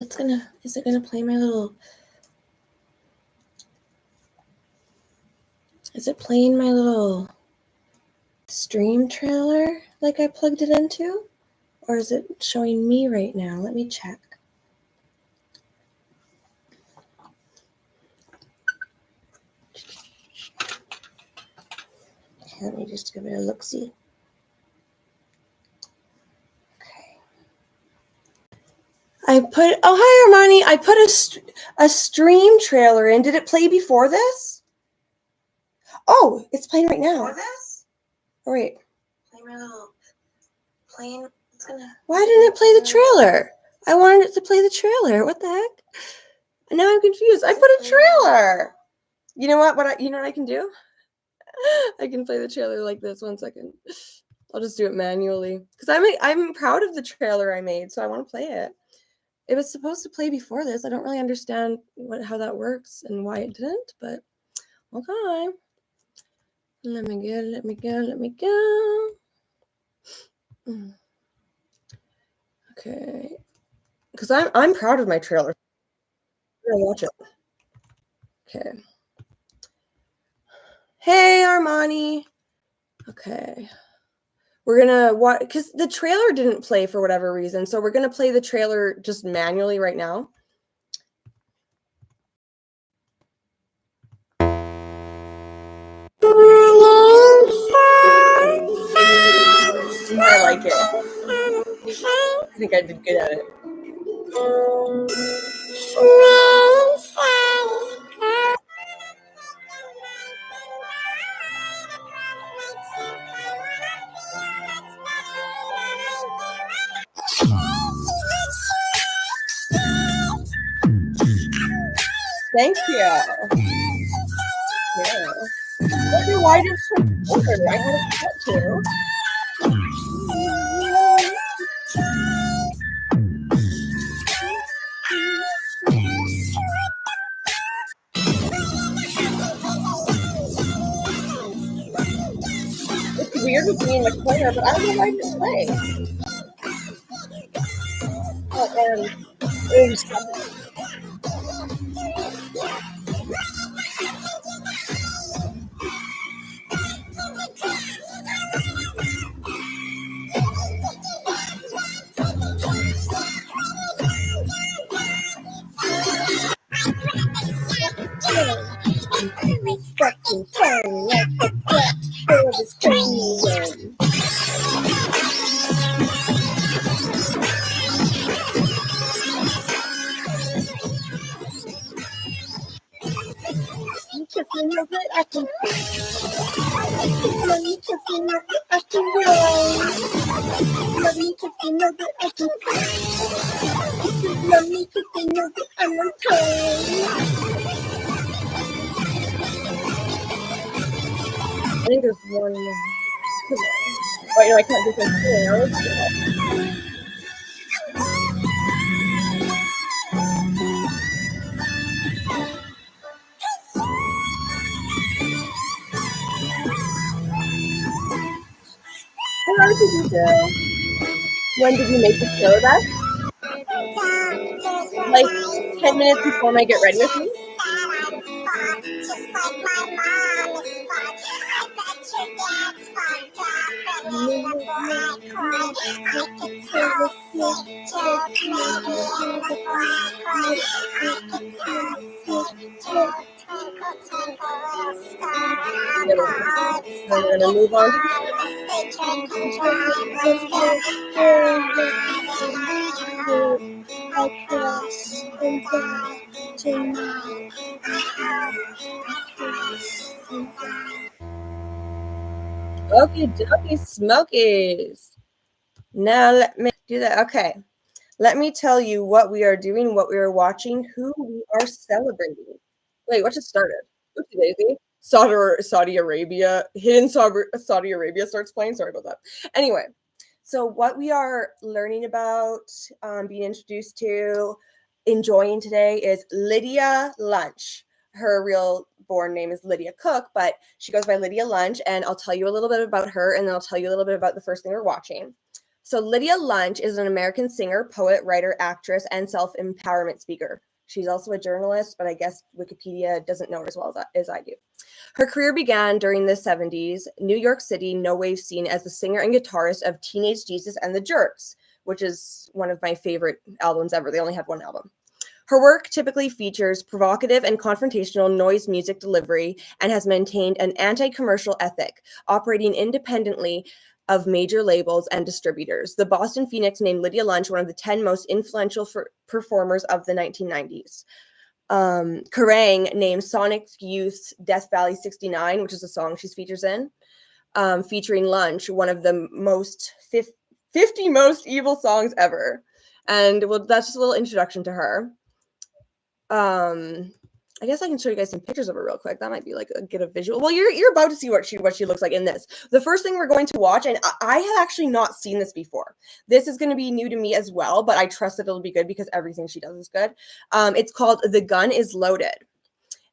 Is it gonna play my little, is it playing my little stream trailer like I plugged it into? Or is it showing me right now? Let me check. Okay, let me just give it a look-see. Oh, hi, Armani. I put a stream trailer in. Did it play before this? Oh, it's playing right now. Before this? Oh, wait. Play my little playing. Why didn't it play the trailer? I wanted it to play the trailer. What the heck? And now I'm confused. I put a trailer. You know what? You know what I can do? I can play the trailer like this. 1 second. I'll just do it manually because I'm proud of the trailer I made, so I want to play it. It was supposed to play before this. I don't really understand how that works and why it didn't, but okay. Let me go. Okay. Because I'm proud of my trailer. I'm gonna watch it. Okay. Hey, Armani. Okay. We're gonna watch because the trailer didn't play for whatever reason, so we're gonna play the trailer just manually right now. I like it. I think I did good at it. Thank you. Yeah. Okay, why did it order? I had a cut to. It's weird with me in the corner, but I don't know why it didn't play. I think there's one more. Wait, no, I can't do something else. How did you do? When did you make the trailer back? Like 10 minutes before I get ready with me? We're gonna move on. Okie dokie smokies. Now let me do that. Okay. Let me tell you what we are doing, what we are watching, who we are celebrating. Wait, what just started? Oopsie daisy. Saudi Arabia, hidden Saudi Arabia starts playing. Sorry about that. Anyway, so what we are learning about, being introduced to, enjoying today is Lydia Lunch. Her real born name is Lydia Cook, but she goes by Lydia Lunch, and I'll tell you a little bit about her, and then I'll tell you a little bit about the first thing we're watching. So Lydia Lunch is an American singer, poet, writer, actress, and self-empowerment speaker. She's also a journalist, but I guess Wikipedia doesn't know her as well as I do. Her career began during the 70s New York City no-wave scene as the singer and guitarist of Teenage Jesus and the Jerks, which is one of my favorite albums ever. They only had one album. Her work typically features provocative and confrontational noise music delivery and has maintained an anti-commercial ethic, operating independently of major labels and distributors. The Boston Phoenix named Lydia Lunch one of the 10 most influential performers of the 1990s. Kerrang named Sonic Youth's Death Valley 69, which is a song she features in, featuring Lunch, one of the 50 most evil songs ever. And well, that's just a little introduction to her. I guess I can show you guys some pictures of her real quick. That might be like get a visual. Well, you're about to see what she looks like in this. The first thing we're going to watch, and I have actually not seen this before. This is going to be new to me as well, but I trust that it'll be good because everything she does is good. It's called "The Gun Is Loaded,"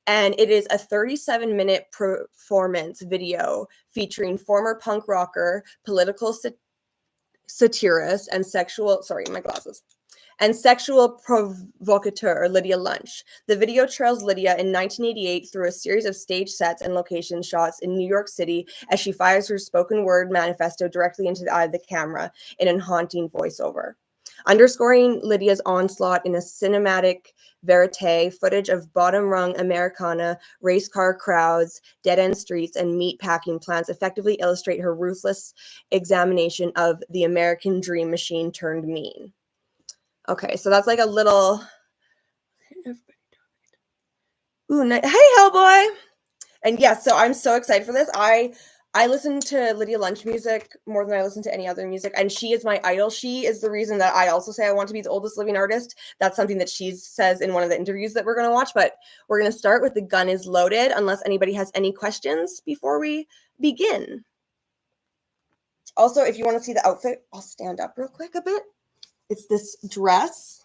and it is a 37-minute performance video featuring former punk rocker, political satirist, and sexual provocateur Lydia Lunch. The video trails Lydia in 1988 through a series of stage sets and location shots in New York City as she fires her spoken word manifesto directly into the eye of the camera in a haunting voiceover. Underscoring Lydia's onslaught in a cinematic verite, footage of bottom-rung Americana, race car crowds, dead-end streets, and meat-packing plants effectively illustrate her ruthless examination of the American dream machine turned mean. Okay, so that's like a little. Ooh, hey, Hellboy! And yes, so I'm so excited for this. I listen to Lydia Lunch music more than I listen to any other music, and she is my idol. She is the reason that I also say I want to be the oldest living artist. That's something that she says in one of the interviews that we're going to watch, but we're going to start with "The Gun Is Loaded," unless anybody has any questions before we begin. Also, if you want to see the outfit, I'll stand up real quick a bit. It's this dress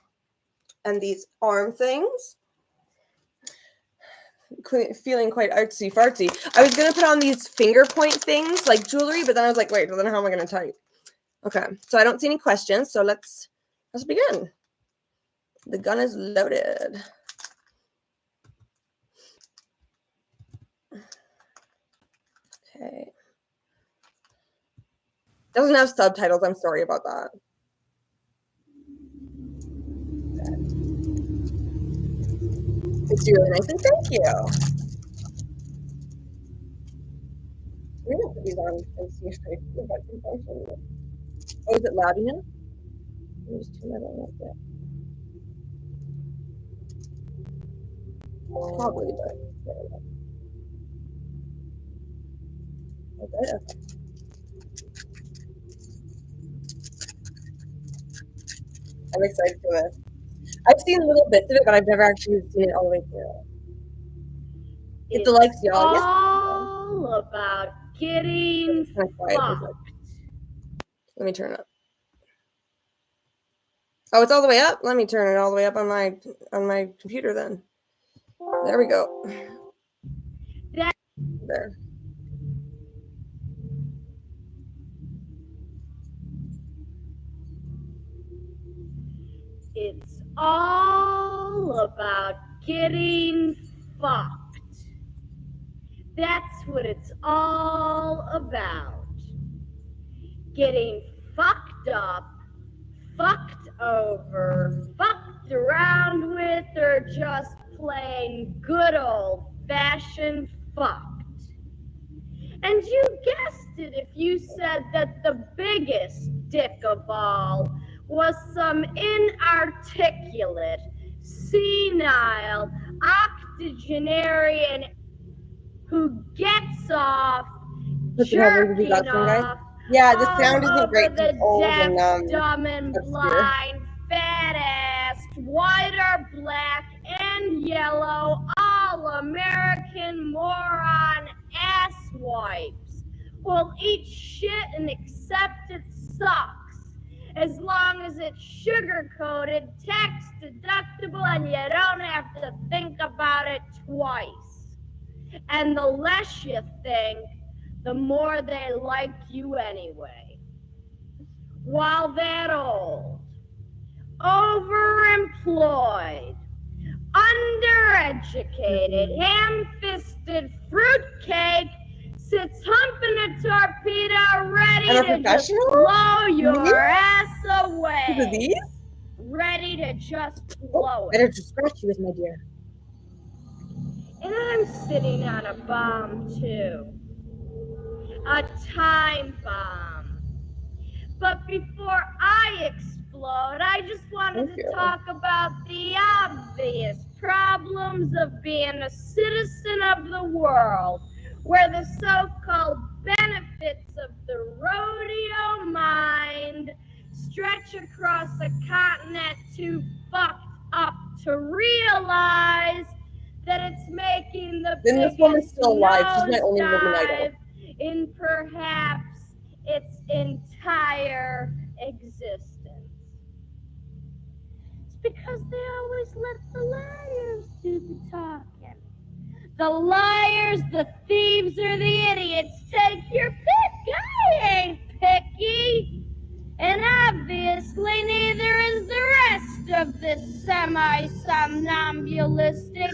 and these arm things. Feeling quite artsy fartsy. I was gonna put on these finger point things like jewelry, but then I was like, wait, well, then how am I gonna type? Okay, so I don't see any questions, so let's begin. The gun is loaded. Okay. Doesn't have subtitles. I'm sorry about that. It's really nice, and thank you. We're gonna put these on and see if I can function. Oh, is it loud enough? Let me just turn that on a bit. Probably, but there we go. Okay. I'm excited for this. I've seen little bits of it, but I've never actually seen it all the way through. It delights y'all. Yes. All about getting fucked. Let me turn it up. Oh, it's all the way up? Let me turn it all the way up on my computer then. There we go. There. It's all about getting fucked. That's what it's all about. Getting fucked up, fucked over, fucked around with, or just plain good old-fashioned fucked. And you guessed it if you said that the biggest dick of all was some inarticulate, senile, octogenarian who gets off jerking off yeah, the sound isn't great. The deaf, dumb, and blind, fat-assed, white or black and yellow, all-American moron asswipes will eat shit and accept it sucks, as long as it's sugar-coated, tax-deductible, and you don't have to think about it twice. And the less you think, the more they like you anyway. while that old, overemployed, undereducated, ham-fisted fruitcake sits humping a torpedo ready I'm a to just professional? blow your Me? ass Look at away. these. Ready to just Oh, blow better it. to scratch you with, my dear. And I'm sitting on a bomb too. A time bomb. But before I explode, I just wanted Thank to you. talk about the obvious problems of being a citizen of the world, where the so-called benefits of the rodeo mind stretch across a continent too fucked up to realize that it's making the Then this woman's biggest still alive. She's my only living idol. nosedive in perhaps its entire existence. It's because they always let the liars do the talking. The liars, the thieves, or the idiots. Take your pick. I ain't picky. And obviously neither is the rest of this semi-somnambulistic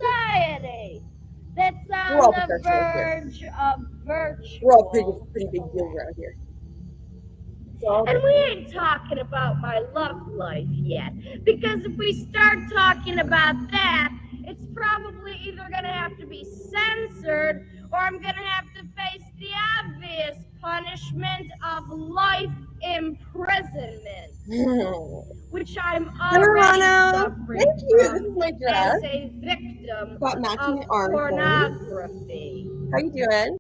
society that's We're all on the professionals here. verge of virtual. We're all pretty big deals around here. And we ain't talking about my love life yet, because if we start talking about that, it's probably either going to have to be censored or I'm going to have to face the obvious punishment of life imprisonment, which I'm already suffering Thank you. This is from my dress. as a victim Got matching of arm pornography. How you doing?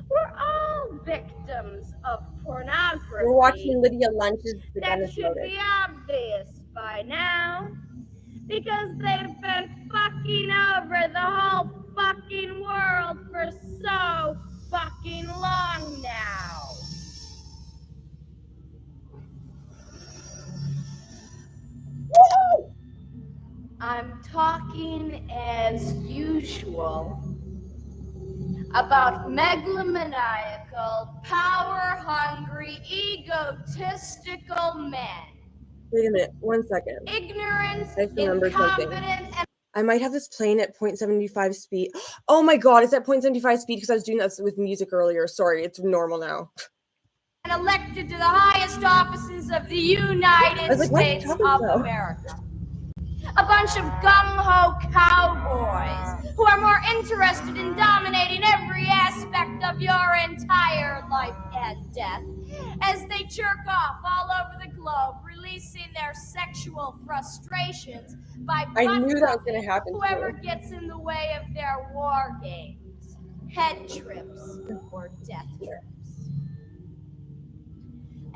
We're all victims of pornography. We're watching Lydia Lunch's The That Dennis should Notice. be obvious by now, because they've been fucking over the whole fucking world for so fucking long now. Woo! I'm talking as usual about megalomaniacal, power-hungry, egotistical men. Wait a minute, 1 second. Ignorant, I have to remember something. incompetent, and I might have this playing at 0.75 speed. Oh my god, it's at 0.75 speed because I was doing that with music earlier. Sorry, it's normal now. elected to the highest offices of the United States of America. A bunch of gung-ho cowboys who are more interested in dominating every aspect of your entire life and death as they jerk off all over the globe, releasing their sexual frustrations by I knew that was going to happen whoever too. gets in the way of their war games, head trips, or death trips.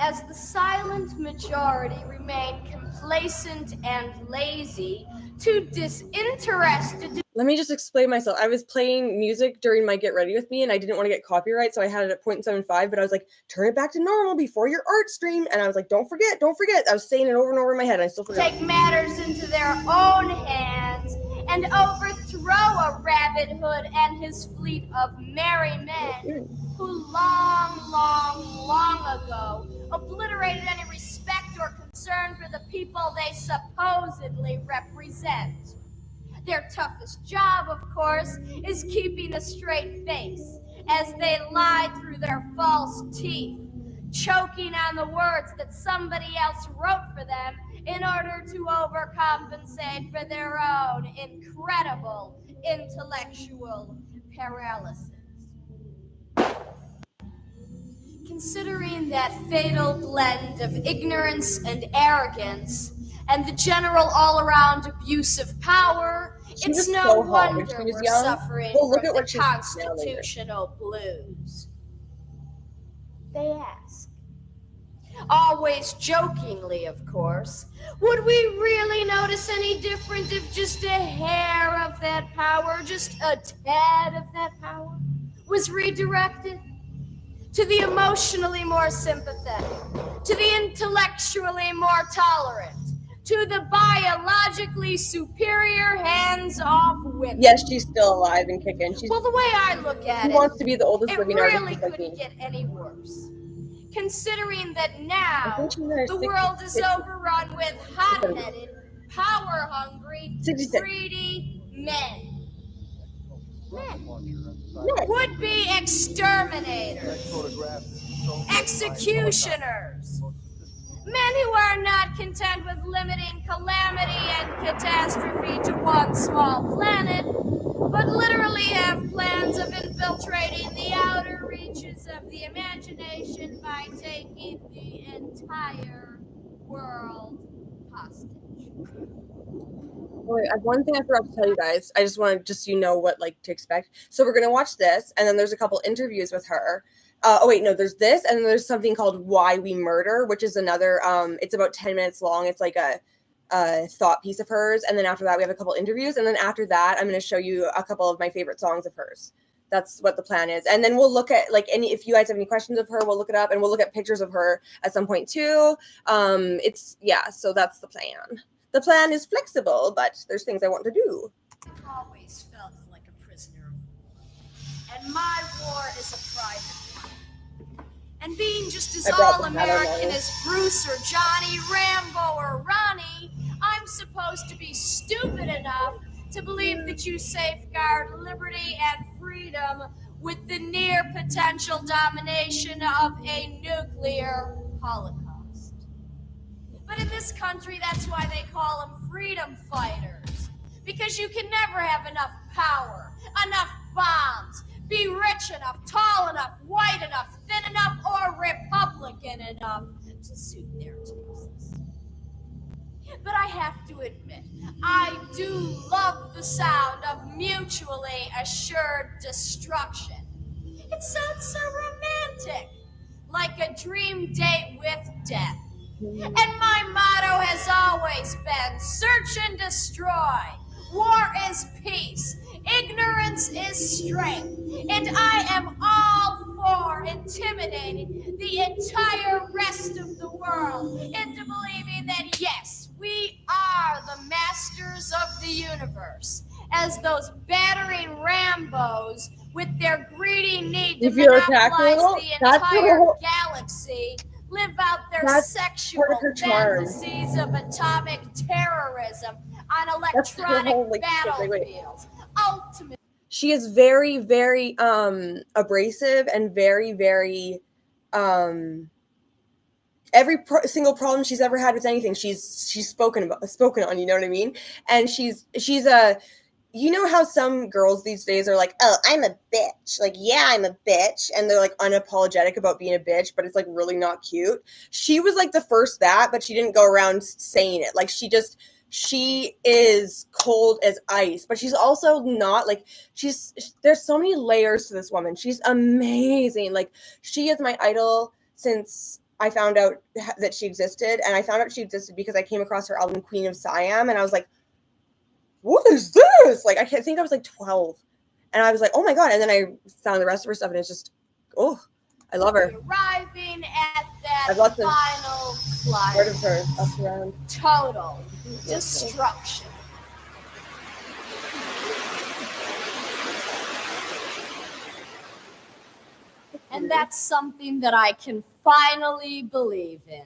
As the silent majority remain complacent and lazy, too disinterested. Let me just explain myself. I was playing music during my Get Ready With Me, and I didn't want to get copyright, so I had it at 0.75, but I was like, turn it back to normal before your art stream. And I was like, don't forget, don't forget. I was saying it over and over in my head, and I still forgot. Take matters into their own hands and overthrow a Rabbit Hood and his fleet of merry men who long ago obliterated any respect or concern for the people they supposedly represent. Their toughest job, of course, is keeping a straight face as they lie through their false teeth, choking on the words that somebody else wrote for them in order to overcompensate for their own incredible intellectual paralysis. Considering that fatal blend of ignorance and arrogance and the general all-around abuse of power, it's no wonder we're suffering from the constitutional blues. They ask, always jokingly, of course, would we really notice any different if just a hair of that power, just a tad of that power, was redirected to the emotionally more sympathetic, to the intellectually more tolerant, to the biologically superior hands-off women? Yes, she's still alive and kicking. Well, the way I look at it, wants to be the oldest it living really artist. couldn't get any worse. considering that now the world is overrun with hot-headed, power-hungry, 66. greedy men. Would-be exterminators, executioners, men who are not content with limiting calamity and catastrophe to one small planet, but literally have plans of infiltrating the outer reaches of the imagination by taking the entire world hostage. Wait, I have one thing I forgot to tell you guys. I just want to so you know what to expect. So we're gonna watch this, and then there's a couple interviews with her. Oh wait, no, there's this, and then there's something called Why We Murder, which is another. It's about 10 minutes long. It's like a thought piece of hers, and then after that we have a couple interviews, and then after that I'm going to show you a couple of my favorite songs of hers. That's what the plan is, and then we'll look at if you guys have any questions of her, we'll look it up, and we'll look at pictures of her at some point too. So that's the plan. The plan is flexible, but there's things I want to do. I've always felt like a prisoner of war, and my war is a private one. And being just as all-American as Bruce or Johnny, Rambo or Ronnie, I'm supposed to be stupid enough to believe that you safeguard liberty and freedom with the near potential domination of a nuclear holocaust. But in this country, that's why they call them freedom fighters. Because you can never have enough power, enough bombs, be rich enough, tall enough, white enough, thin enough, or Republican enough to suit their tastes. But I have to admit, I do love the sound of mutually assured destruction. It sounds so romantic, like a dream date with death. And my motto has always been, search and destroy. War is peace. Ignorance is strength. And I am all for intimidating the entire rest of the world into believing that, yes, we are the masters of the universe, as those battering Rambos with their greedy need to monopolize the entire galaxy live out their sexual fantasies of atomic terrorism on electronic battlefields. Ultimately, she is very, very abrasive and very, very every single problem she's ever had with anything, she's spoken on. You know what I mean? And she's a. You know how some girls these days are like, oh, I'm a bitch. Like, yeah, I'm a bitch. And they're like unapologetic about being a bitch, but it's like really not cute. She was like the first but she didn't go around saying it. Like she is cold as ice, but she's also not like there's so many layers to this woman. She's amazing. Like, she is my idol since I found out that she existed. And I found out she existed because I came across her album Queen of Siam, and I was like, what is this? Like, I think I was like 12, and I was like, oh my god. And then I found the rest of her stuff, and it's just, oh, I love her. Arriving at that I've lots final climax. Part of her up around. Total destruction. And that's something that I can finally believe in.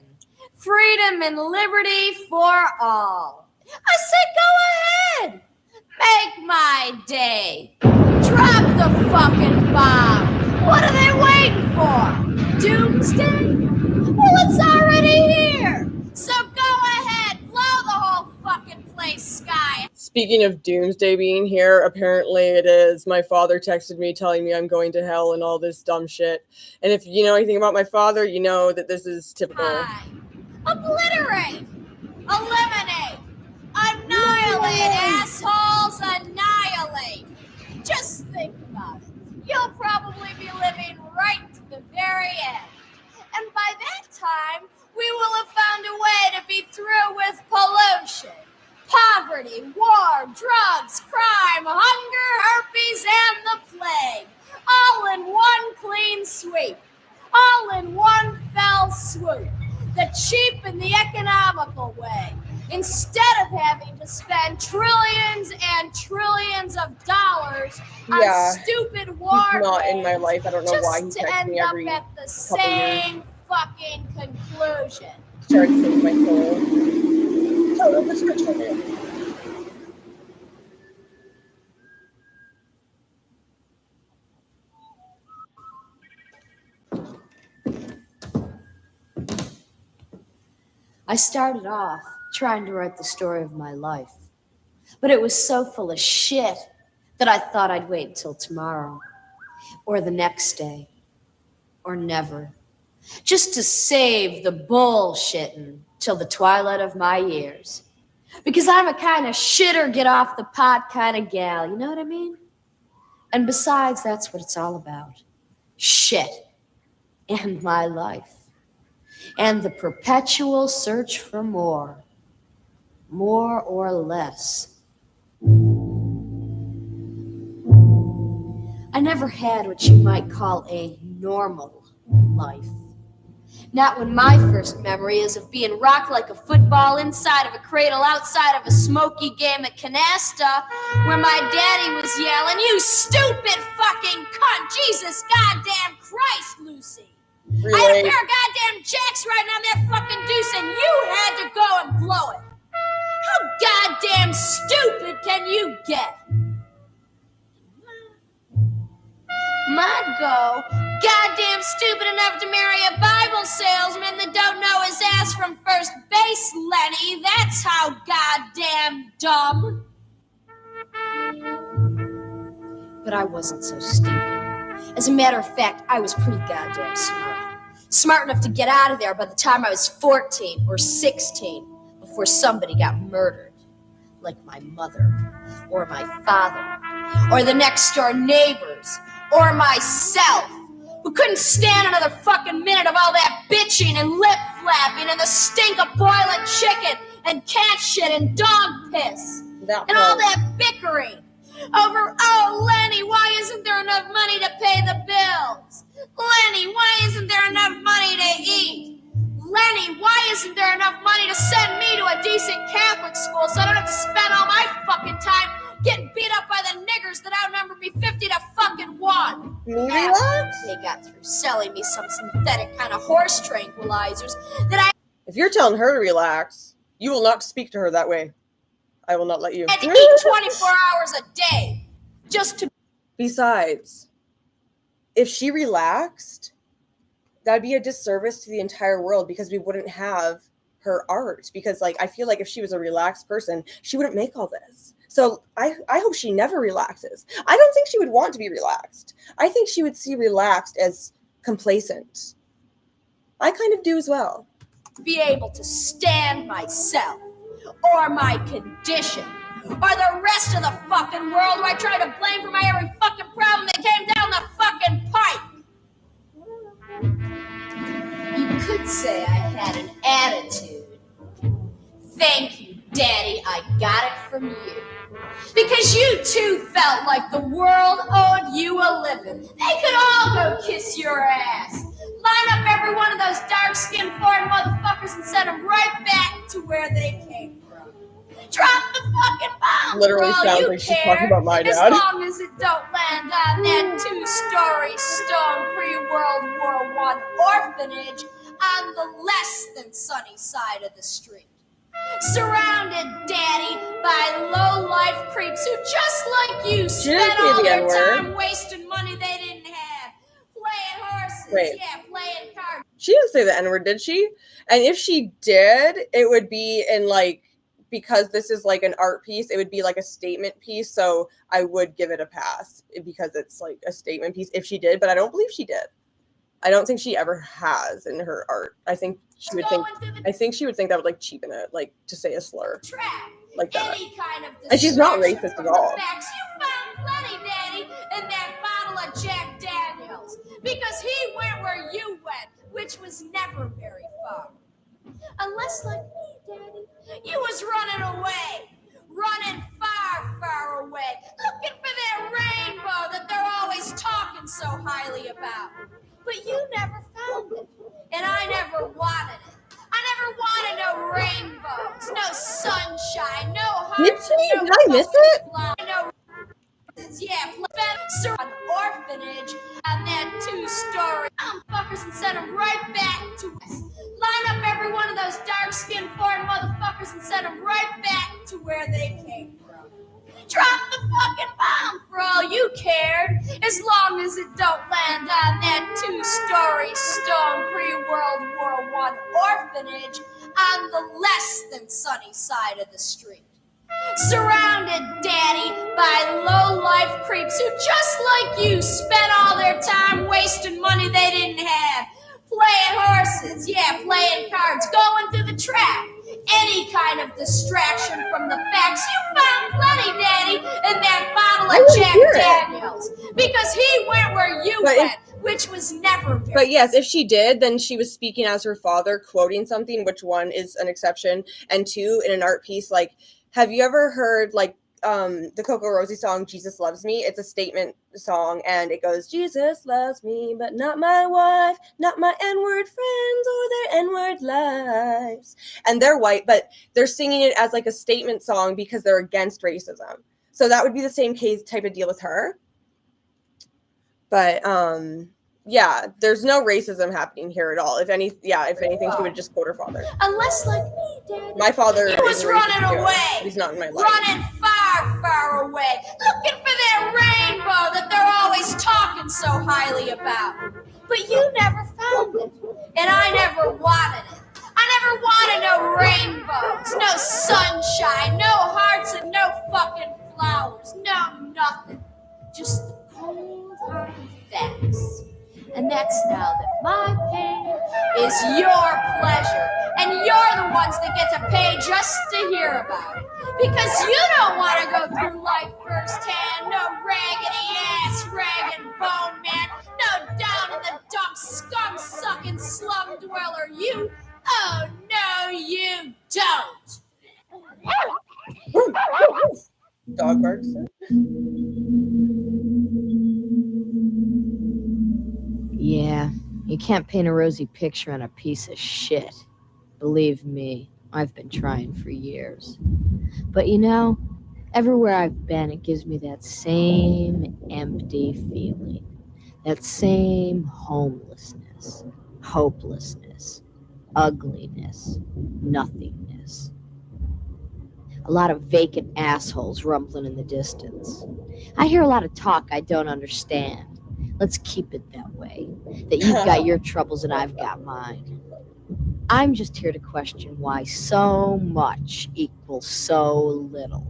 Freedom and liberty for all. I said, go ahead. Make my day. Drop the fucking bomb. What are they waiting for? Doomsday? Well, it's already here. So go ahead. Blow the whole fucking place sky. Speaking of Doomsday being here, apparently it is. My father texted me telling me I'm going to hell and all this dumb shit. And if you know anything about my father, you know that this is typical. Obliterate. Eliminate. Annihilate, assholes, annihilate. Just think about it. You'll probably be living right to the very end. And by that time, we will have found a way to be through with pollution, poverty, war, drugs, crime, hunger, herpes, and the plague. All in one clean sweep. All in one fell swoop. The cheap and the economical way. Instead of having to spend trillions and trillions of dollars on stupid war not in my life. I don't know why he just texts to end me up every at the same fucking conclusion. Sorry to save my soul. Total description. I started off trying to write the story of my life, but it was so full of shit that I thought I'd wait until tomorrow, or the next day, or never, just to save the bullshitting till the twilight of my years. Because I'm a kind of shitter get off the pot kind of gal, you know what I mean? And besides, that's what it's all about. Shit. And my life. And the perpetual search for more or less. I never had what you might call a normal life. Not when my first memory is of being rocked like a football inside of a cradle outside of a smoky game at Canasta, where my daddy was yelling, "You stupid fucking cunt! Jesus goddamn Christ, Lucy!" Really? I had a pair of goddamn jacks riding on that fucking deuce, and you had to go and blow it. How goddamn stupid can you get? Might go goddamn stupid enough to marry a Bible salesman that don't know his ass from first base, Lenny. That's how goddamn dumb. But I wasn't so stupid. As a matter of fact, I was pretty goddamn smart. Smart enough to get out of there by the time I was 14 or 16 before somebody got murdered. Like my mother, or my father, or the next door neighbors, or myself, who couldn't stand another fucking minute of all that bitching and lip flapping and the stink of boiling chicken and cat shit and dog piss and all that bickering over, "Oh, Lenny, why isn't there enough money to pay the bills? Lenny, why isn't there enough money to eat? Lenny, why isn't there enough money to send me to a decent Catholic school so I don't have to spend all my fucking time getting beat up by the niggers that outnumber me 50 to fucking 1. Relax. They got through selling me some synthetic kind of horse tranquilizers that I If you're telling her to relax, you will not speak to her that way. I will not let you. had to eat 24 hours a day just to... Besides, if she relaxed, that'd be a disservice to the entire world because we wouldn't have her art. Because, like, I feel like if she was a relaxed person, she wouldn't make all this. So I hope she never relaxes. I don't think she would want to be relaxed. I think she would see relaxed as complacent. I kind of do as well. be able to stand myself or my condition or the rest of the fucking world who I try to blame for my every fucking problem that came down the fucking pipe. You could say I had an attitude. Thank you, Daddy, I got it from you. Because you too felt like the world owed you a living. They could all go kiss your ass. Line up every one of those dark-skinned foreign motherfuckers and send them right back to where they came from. Drop the fucking bomb. Literally sounds like she's talking about my dad. As long as it don't land on that 2-story stone pre-World War I orphanage on the less than sunny side of the street. Surrounded, Daddy, by low-life creeps who, just like you, spent all their time wasting money they didn't have. Playing horses, playing cards. She didn't say the N-word, did she? And if she did, it would be in, like, because this is, like, an art piece, it would be, like, a statement piece, so I would give it a pass because it's, like, a statement piece if she did, but I don't believe she did. I don't think she ever has in her art. I think she would think that would like cheapen it, like to say a slur like that. And she's not racist at all. You found plenty, Daddy, in that bottle of Jack Daniels, because he went where you went, which was never very far. Unless, like me, Daddy, you was running away, running far, far away, looking for that rainbow that they're always talking so highly about. But you never found it, and I never wanted it. I never wanted no rainbows, no sunshine, no hearts. Did I miss it? No, yeah, an orphanage and that 2-story. motherfuckers and send them right back to us. Line up every one of those dark-skinned foreign motherfuckers and send them right back to where they came from. Drop the fucking bomb for all you cared, as long as it don't land on that 2-story stone pre-World War I orphanage on the less than sunny side of the street. Surrounded, daddy, by low-life creeps who, just like you, spent all their time wasting money they didn't have. Playing horses, yeah, playing cards, going to the track. Any kind of distraction from the facts. You found plenty, daddy, in that bottle of Jack Daniels. Because he went where you went, which was never very. But yes, if she did, then she was speaking as her father, quoting something, which one is an exception. And two, in an art piece, like, have you ever heard, like, the Coco Rosie song, Jesus Loves Me? It's a statement song, and it goes, Jesus loves me, but not my wife, not my N-word friends or their N-word lives. And they're white, but they're singing it as, like, a statement song because they're against racism. So that would be the same case type of deal with her. But, yeah, there's no racism happening here at all. If anything, she would just quote her father. Unless, like me, Daddy, my father he was running away. He's not in my life. Running far, far away, looking for that rainbow that they're always talking so highly about. But you never found it, and I never wanted it. I never wanted no rainbows, no sunshine, no hearts, and no fucking flowers, no nothing. Just the cold hard facts. And that's now that my pain is your pleasure. And you're the ones that get to pay just to hear about it. Because you don't want to go through life firsthand. No raggedy ass, rag and bone man. No down in the dump, scum sucking slum dweller. You, oh no, you don't. Dog barks. Yeah, you can't paint a rosy picture on a piece of shit. Believe me, I've been trying for years. But you know, everywhere I've been, it gives me that same empty feeling. That same homelessness, hopelessness, ugliness, nothingness. A lot of vacant assholes rumbling in the distance. I hear a lot of talk I don't understand. Let's keep it that way. That you've got your troubles and I've got mine. I'm just here to question why so much equals so little.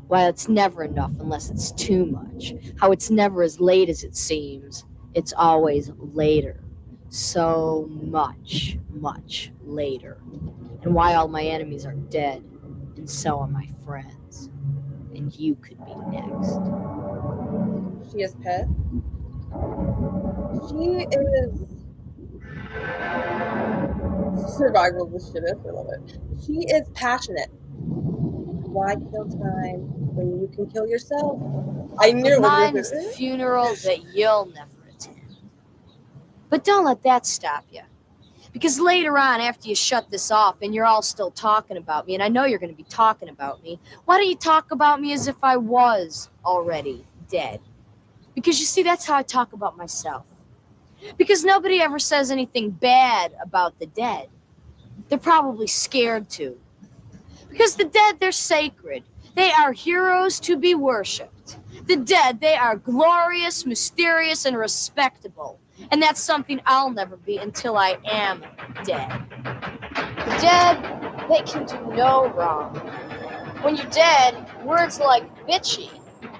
Why it's never enough unless it's too much. How it's never as late as it seems. It's always later. So much, much later. And why all my enemies are dead. And so are my friends. And you could be next. She is pet. She is survival of the shittest. I love it. She is passionate. Why kill time when you can kill yourself? I knew it. Mine is the funeral that you'll never attend. But don't let that stop you. Because later on, after you shut this off and you're all still talking about me, and I know you're going to be talking about me, why don't you talk about me as if I was already dead? Because you see, that's how I talk about myself. Because nobody ever says anything bad about the dead. They're probably scared to. Because the dead, they're sacred. They are heroes to be worshipped. The dead, they are glorious, mysterious, and respectable. And that's something I'll never be until I am dead. The dead, they can do no wrong. When you're dead, words like bitchy,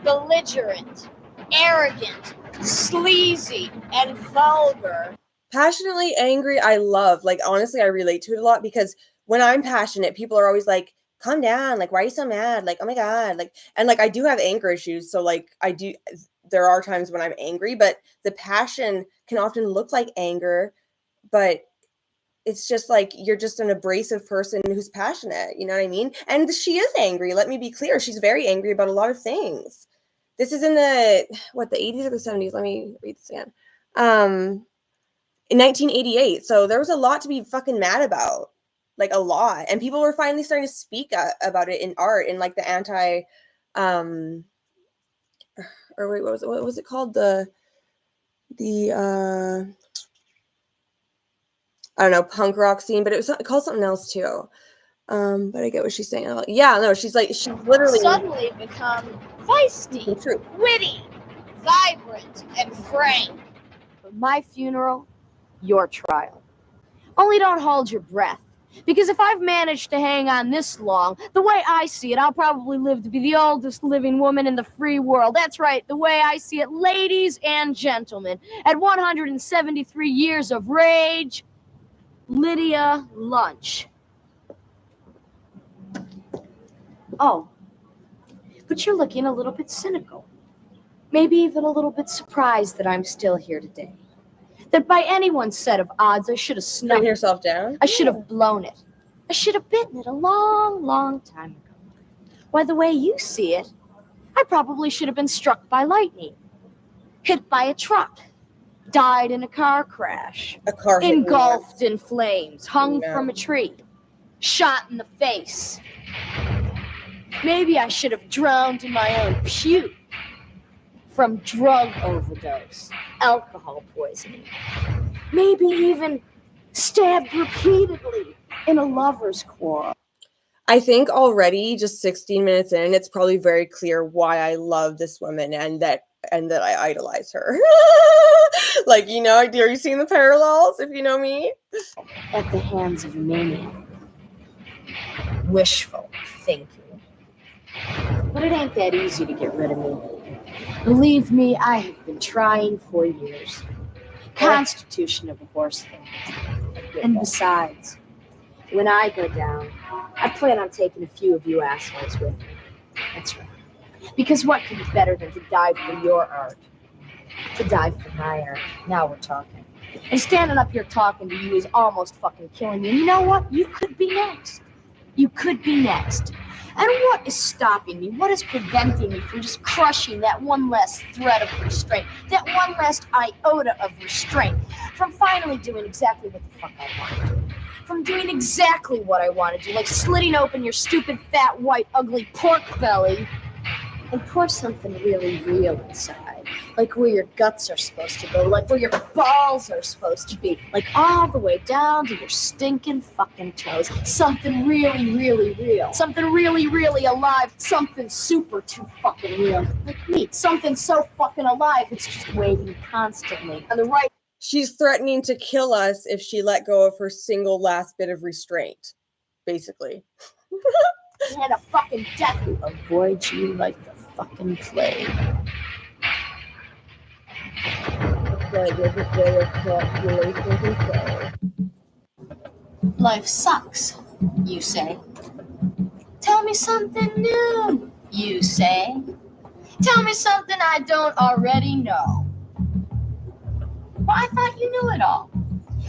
belligerent, arrogant, sleazy, and vulgar. Passionately angry, I love. Like, honestly, I relate to it a lot because when I'm passionate, people are always like, calm down. Like, why are you so mad? Like, oh my God. Like, and like, I do have anger issues. So like, there are times when I'm angry, but the passion can often look like anger, but it's just like, you're just an abrasive person who's passionate. You know what I mean? And she is angry. Let me be clear. She's very angry about a lot of things. This is in the 80s or the 70s? Let me read this again. In 1988. So there was a lot to be fucking mad about. Like, a lot. And people were finally starting to speak about it in art, in like the anti, or wait, what was it called? The I don't know, punk rock scene, but it was called something else too. But I get what she's saying. Yeah, no, she's literally suddenly become feisty, witty, vibrant, and frank. For my funeral, your trial. Only don't hold your breath. Because if I've managed to hang on this long, the way I see it, I'll probably live to be the oldest living woman in the free world. That's right, the way I see it, ladies and gentlemen. At 173 years of rage, Lydia Lunch. Oh, but you're looking a little bit cynical. Maybe even a little bit surprised that I'm still here today. That by anyone's set of odds, I should have snuffed putting yourself down. I should have blown it. I should have bitten it a long, long time ago. Why, the way you see it, I probably should have been struck by lightning, hit by a truck, died in a car crash, engulfed in flames, hung from a tree, shot in the face. Maybe I should have drowned in my own puke from drug overdose, alcohol poisoning. Maybe even stabbed repeatedly in a lover's quarrel. I think already, just 16 minutes in, it's probably very clear why I love this woman and that I idolize her. Like, you know, are you seeing the parallels, if you know me? At the hands of a maniac. Wishful thinking. But it ain't that easy to get rid of me. Believe me, I have been trying for years. Constitution of a horse thing. And besides, when I go down, I plan on taking a few of you assholes with me. That's right. Because what could be better than to die for your art? To die for my art. Now we're talking. And standing up here talking to you is almost fucking killing me. And you know what? You could be next. You could be next. And what is stopping me? What is preventing me from just crushing that one last thread of restraint? That one last iota of restraint? From finally doing exactly what the fuck I want to do? From doing exactly what I want to do, like slitting open your stupid, fat, white, ugly pork belly and pour something really real inside. Like where your guts are supposed to go, like where your balls are supposed to be, like all the way down to your stinking fucking toes. Something really, really real. Something really, really alive. Something super too fucking real. Like me. Something so fucking alive, it's just waiting constantly on the right. She's threatening to kill us if she let go of her single last bit of restraint, basically. And a fucking death will avoid you like the fucking plague. Life sucks, you say. Tell me something new, you say. Tell me something I don't already know. Well, I thought you knew it all.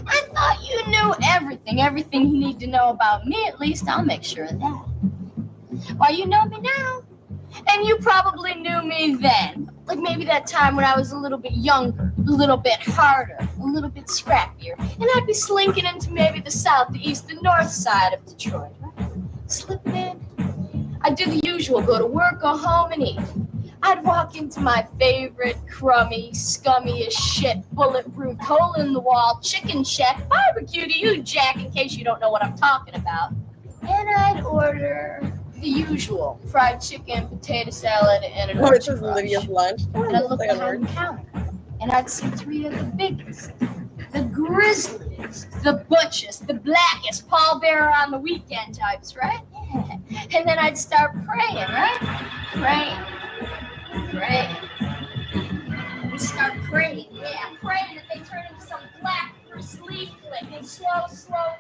I thought you knew everything you need to know about me. At least I'll make sure of that. Why, you know me now, and you probably knew me then. Like maybe that time when I was a little bit younger, a little bit harder, a little bit scrappier, and I'd be slinking into maybe the south, the east, the north side of Detroit, right? Slipping in. I'd do the usual, go to work, go home, and eat. I'd walk into my favorite crummy, scummy as shit, bulletproof, hole-in-the-wall chicken shack barbecue to you, Jack, in case you don't know what I'm talking about. And I'd order the usual fried chicken, potato salad, and an orange crush. Lydia's lunch. And I'd look behind the counter, and I'd see three of the biggest, the grizzliest, the butchest, the blackest pallbearer on the weekend types, right? Yeah. And then I'd start praying, right? Praying. I'd start praying, praying that they turn into some black first leaflet in slow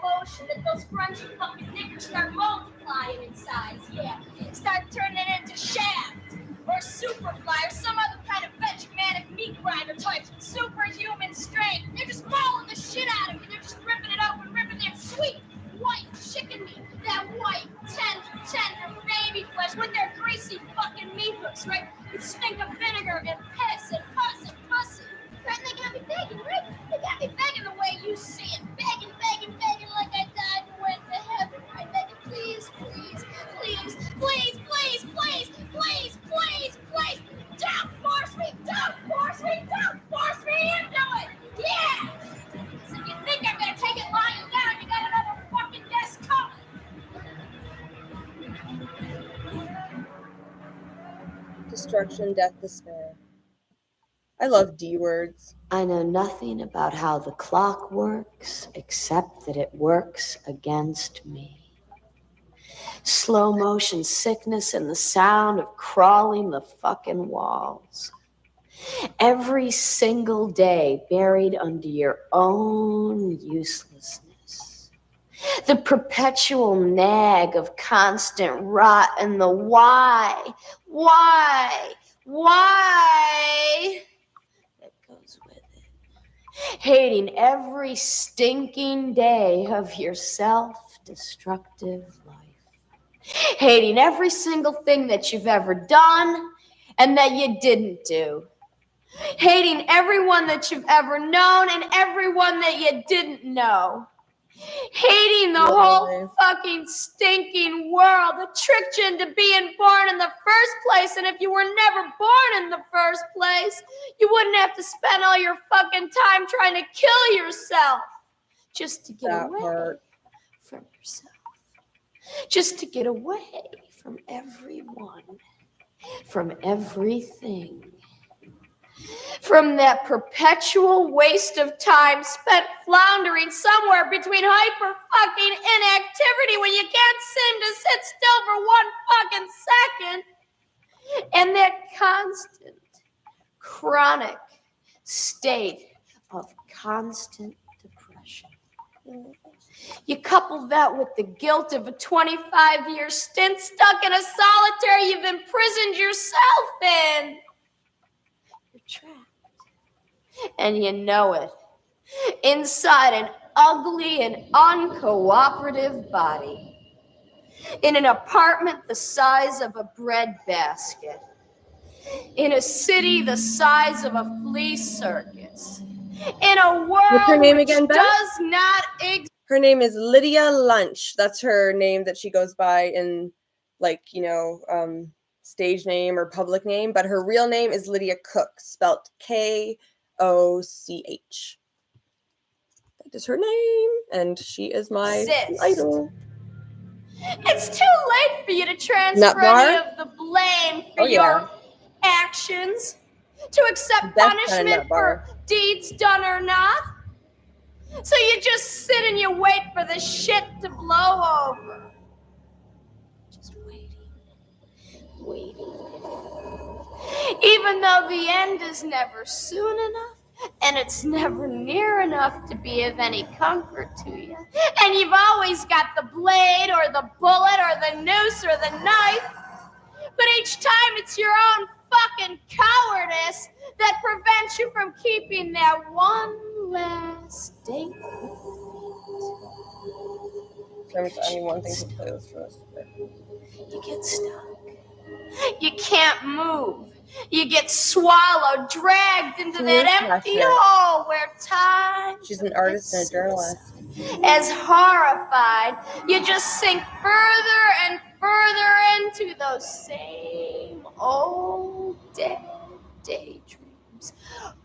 motion, that those crunchy pumpkin knickers start multiplying in size, start turning into Shaft, or Superfly, or some other kind of vegematic meat grinder types with superhuman strength. They're just mauling the shit out of me. They're just ripping it open, ripping that sweet, white chicken meat, that white, tender baby flesh with their greasy fucking meat hooks, right? It stink of vinegar and piss and pus and pussy. Right? And they got me begging, right? They got me begging the way you see it. Begging like I died and went to heaven, right? Begging, please. Don't force me into it. Yeah! So you think I'm gonna take it lying Destruction, death, despair. I love D words. I know nothing about how the clock works, except that it works against me. Slow motion sickness and the sound of crawling the fucking walls. Every single day buried under your own uselessness. The perpetual nag of constant rot and the why that goes with it. Hating every stinking day of your self-destructive life. Hating every single thing that you've ever done and that you didn't do. Hating everyone that you've ever known and everyone that you didn't know. Hating the whole fucking stinking world that tricked you into being born in the first place. And if you were never born in the first place, you wouldn't have to spend all your fucking time trying to kill yourself just to get away from yourself. Just to get away from everyone, from everything. From that perpetual waste of time spent floundering somewhere between hyper fucking inactivity when you can't seem to sit still for one fucking second, and that constant, chronic state of constant depression. You couple that with the guilt of a 25-year stint stuck in a solitary you've imprisoned yourself in. You're trapped. And you know it. Inside an ugly and uncooperative body. In an apartment the size of a breadbasket. In a city the size of a flea circus. In a world What's her name which again, Beth? does not exist. Her name is Lydia Lunch. That's her name that she goes by in, like, stage name or public name. But her real name is Lydia Cook, spelt Koch. That is her name, and she is my idol. It's too late for you to transfer any of the blame for your actions, to accept punishment for deeds done or not. So you just sit and you wait for the shit to blow over. Just waiting. Even though the end is never soon enough, and it's never near enough to be of any comfort to you. And you've always got the blade or the bullet or the noose or the knife. But each time it's your own fucking cowardice that prevents you from keeping that one last date. There's only one thing to play with for us. You get stuck. You can't move. You get swallowed, dragged into that empty hole where time. She's an artist and a journalist. As horrified, you just sink further and further into those same old daydreams.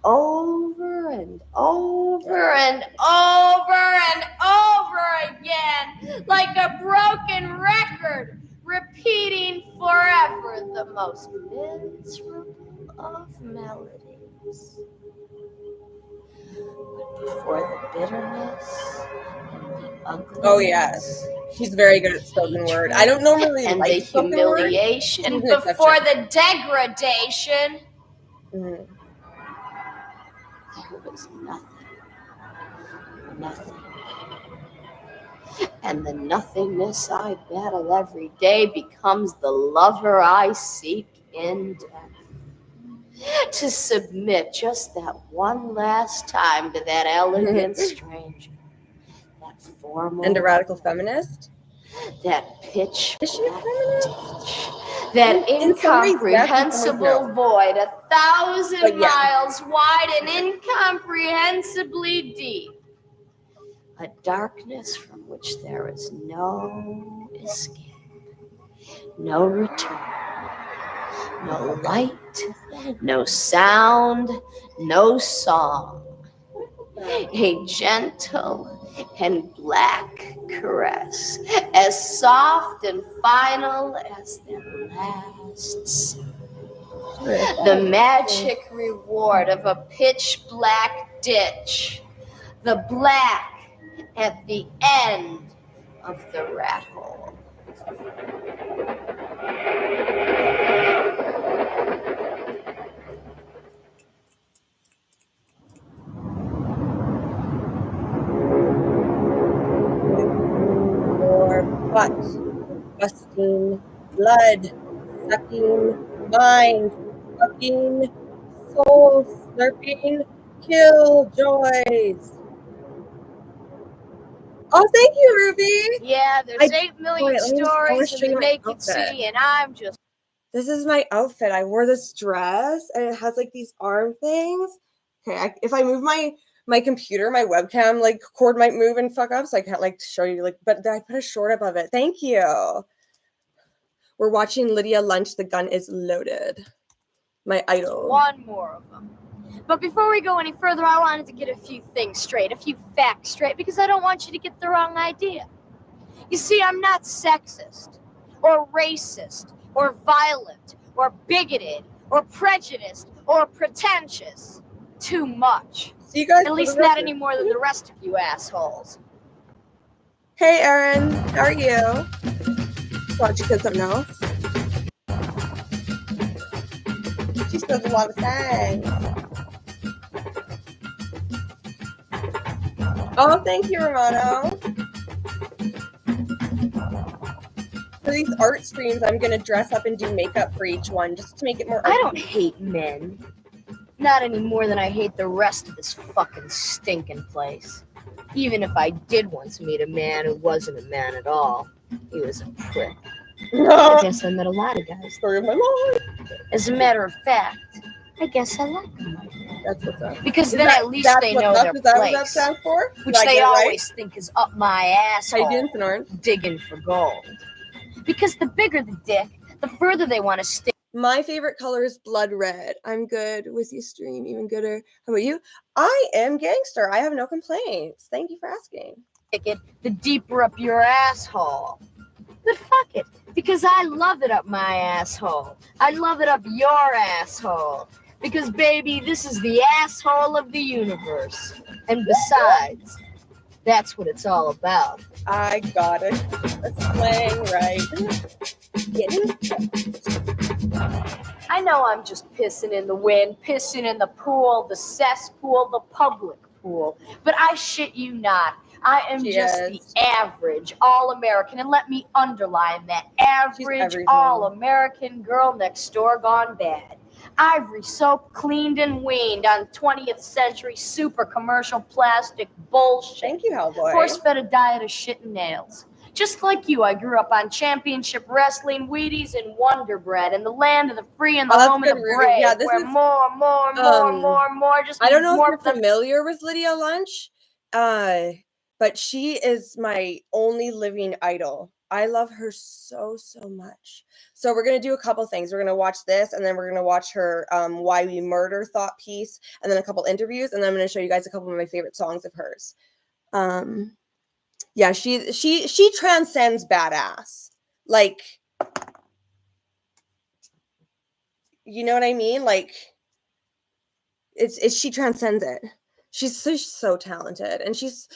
Over and over and over and over again, like a broken record, repeating forever the most miserable of melodies. But before the bitterness and the ugliness. Oh, yes. She's very good at spoken word. I don't normally and like the humiliation before the degradation. There was nothing. And the nothingness I battle every day becomes the lover I seek in death. To submit just that one last time to that elegant stranger, that formal and a radical feminist, that pitch is she a feminist? That incomprehensible void, 1,000 miles wide and incomprehensibly deep. A darkness from which there is no escape, no return, no light, no sound, no song. A gentle and black caress, as soft and final as that last sound. The magic reward of a pitch black ditch. The black at the end of the rat hole. More butt busting, blood sucking, mind fucking, soul slurping, kill joys. Oh, thank you, Ruby. Yeah, there's 8 million wait, let me just- I wanna stories show in you the my naked outfit. city, and I'm just. This is my outfit. I wore this dress, and it has like these arm things. Okay, if I move my computer, my webcam like cord might move and fuck up, so I can't like show you like. But I put a short above it. Thank you. We're watching Lydia Lunch. The gun is loaded. My idol. One more of them. But before we go any further, I wanted to get a few things straight, a few facts straight, because I don't want you to get the wrong idea. You see, I'm not sexist, or racist, or violent, or bigoted, or prejudiced, or pretentious. Too much. See you guys. At least not any more than the rest of you assholes. Hey, Erin. How are you? Thought you said something else. She says a lot of things. Oh, thank you, Romano. For these art streams, I'm gonna dress up and do makeup for each one, just to make it more. I don't hate men. Not any more than I hate the rest of this fucking stinking place. Even if I did once meet a man who wasn't a man at all, he was a prick. I guess I met a lot of guys. Story of my life. As a matter of fact, I guess I like them like that. That's what's up. Because then at least they know their Is that what that place, stands for? which they always think is up my How you asshole, doing, Sonoran? digging for gold. Because the bigger the dick, the further they want to stick My favorite color is blood red. I'm good with you, stream. Even gooder. How about you? I am gangster. I have no complaints. Thank you for asking. it, the deeper up your asshole. But fuck it, because I love it up my asshole. I love it up your asshole. Because, baby, this is the asshole of the universe. And besides, that's what it's all about. I got it. That's playing right. Get it? I know I'm just pissing in the wind, pissing in the pool, the cesspool, the public pool. But I shit you not. I am just the average all-American, and let me underline that, average all-American girl next door gone bad. Ivory soap cleaned and weaned on 20th century super commercial plastic bullshit. Thank you, Hellboy. Force-fed a diet of shit and nails. Just like you, I grew up on championship wrestling, Wheaties, and Wonder Bread in the land of the free and the home of the brave. Yeah, this where is more, just I don't know more if you're familiar with Lydia Lunch, but she is my only living idol. I love her so much. So we're gonna do a couple things. We're gonna watch this, and then we're gonna watch her "Why We Murder" thought piece, and then a couple interviews, and then I'm gonna show you guys a couple of my favorite songs of hers. Yeah, she transcends badass. Like, you know what I mean? Like, it's she transcends it. She's so talented, and she's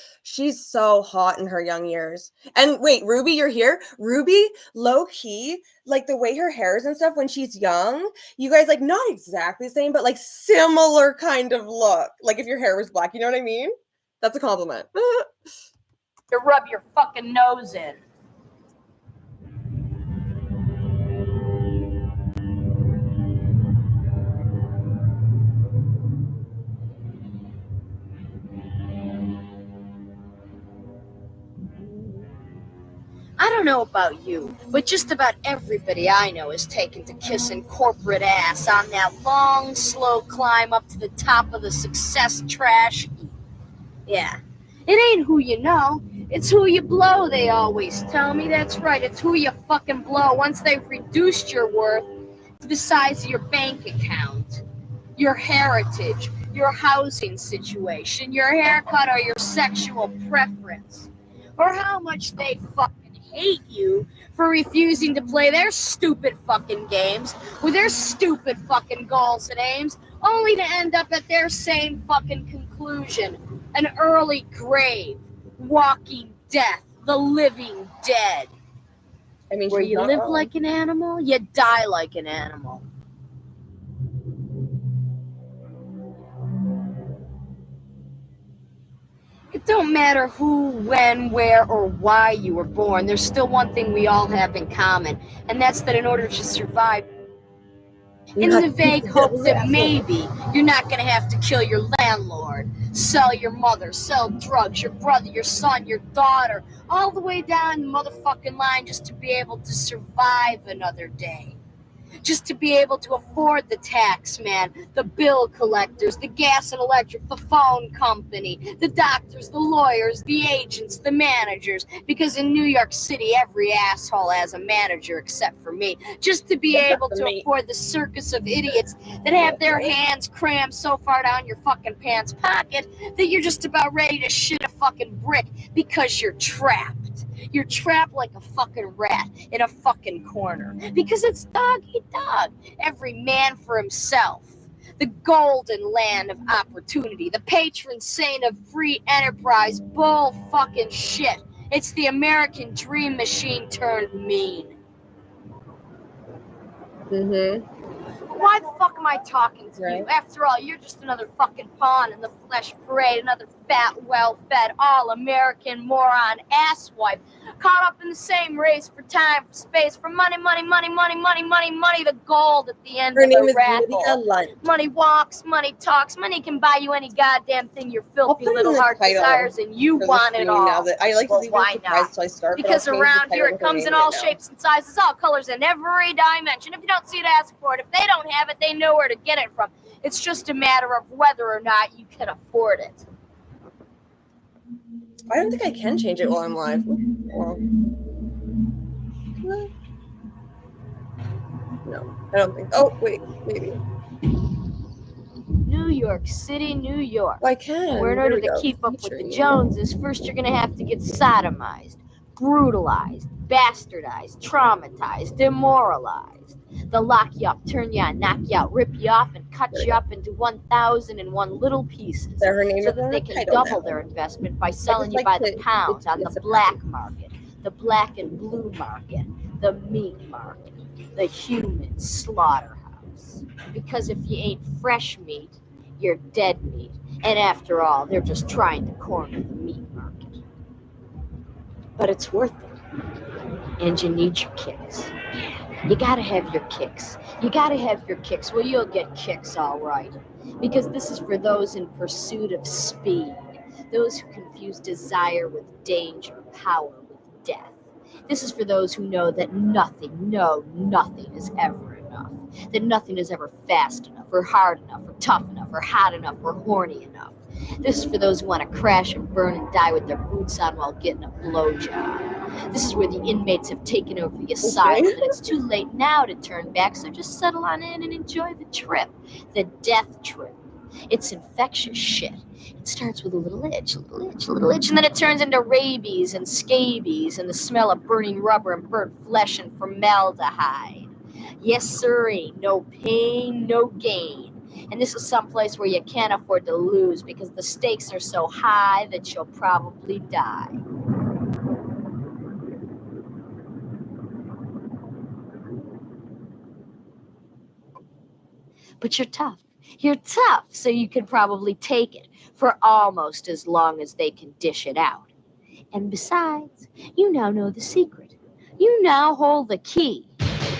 so hot in her young years. And wait, Ruby, you're here? Ruby, low key, like the way her hair is and stuff when she's young, you guys, like, not exactly the same, but like similar kind of look. Like if your hair was black, you know what I mean? That's a compliment. to rub your fucking nose in. I don't know about you, but just about everybody I know is taken to kissing corporate ass on that long, slow climb up to the top of the success trash heap. Yeah, it ain't who you know, it's who you blow, they always tell me. That's right, it's who you fucking blow once they've reduced your worth to the size of your bank account, your heritage, your housing situation, your haircut, or your sexual preference, or how much they fucking hate you for refusing to play their stupid fucking games with their stupid fucking goals and aims, only to end up at their same fucking conclusion, an early grave, walking death, the living dead. I mean, Where she's you not live wrong. like an animal, you die like an animal. It don't matter who, when, where, or why you were born. There's still one thing we all have in common, and that's that in order to survive, in the vague hope that maybe you're not going to have to kill your landlord, sell your mother, sell drugs, your brother, your son, your daughter, all the way down the motherfucking line just to be able to survive another day. Just to be able to afford the tax man, the bill collectors, the gas and electric, the phone company, the doctors, the lawyers, the agents, the managers. Because in New York City, every asshole has a manager except for me. Just to be able to afford the circus of idiots that have their hands crammed so far down your fucking pants pocket that you're just about ready to shit a fucking brick because you're trapped. You're trapped like a fucking rat in a fucking corner. Because it's dog eat dog. Every man for himself. The golden land of opportunity. The patron saint of free enterprise. Bull fucking shit. It's the American dream machine turned mean. Mm-hmm. Why the fuck am I talking to Right. you? After all, you're just another fucking pawn in the flesh parade, another fat, well-fed, all-American moron asswipe, caught up in the same race for time, for space, for money, the gold at the end Her of name the is rat Lydia hole. Lunch. Money walks, money talks, money can buy you any goddamn thing your filthy I'll put it in little the heart title desires, and you for the want it stream all. now that I like to Well, leave why it surprised not? till I start. but Because I'll change the around title here with it her comes name in all now. shapes and sizes, all colors, and every dimension. If you don't see it, ask for it. If they don't have it, they know where to get it from. It's just a matter of whether or not you can afford it. I don't think I can change it while I'm live. Well, no, I don't think. Oh, wait, maybe. New York City, New York. Oh, I can. Where in There order we to go. keep up with the Featuring. Joneses, first you're going to have to get sodomized, brutalized, bastardized, traumatized, demoralized. They'll lock you up, turn you on, knock you out, rip you off, and cut you up into 1,001 little pieces. Is that her name So is that on they the can title double now. their investment by selling you like by to- the pound on the it's a black market, the black and blue market, the meat market, the human slaughterhouse. Because if you ain't fresh meat, you're dead meat. And after all, they're just trying to corner the meat market. But it's worth it. And you need your kicks. Yeah, you gotta have your kicks. You gotta have your kicks. Well, you'll get kicks all right. Because this is for those in pursuit of speed. Those who confuse desire with danger, power with death. This is for those who know that nothing is ever enough. That nothing is ever fast enough, or hard enough, or tough enough, or hot enough, or horny enough. This is for those who want to crash and burn and die with their boots on while getting a blowjob. This is where the inmates have taken over the asylum, and it's too late now to turn back, so just settle on in and enjoy the trip. The death trip. It's infectious shit. It starts with a little itch, and then it turns into rabies and scabies and the smell of burning rubber and burnt flesh and formaldehyde. Yes, sirree, no pain, no gain. And this is someplace where you can't afford to lose because the stakes are so high that you'll probably die. But you're tough. You're tough, so you could probably take it for almost as long as they can dish it out. And besides, you now know the secret. You now hold the key.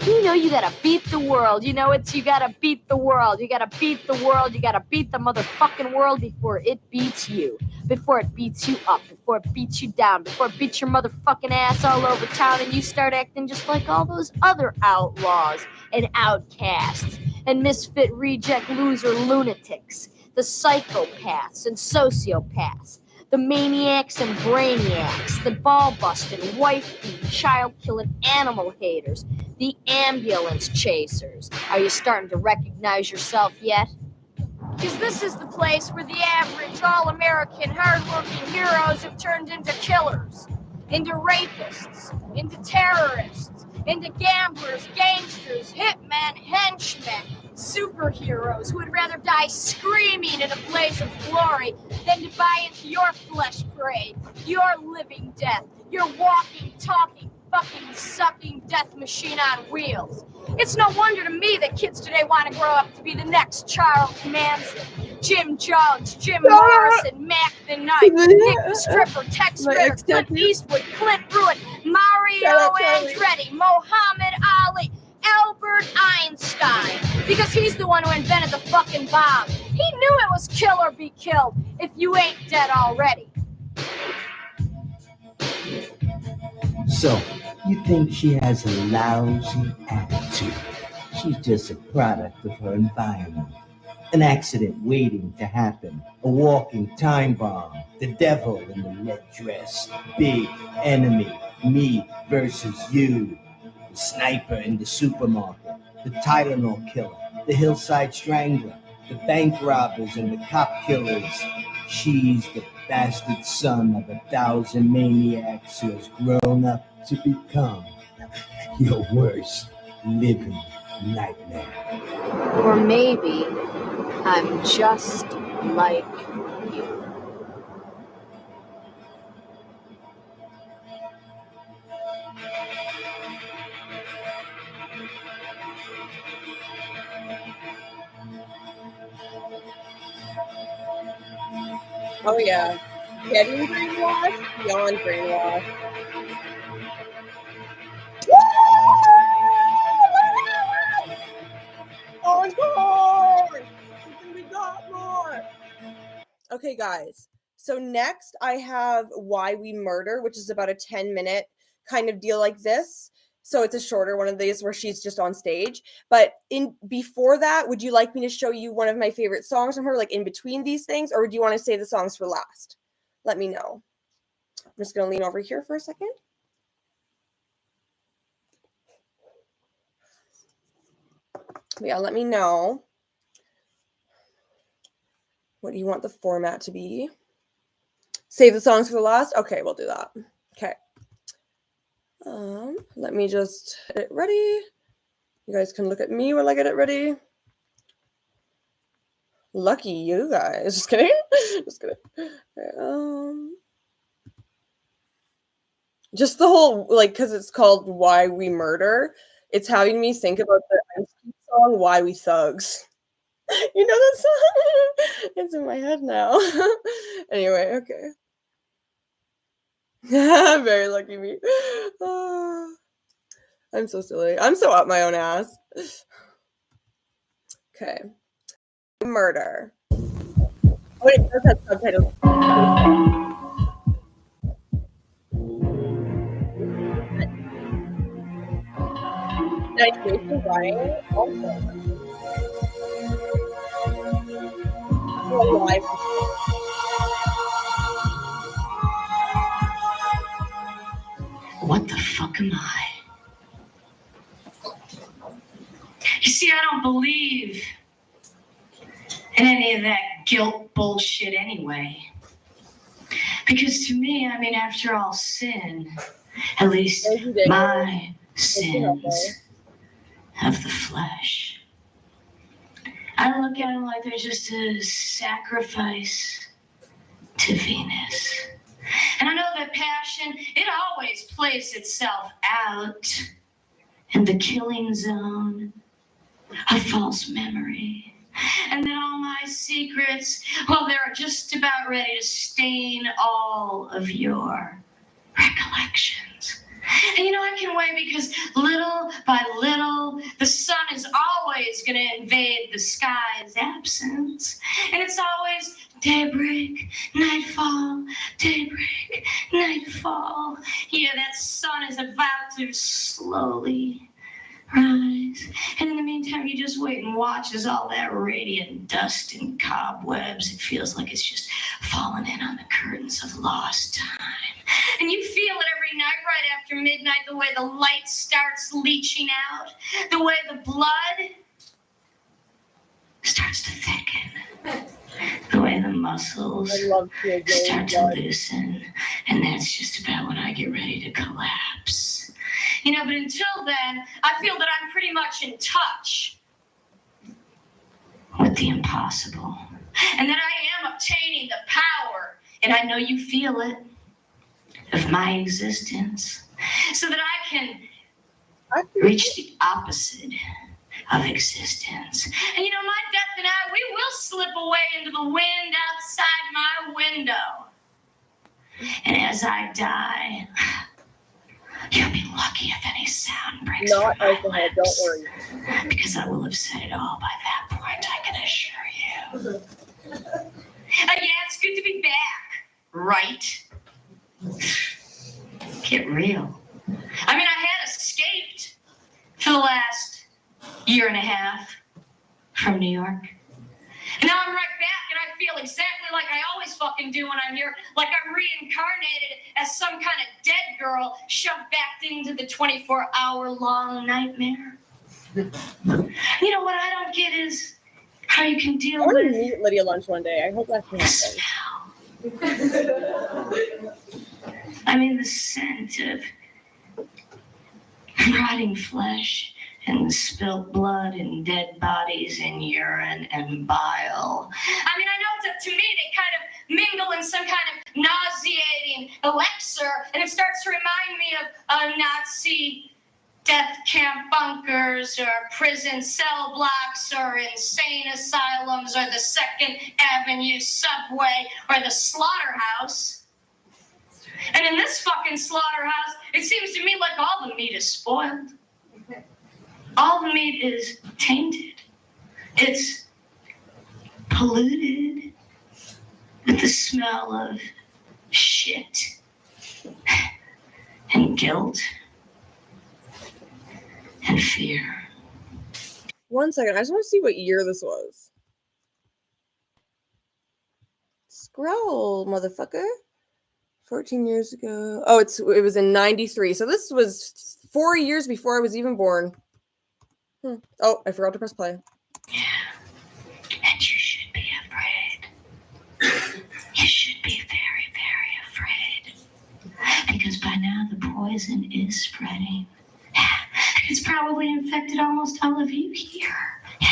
You know you gotta beat the world. You know you gotta beat the world. You gotta beat the world. You gotta beat the motherfucking world before it beats you. Before it beats you up. Before it beats you down. Before it beats your motherfucking ass all over town and you start acting just like all those other outlaws and outcasts and misfit reject loser lunatics. The psychopaths and sociopaths. The maniacs and brainiacs, the ball-busting, wife-beating, child-killing animal haters, the ambulance chasers. Are you starting to recognize yourself yet? Because this is the place where the average, all-American, hard-working heroes have turned into killers. into rapists, into terrorists, into gamblers, gangsters, hitmen, henchmen, superheroes who would rather die screaming in a blaze of glory than to buy into your flesh parade, your living death, your walking, talking, fucking, sucking death machine on wheels. It's no wonder to me that kids today want to grow up to be the next Charles Manson, Jim Jones, Jim Morrison, Mac the Knife, Nick the Stripper, Tex Ritter, Clint Eastwood, Clint Pruitt, Mario Andretti, Muhammad Ali, Albert Einstein, because he's the one who invented the fucking bomb. He knew it was kill or be killed if you ain't dead already. So, you think she has a lousy attitude? She's just a product of her environment. An accident waiting to happen. A walking time bomb. The devil in the red dress. Big enemy. Me versus you. The sniper in the supermarket. The Tylenol killer. The hillside strangler. The bank robbers and the cop killers. She's the bastard son of 1,000 maniacs who has grown up to become your worst living nightmare. Or maybe I'm just like you. Oh yeah. Getting brainwashed, beyond brainwashed. Encore! We got more. Okay, guys. So next I have Why We Murder, which is about a 10-minute kind of deal like this. So it's a shorter one of these where she's just on stage. But before that, would you like me to show you one of my favorite songs from her, like in between these things, or would you want to save the songs for last? Let me know. I'm just going to lean over here for a second. Yeah, let me know. What do you want the format to be? Save the songs for the last? Okay, we'll do that. Okay. Let me just get it ready. You guys can look at me while I get it ready. Lucky you guys. Just kidding. Just kidding. Okay, just the whole, like, because it's called Why We Murder, it's having me think about the Ice Cube song, Why We Thugs. You know that song? It's in my head now. Anyway, okay. Very lucky me. Oh, I'm so silly. I'm so up my own ass. Okay. Murder. Oh, it does have subtitles. Nice Jason Ryan also. Live. What the fuck am I? You see, I don't believe in any of that guilt bullshit anyway. Because to me, I mean, after all, sin, at least my sins of the flesh, I look at them like they're just a sacrifice to Venus. And I know that passion, it always plays itself out in the killing zone of false memory. And then all my secrets, well, they're just about ready to stain all of your recollections. And you know, I can wait because little by little, the sun is always going to invade the sky's absence. And it's always daybreak, nightfall, daybreak, nightfall. Yeah, that sun is about to slowly rise. And in the meantime, you just wait and watch as all that radiant dust and cobwebs, it feels like it's just falling in on the curtains of lost time. And you feel it every night right after midnight, the way the light starts leaching out, the way the blood starts to thicken, the way the muscles I love Tia Jane. start to loosen, and that's just about when I get ready to collapse. You know, but until then, I feel that I'm pretty much in touch with the impossible, and that I am obtaining the power, and I know you feel it, of my existence, so that I can reach the opposite of existence. And you know, my death and I, we will slip away into the wind outside my window. And as I die, you'll be lucky if any sound breaks Not from my alcohol, lips. don't worry. Because I will have said it all by that point, I can assure you. Yeah, it's good to be back, right? Get real. I mean, I had escaped for the last year and a half from New York. And now I'm right back, and I feel exactly like I always fucking do when I'm here, like I'm reincarnated as some kind of dead girl shoved back into the 24-hour-long nightmare. You know, what I don't get is how you can I deal want to with meet Lydia Lunch one day. I hope that can the happen. smell. I mean, the scent of rotting flesh and the spilled blood and dead bodies and urine and bile. I mean, I know that to me they kind of mingle in some kind of nauseating elixir, and it starts to remind me of Nazi death camp bunkers or prison cell blocks or insane asylums or the 2nd Avenue subway or the slaughterhouse. And in this fucking slaughterhouse, it seems to me like all the meat is spoiled. All the meat is tainted. It's polluted with the smell of shit and guilt and fear. 1 second. I just want to see what year this was. Scroll, motherfucker. 14 years ago. Oh, it was in 93. So this was 4 years before I was even born. Oh, I forgot to press play. Yeah. And you should be afraid. You should be very, very afraid. Because by now the poison is spreading. It's probably infected almost all of you here. Yeah.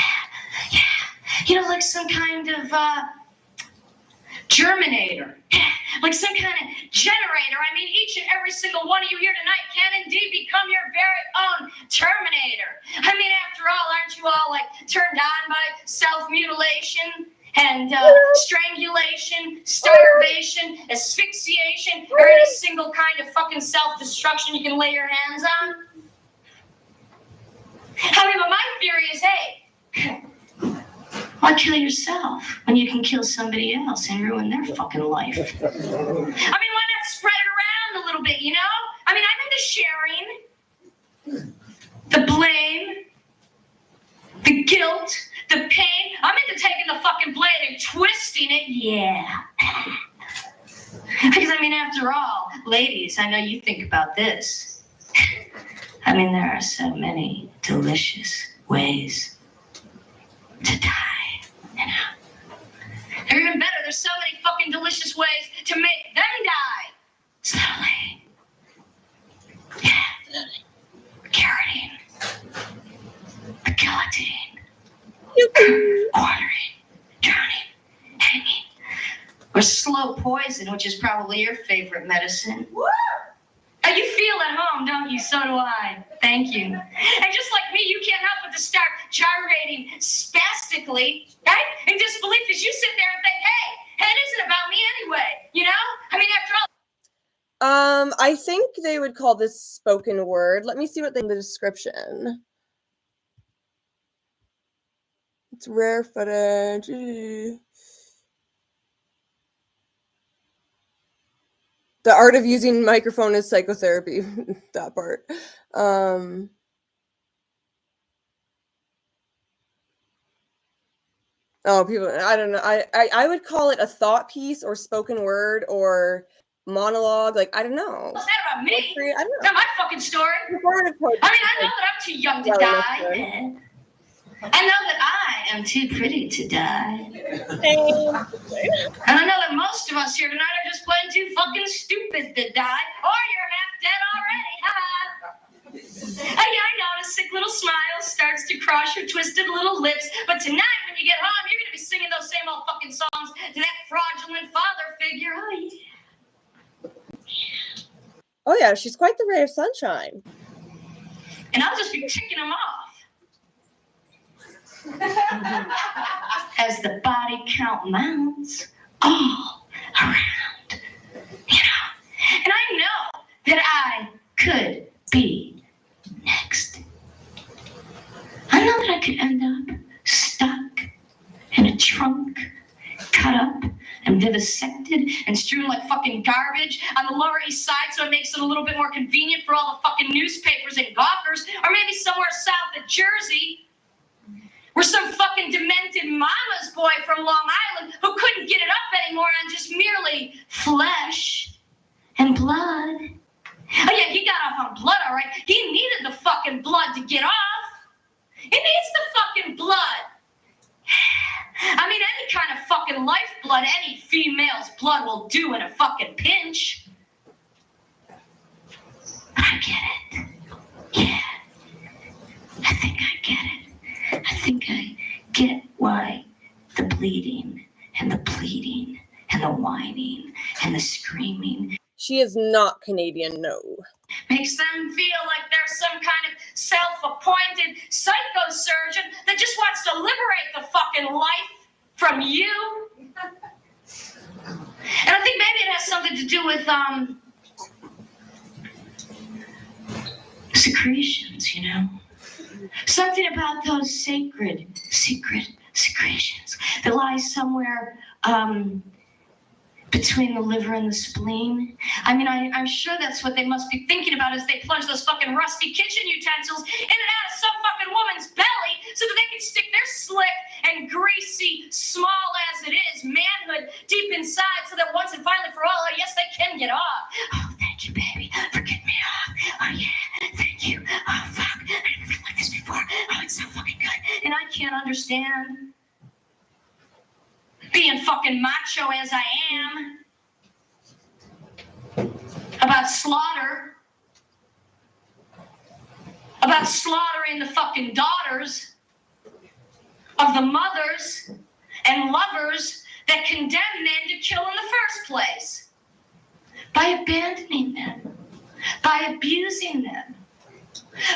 You know, like some kind of germinator. Like some kind of generator. I mean, each and every single one of you here tonight can indeed become your very own Terminator. I mean, after all, aren't you all like turned on by self-mutilation and strangulation, starvation, asphyxiation, or any single kind of fucking self-destruction you can lay your hands on? I mean, but my theory is, hey, why kill yourself when you can kill somebody else and ruin their fucking life? I mean, why not spread it around a little bit, you know? I mean, I'm into sharing, the blame, the guilt, the pain. I'm into taking the fucking blade and twisting it, yeah. Because, I mean, after all, ladies, I know you think about this. I mean, there are so many delicious ways to die. You know? Or even better, there's so many fucking delicious ways to make them die. Slowly. Yeah. Carroting. The guillotine. Quartering. Drowning. Hanging. Or slow poison, which is probably your favorite medicine. Woo! Oh, you feel at home, don't you? So do I. Thank you. And just like me, you can't help but to start gyrating spastically, right? In disbelief as you sit there and think, hey, it isn't about me anyway, you know? I mean, after all. I think they would call this spoken word. Let me see what they in the description. It's rare footage. The art of using microphone is psychotherapy. That part. Oh, people, I don't know. I would call it a thought piece or spoken word or monologue. Like, I don't know. What's that about me? Poetry, I don't know. Not my fucking story. Performative poetry. I mean, I know that I'm too young to Yeah, die. I know that I am too pretty to die. And I know that most of us here tonight are just plain too fucking stupid to die, or you're half dead already. Oh, yeah, I know. A sick little smile starts to cross your twisted little lips. But tonight, when you get home, you're going to be singing those same old fucking songs to that fraudulent father figure. Oh, yeah. Oh yeah, she's quite the ray of sunshine. And I'll just be ticking them off. As the body count mounts all around. You know? And I know that I could be next. I know that I could end up stuck in a trunk, cut up and vivisected and strewn like fucking garbage on the Lower East Side, so it makes it a little bit more convenient for all the fucking newspapers and gawkers, or maybe somewhere south of Jersey, where some fucking demented mama's boy from Long Island who couldn't get it up anymore on just merely flesh and blood. Oh yeah, he got off on blood, all right. He needed the fucking blood to get off. He needs the fucking blood. I mean, any kind of fucking lifeblood, any female's blood will do in a fucking pinch. I get it. Yeah. I think I get it. I think I get why the bleeding and the pleading and the whining and the screaming. She is not Canadian, no. Makes them feel like they're some kind of self-appointed psychosurgeon that just wants to liberate the fucking life from you. And I think maybe it has something to do with secretions, you know? Something about those secret secretions that lie somewhere between the liver and the spleen. I mean, I'm sure that's what they must be thinking about as they plunge those fucking rusty kitchen utensils in and out of some fucking woman's belly so that they can stick their slick and greasy, small as it is, manhood deep inside so that once and finally for all, oh, yes, they can get off. Oh, thank you, baby, for getting me off. Oh, yeah, thank you. Oh, fuck, I never felt like this before. Oh, it's so fucking good. And I can't understand being fucking macho as I am, about slaughter, about slaughtering the fucking daughters of the mothers and lovers that condemn men to kill in the first place, by abandoning them, by abusing them,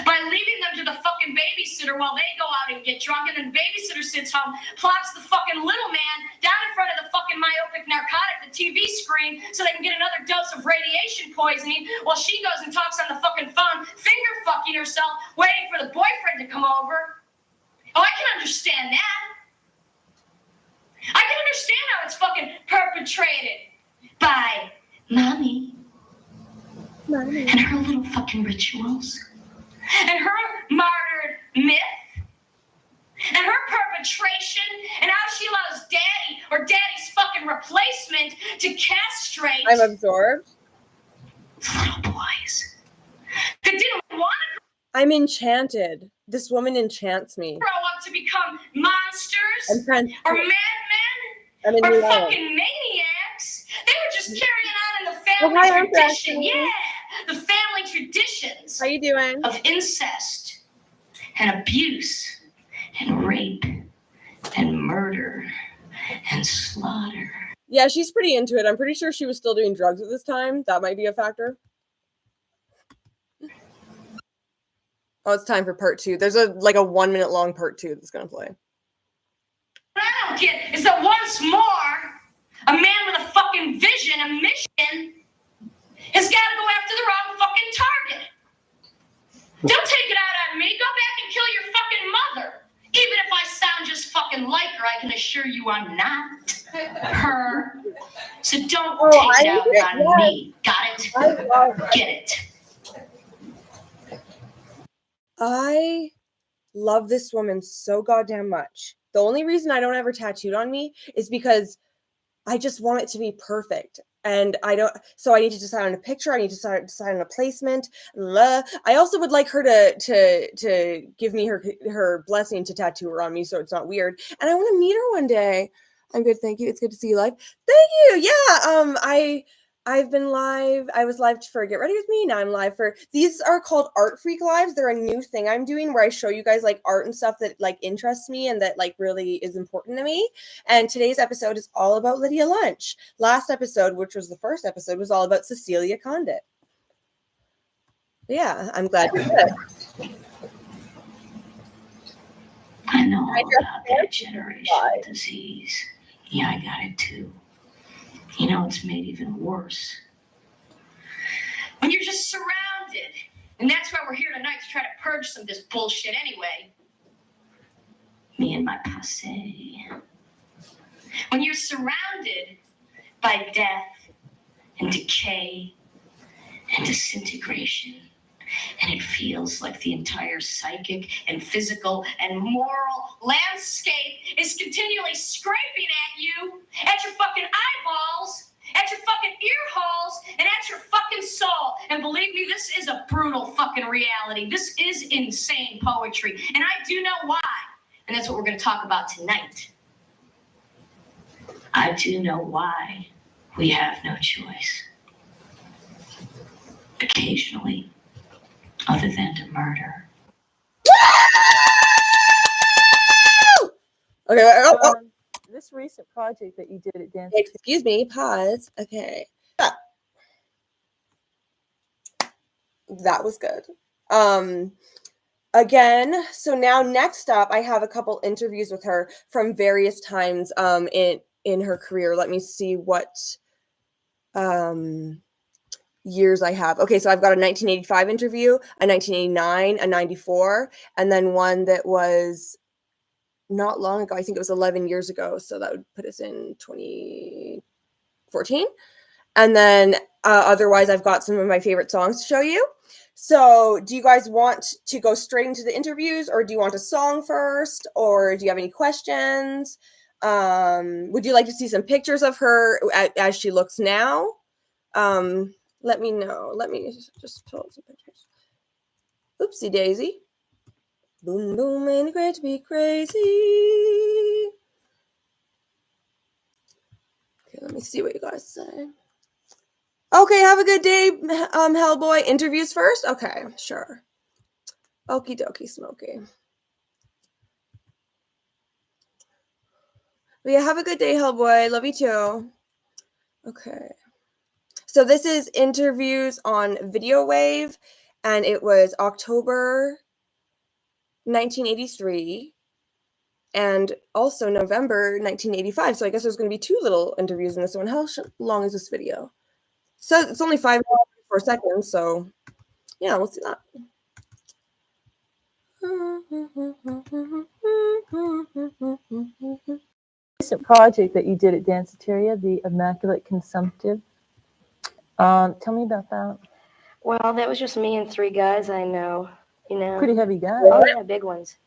by leaving them to the fucking babysitter while they go out and get drunk, and then the babysitter sits home, plops the fucking little man down in front of the fucking myopic narcotic, the TV screen, so they can get another dose of radiation poisoning while she goes and talks on the fucking phone, finger fucking herself, waiting for the boyfriend to come over. Oh, I can understand that. I can understand how it's fucking perpetrated by mommy and her little fucking rituals. And her martyred myth, and her perpetration, and how she allows daddy or daddy's fucking replacement to castrate I'm absorbed. little boys that didn't want to I'm enchanted. This woman enchants me. grow up to become monsters I'm friends. or madmen I'm in or New York. fucking maniacs. They were just carrying on in the family hi, I'm tradition. Preston. Yeah, the family traditions How you doing? of incest and abuse and rape and murder and slaughter. Yeah, she's pretty into it. I'm pretty sure she was still doing drugs at this time. That might be a factor. Oh, it's time for part 2. There's a 1 minute long part 2 that's gonna play. What I don't get is that once more, a man with a fucking vision, a mission, has got to go after the wrong fucking target. Don't take it out on me. Go back and kill your fucking mother. Even if I sound just fucking like her, I can assure you I'm not her. So don't take it out on me. Got it? I love Get it? I love this woman so goddamn much. The only reason I don't have her tattooed on me is because I just want it to be perfect. And I need to decide on a picture. I need to decide on a placement. I also would like her to give me her blessing to tattoo her on me so it's not weird. And I want to meet her one day. I'm good, thank you. It's good to see you live. Thank you. Yeah. I've been live. I was live for Get Ready With Me. Now I'm live for, these are called Art Freak Lives. They're a new thing I'm doing where I show you guys like art and stuff that like interests me and that like really is important to me. And today's episode is all about Lydia Lunch. Last episode, which was the first episode, was all about Cecilia Condit. Yeah, I'm glad you did. I know all about that generational disease. Yeah, I got it too. You know, it's made even worse when you're just surrounded. And that's why we're here tonight, to try to purge some of this bullshit anyway. Me and my posse. When you're surrounded by death and decay and disintegration, and it feels like the entire psychic and physical and moral landscape is continually scraping at you, at your fucking eyeballs, at your fucking ear holes, and at your fucking soul. And believe me, this is a brutal fucking reality. This is insane poetry. And I do know why. And that's what we're going to talk about tonight. I do know why we have no choice. Occasionally. Other than to murder. Okay. This recent project that you did at Dance. Excuse me. Pause. Okay. That was good. Again, so now next up, I have a couple interviews with her from various times in her career. Let me see what years I have. Okay, so I've got a 1985 interview, a 1989, a 94, and then one that was not long ago. I think it was 11 years ago. So that would put us in 2014. And then otherwise, I've got some of my favorite songs to show you. So do you guys want to go straight into the interviews, or do you want a song first, or do you have any questions? Would you like to see some pictures of her as she looks now? Let me know. Let me just pull up some pictures. Oopsie daisy. Boom, boom, ain't great to be crazy. Okay, let me see what you guys say. Okay, have a good day, Hellboy. Interviews first? Okay, sure. Okie dokie, Smokey. But yeah, have a good day, Hellboy. Love you too. Okay. So this is interviews on Video Wave, and it was October 1983 and also November 1985. So I guess there's going to be two little interviews in this one. How long is this video? So it's only 5 minutes, 4 seconds. So yeah, we'll see that. Recent project that you did at Danceteria, the Immaculate Consumptive. Tell me about that. Well, that was just me and 3 guys I know. You know. Pretty heavy guy. Oh yeah, big ones.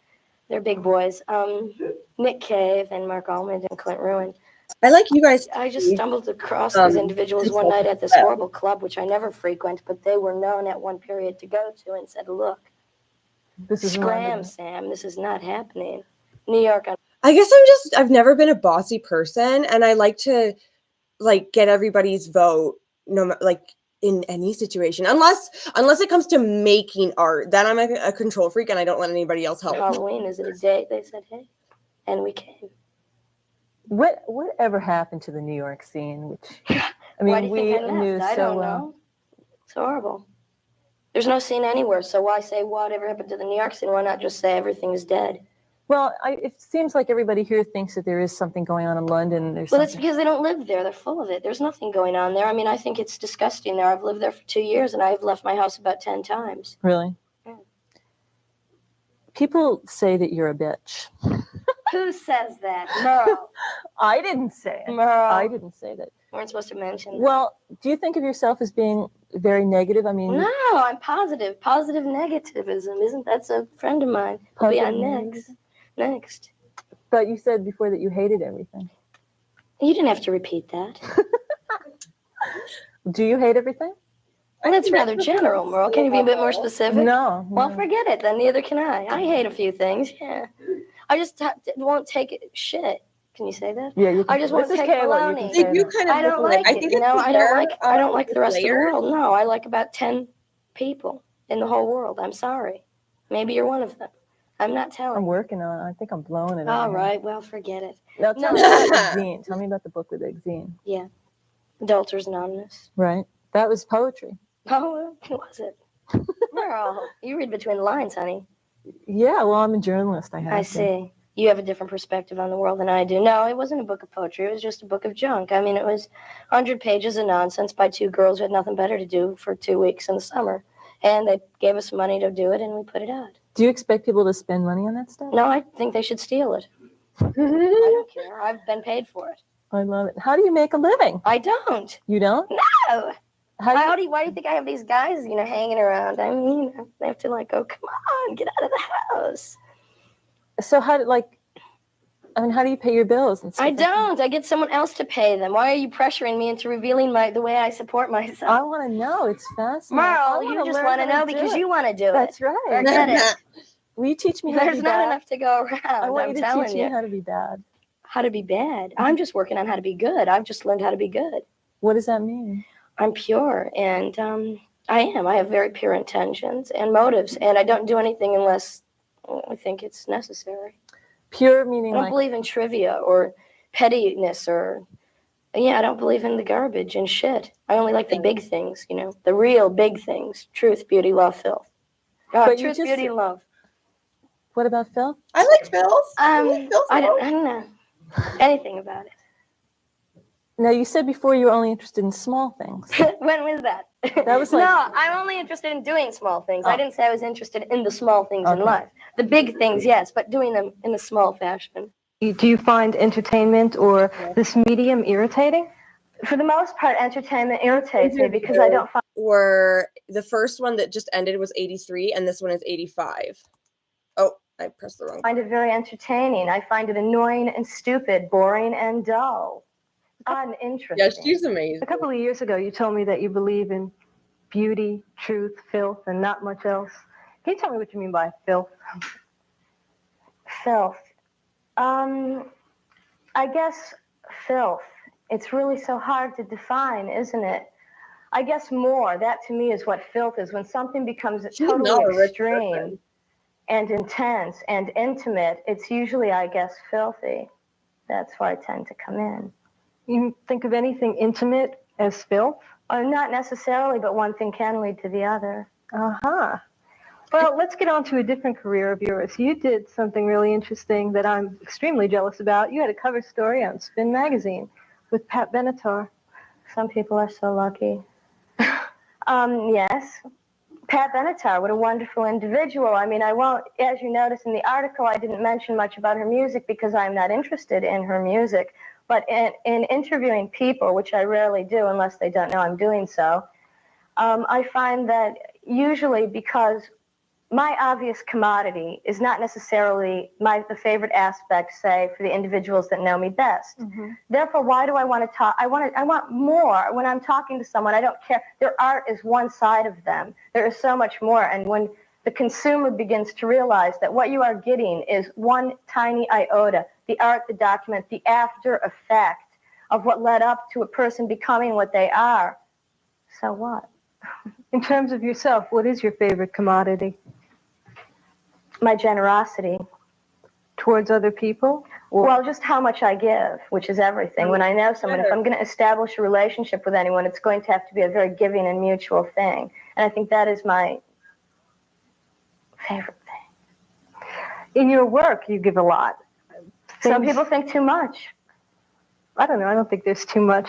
They're big boys. Nick Cave and Mark Almond and Clint Ruin. I like you guys. I just stumbled across these individuals one night at this horrible club, which I never frequent, but they were known at one period to go to, and said, "Look, This is scram, Sam. This is not happening." New York. I guess I've never been a bossy person, and I like to get everybody's vote, in any situation, unless it comes to making art. Then I'm a control freak, and I don't let anybody else help. Halloween, is it a date? They said, "Hey," and we came. Whatever happened to the New York scene? Which I mean, Why do you we think I left? knew I so don't well. know. It's horrible. There's no scene anywhere, so why say whatever happened to the New York scene? Why not just say everything's dead? Well, it seems like everybody here thinks that there is something going on in London. Well, that's because they don't live there. They're full of it. There's nothing going on there. I mean, I think it's disgusting there. I've lived there for 2 years, and I've left my house about 10 times. Really? Yeah. People say that you're a bitch. Who says that? Merle. I didn't say it. Merle. I didn't say that. Weren't supposed to mention that. Well, do you think of yourself as being very negative? I mean, No, I'm positive. Positive negativism. That's a friend of mine. I'll be on next. Next. But you said before that you hated everything. You didn't have to repeat that. Do you hate everything? Well, that's rather general, Merle. Can you be a bit more specific? No. Well, forget it then. Neither can I. I hate a few things, yeah. I just won't take it shit. Can you say that? Yeah, you can. I just won't This is take Kayla, you can baloney. say They do that. kind of I don't look like I it. think You know, it's I don't fair, like the rest of the layers. world. No, I like about 10 people in the whole world. I'm sorry. Maybe you're one of them. I'm not telling. I'm working on it. I think I'm blowing it. All right, well, forget it. Now tell me about the zine. Tell me about the book with the zine. Yeah. Adulterers Anonymous. Right. That was poetry. Oh, well, was it? Merle, you read between the lines, honey. Yeah, well, I'm a journalist. I see. You have a different perspective on the world than I do. No, it wasn't a book of poetry. It was just a book of junk. I mean, it was 100 pages of nonsense by two girls who had nothing better to do for 2 weeks in the summer. And they gave us money to do it, and we put it out. Do you expect people to spend money on that stuff? No, I think they should steal it. I don't care. I've been paid for it. I love it. How do you make a living? I don't. You don't? No. Why do you think I have these guys, hanging around? I mean, they have to go, come on, get out of the house. So how do you pay your bills and stuff? I don't. I get someone else to pay them. Why are you pressuring me into revealing the way I support myself? I want to know. It's fascinating. Merle, you just want to know because you want to do it. That's right. Forget it. Will you teach me how to There's be not bad? enough to go around. I want you to telling teach me how to be bad. How to be bad? I'm just working on how to be good. I've just learned how to be good. What does that mean? I'm pure, and I am. I have very pure intentions and motives, and I don't do anything unless I think it's necessary. Pure meaning I don't believe in trivia or pettiness or, I don't believe in the garbage and shit. I only like the big things, the real big things. Truth, beauty, love, filth. Truth, beauty, and love. What about filth? I like filth. I don't know anything about it. Now, you said before you were only interested in small things. When was that? That was No, I'm only interested in doing small things. I didn't say I was interested in the small things in life. The big things, yes, but doing them in a small fashion. Do you find entertainment or this medium irritating? For the most part, entertainment irritates me because I don't find... Or the first one that just ended was 83, and this one is 85. Oh, I pressed the wrong I find it very entertaining. I find it annoying and stupid, boring and dull. Uninteresting. Yeah, she's amazing. A couple of years ago, you told me that you believe in beauty, truth, filth, and not much else. Can you tell me what you mean by filth? Filth. I guess filth. It's really so hard to define, isn't it? I guess that to me is what filth is. When something becomes totally extreme and intense and intimate, it's usually, I guess, filthy. That's where I tend to come in. You think of anything intimate as filth? Not necessarily, but one thing can lead to the other. Uh-huh. Well, let's get on to a different career of yours. You did something really interesting that I'm extremely jealous about. You had a cover story on Spin Magazine with Pat Benatar. Some people are so lucky. Yes. Pat Benatar, what a wonderful individual. I mean, I won't, as you notice in the article, I didn't mention much about her music because I'm not interested in her music. But in interviewing people, which I rarely do unless they don't know I'm doing so, I find that usually because my obvious commodity is not necessarily the favorite aspect, say, for the individuals that know me best. Mm-hmm. Therefore, why do I want to talk? I want more. When I'm talking to someone, I don't care. Their art is one side of them. There is so much more. And when the consumer begins to realize that what you are getting is one tiny iota, the art, the document, the after effect of what led up to a person becoming what they are, so what? In terms of yourself, what is your favorite commodity? My generosity. Towards other people? Well, just how much I give, which is everything. When I know someone, if I'm going to establish a relationship with anyone, it's going to have to be a very giving and mutual thing. And I think that is my favorite thing. In your work, you give a lot. Some people think too much. I don't know. I don't think there's too much.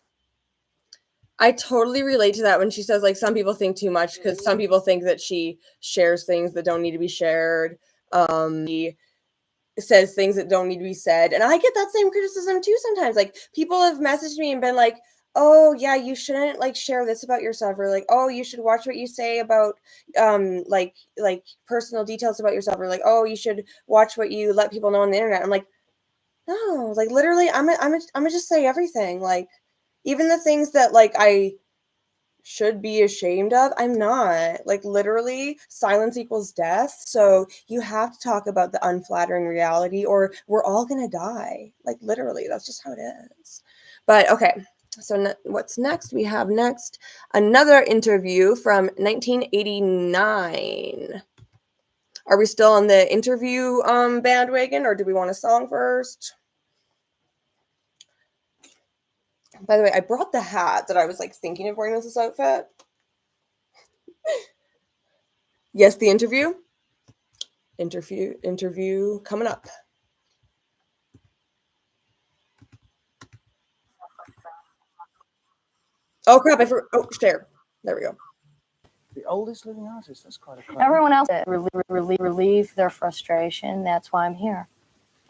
I totally relate to that when she says, some people think too much because some people think that she shares things that don't need to be shared. She says things that don't need to be said. And I get that same criticism too sometimes. People have messaged me and been like, oh, yeah, you shouldn't, share this about yourself. Or, oh, you should watch what you say about, personal details about yourself. Or, oh, you should watch what you let people know on the internet. I'm like, No, like literally, I'm gonna just say everything. Like, even the things that like I should be ashamed of, I'm not. Like literally, silence equals death. So you have to talk about the unflattering reality, or we're all gonna die. Like literally, that's just how it is. But okay, so what's next? We have next another interview from 1989. Are we still on the interview bandwagon, or do we want a song first? By the way, I brought the hat that I was like thinking of wearing as this outfit. Yes, the interview coming up. Oh crap! Share. There we go. The oldest living artist. That's quite a claim. Everyone else relieve their frustration. That's why I'm here.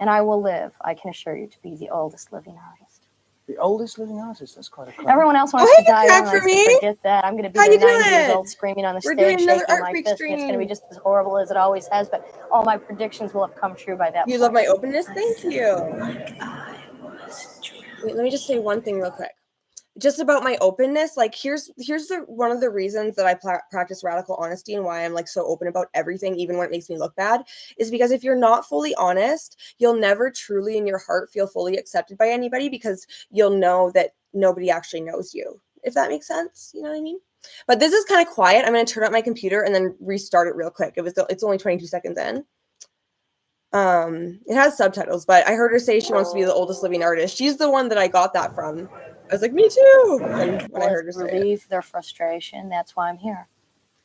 And I will live, I can assure you, to be the oldest living artist. The oldest living artist. That's quite a claim. Everyone else wants to die young. I said, forget that. I'm going to be How there you 90 years doing? old, screaming on the We're stage, doing another shaking Art my Freak fist, and it's going to be stream. just as horrible as it always has. But all my predictions will have come true by that point. You love my openness? Thank you. Wait, let me just say one thing real quick. Just about my openness, like here's one of the reasons that I practice radical honesty and why I'm like so open about everything, even when it makes me look bad, is because if you're not fully honest, you'll never truly in your heart feel fully accepted by anybody, because you'll know that nobody actually knows you, if that makes sense. You know what I mean? But this is kind of quiet. I'm going to turn up my computer and then restart it real quick. It's only 22 seconds in. It has subtitles, but I heard her say she wants to be the oldest living artist. She's the one that I got that from. I was like, me too. When I heard her say relieve their frustration. That's why I'm here.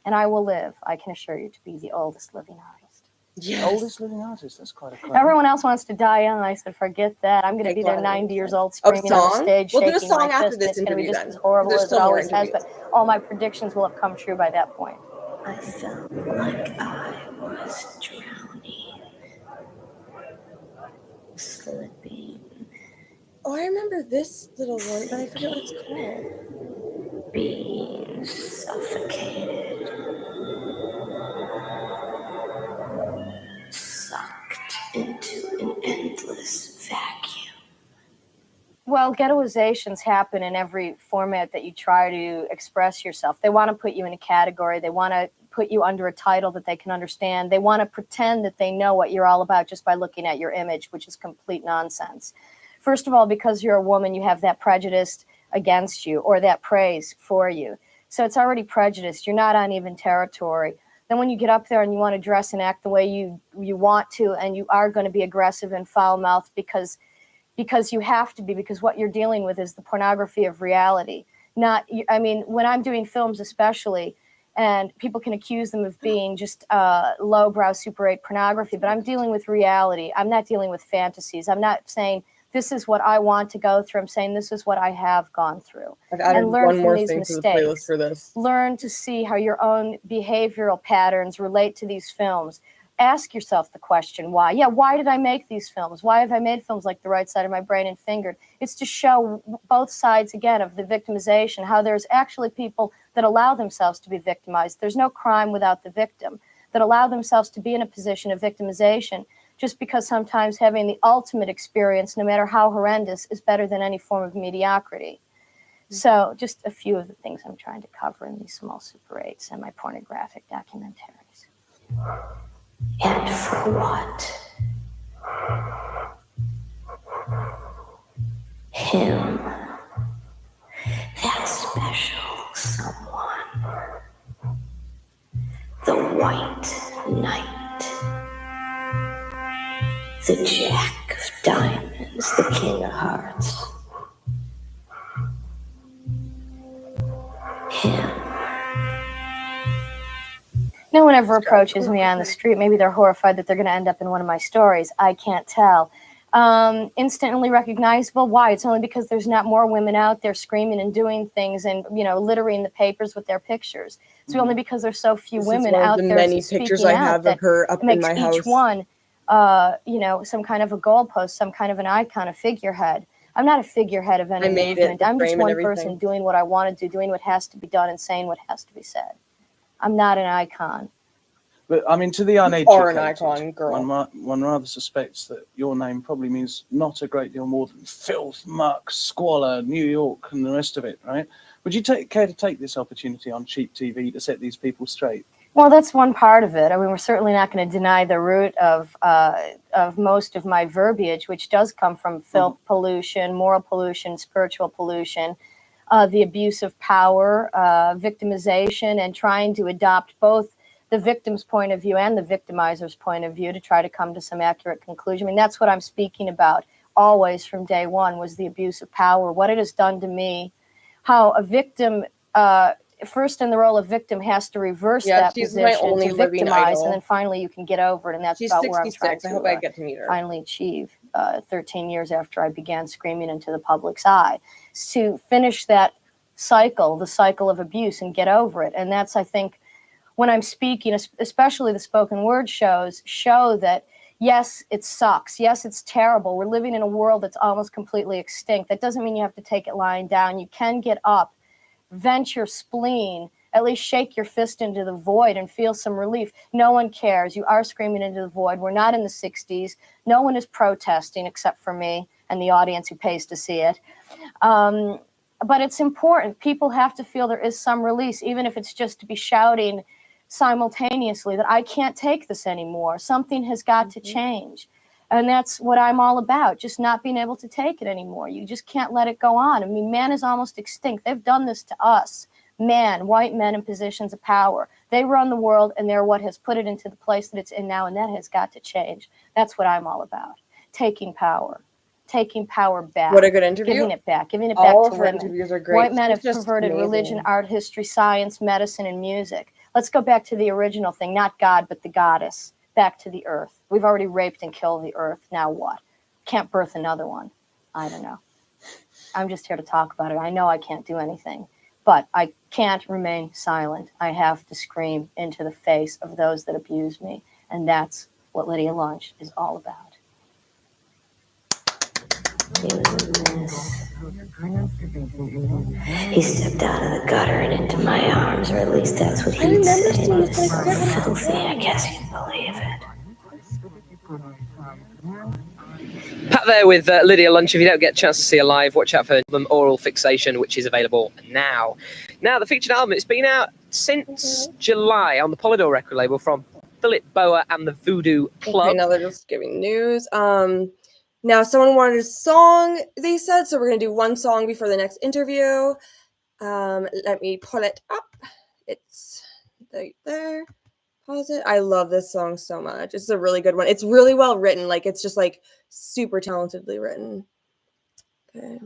And I will live, I can assure you, to be the oldest living artist. Yes. The oldest living artist. That's quite a claim. Everyone else wants to die young. I said, forget that. I'm going to be there 90 years old, screaming on the stage, we'll do a shaking song my after fist. this It's going to be interview just then. as horrible There's as it still more always has. interviews. But all my predictions will have come true by that point. I felt like I was drowning, slipping, Oh, I remember this little one, but I forget what it's called. being suffocated, sucked into an endless vacuum. Well, ghettoizations happen in every format that you try to express yourself. They want to put you in a category. They want to put you under a title that they can understand. They want to pretend that they know what you're all about just by looking at your image, which is complete nonsense. First of all, because you're a woman, you have that prejudice against you or that praise for you. So it's already prejudiced. You're not on even territory. Then when you get up there and you want to dress and act the way you want to, and you are going to be aggressive and foul-mouthed because you have to be, because what you're dealing with is the pornography of reality. I mean, when I'm doing films especially, and people can accuse them of being just lowbrow Super 8 pornography, but I'm dealing with reality. I'm not dealing with fantasies. I'm not saying this is what I want to go through. I'm saying this is what I have gone through. I've added and learn one from more these thing mistakes. to the playlist for this. Learn to see how your own behavioral patterns relate to these films. Ask yourself the question, why? Yeah, why did I make these films? Why have I made films like The Right Side of My Brain and Fingered? It's to show both sides, again, of the victimization, how there's actually people that allow themselves to be victimized. There's no crime without the victim, that allow themselves to be in a position of victimization just because sometimes having the ultimate experience, no matter how horrendous, is better than any form of mediocrity. So just a few of the things I'm trying to cover in these small Super 8 semi-pornographic documentaries. And for what? Him. That special someone. The White Knight. The Jack of Diamonds. The King of Hearts. Him. No one ever approaches me on the street. Maybe they're horrified that they're going to end up in one of my stories. I can't tell. Instantly recognizable. Why? It's only because there's not more women out there screaming and doing things and, littering the papers with their pictures. It's only because there's so few women out there many pictures I have of her up in my house. Makes each one, some kind of a goalpost, some kind of an icon, a figurehead. I'm not a figurehead of any movement. I'm just one person doing what I want to do, doing what has to be done and saying what has to be said. I'm not an icon. But I mean, to the You uneducated, are an icon, girl. one rather suspects that your name probably means not a great deal more than filth, muck, squalor, New York, and the rest of it, right? Would you care to take this opportunity on cheap TV to set these people straight? Well, that's one part of it. I mean, we're certainly not going to deny the root of most of my verbiage, which does come from filth, pollution, moral pollution, spiritual pollution, the abuse of power, victimization, and trying to adopt both the victim's point of view and the victimizer's point of view to try to come to some accurate conclusion. I mean, that's what I'm speaking about always from day one, was the abuse of power, what it has done to me, how a victim, first in the role of victim, has to reverse that position to victimize, and then finally you can get over it, and that's about where I'm trying to I hope I get to meet her. finally achieve 13 years after I began screaming into the public's eye, to finish that cycle, the cycle of abuse, and get over it. And that's, I think, when I'm speaking, especially the spoken word shows, show that, yes, it sucks. Yes, it's terrible. We're living in a world that's almost completely extinct. That doesn't mean you have to take it lying down. You can get up, vent your spleen, at least shake your fist into the void and feel some relief. No one cares. You are screaming into the void. We're not in the 60s. No one is protesting except for me and the audience who pays to see it. But it's important. People have to feel there is some release, even if it's just to be shouting simultaneously that I can't take this anymore. Something has got to change. And that's what I'm all about, just not being able to take it anymore. You just can't let it go on. I mean, man is almost extinct. They've done this to us. Man, white men in positions of power. They run the world, and they're what has put it into the place that it's in now, and that has got to change. That's what I'm all about. Taking power back. What a good interview. Giving it back to women. All of her interviews are great. White men have It's just perverted amazing. religion, art, history, science, medicine, and music. Let's go back to the original thing, not God, but the goddess. Back to the earth. We've already raped and killed the earth. Now what? Can't birth another one. I don't know. I'm just here to talk about it. I know I can't do anything, but I can't remain silent. I have to scream into the face of those that abuse me. And that's what Lydia Lunch is all about. He stepped out of the gutter and into my arms, or at least that's what he said. He was so filthy, I guess you can believe it. Pat there with Lydia Lunch. If you don't get a chance to see her live, watch out for her album Oral Fixation, which is available now. Now, the featured album, it's been out since July on the Polydor record label from Philip Boa and the Voodoo Club. Okay, now they're just giving news. Now, someone wanted a song, they said, so we're going to do one song before the next interview. Let me pull it up. It's right there. Pause it. I love this song so much. It's a really good one. It's really well written. Like, it's just, like, super talentedly written. Okay.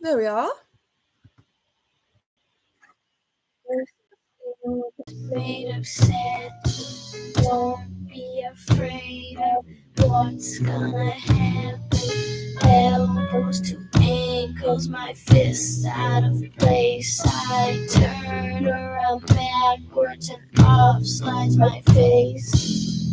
There we are. Made of sand. Don't be afraid of what's gonna happen. Elbows to ankles, my fists out of place. I turn around backwards and off slides my face.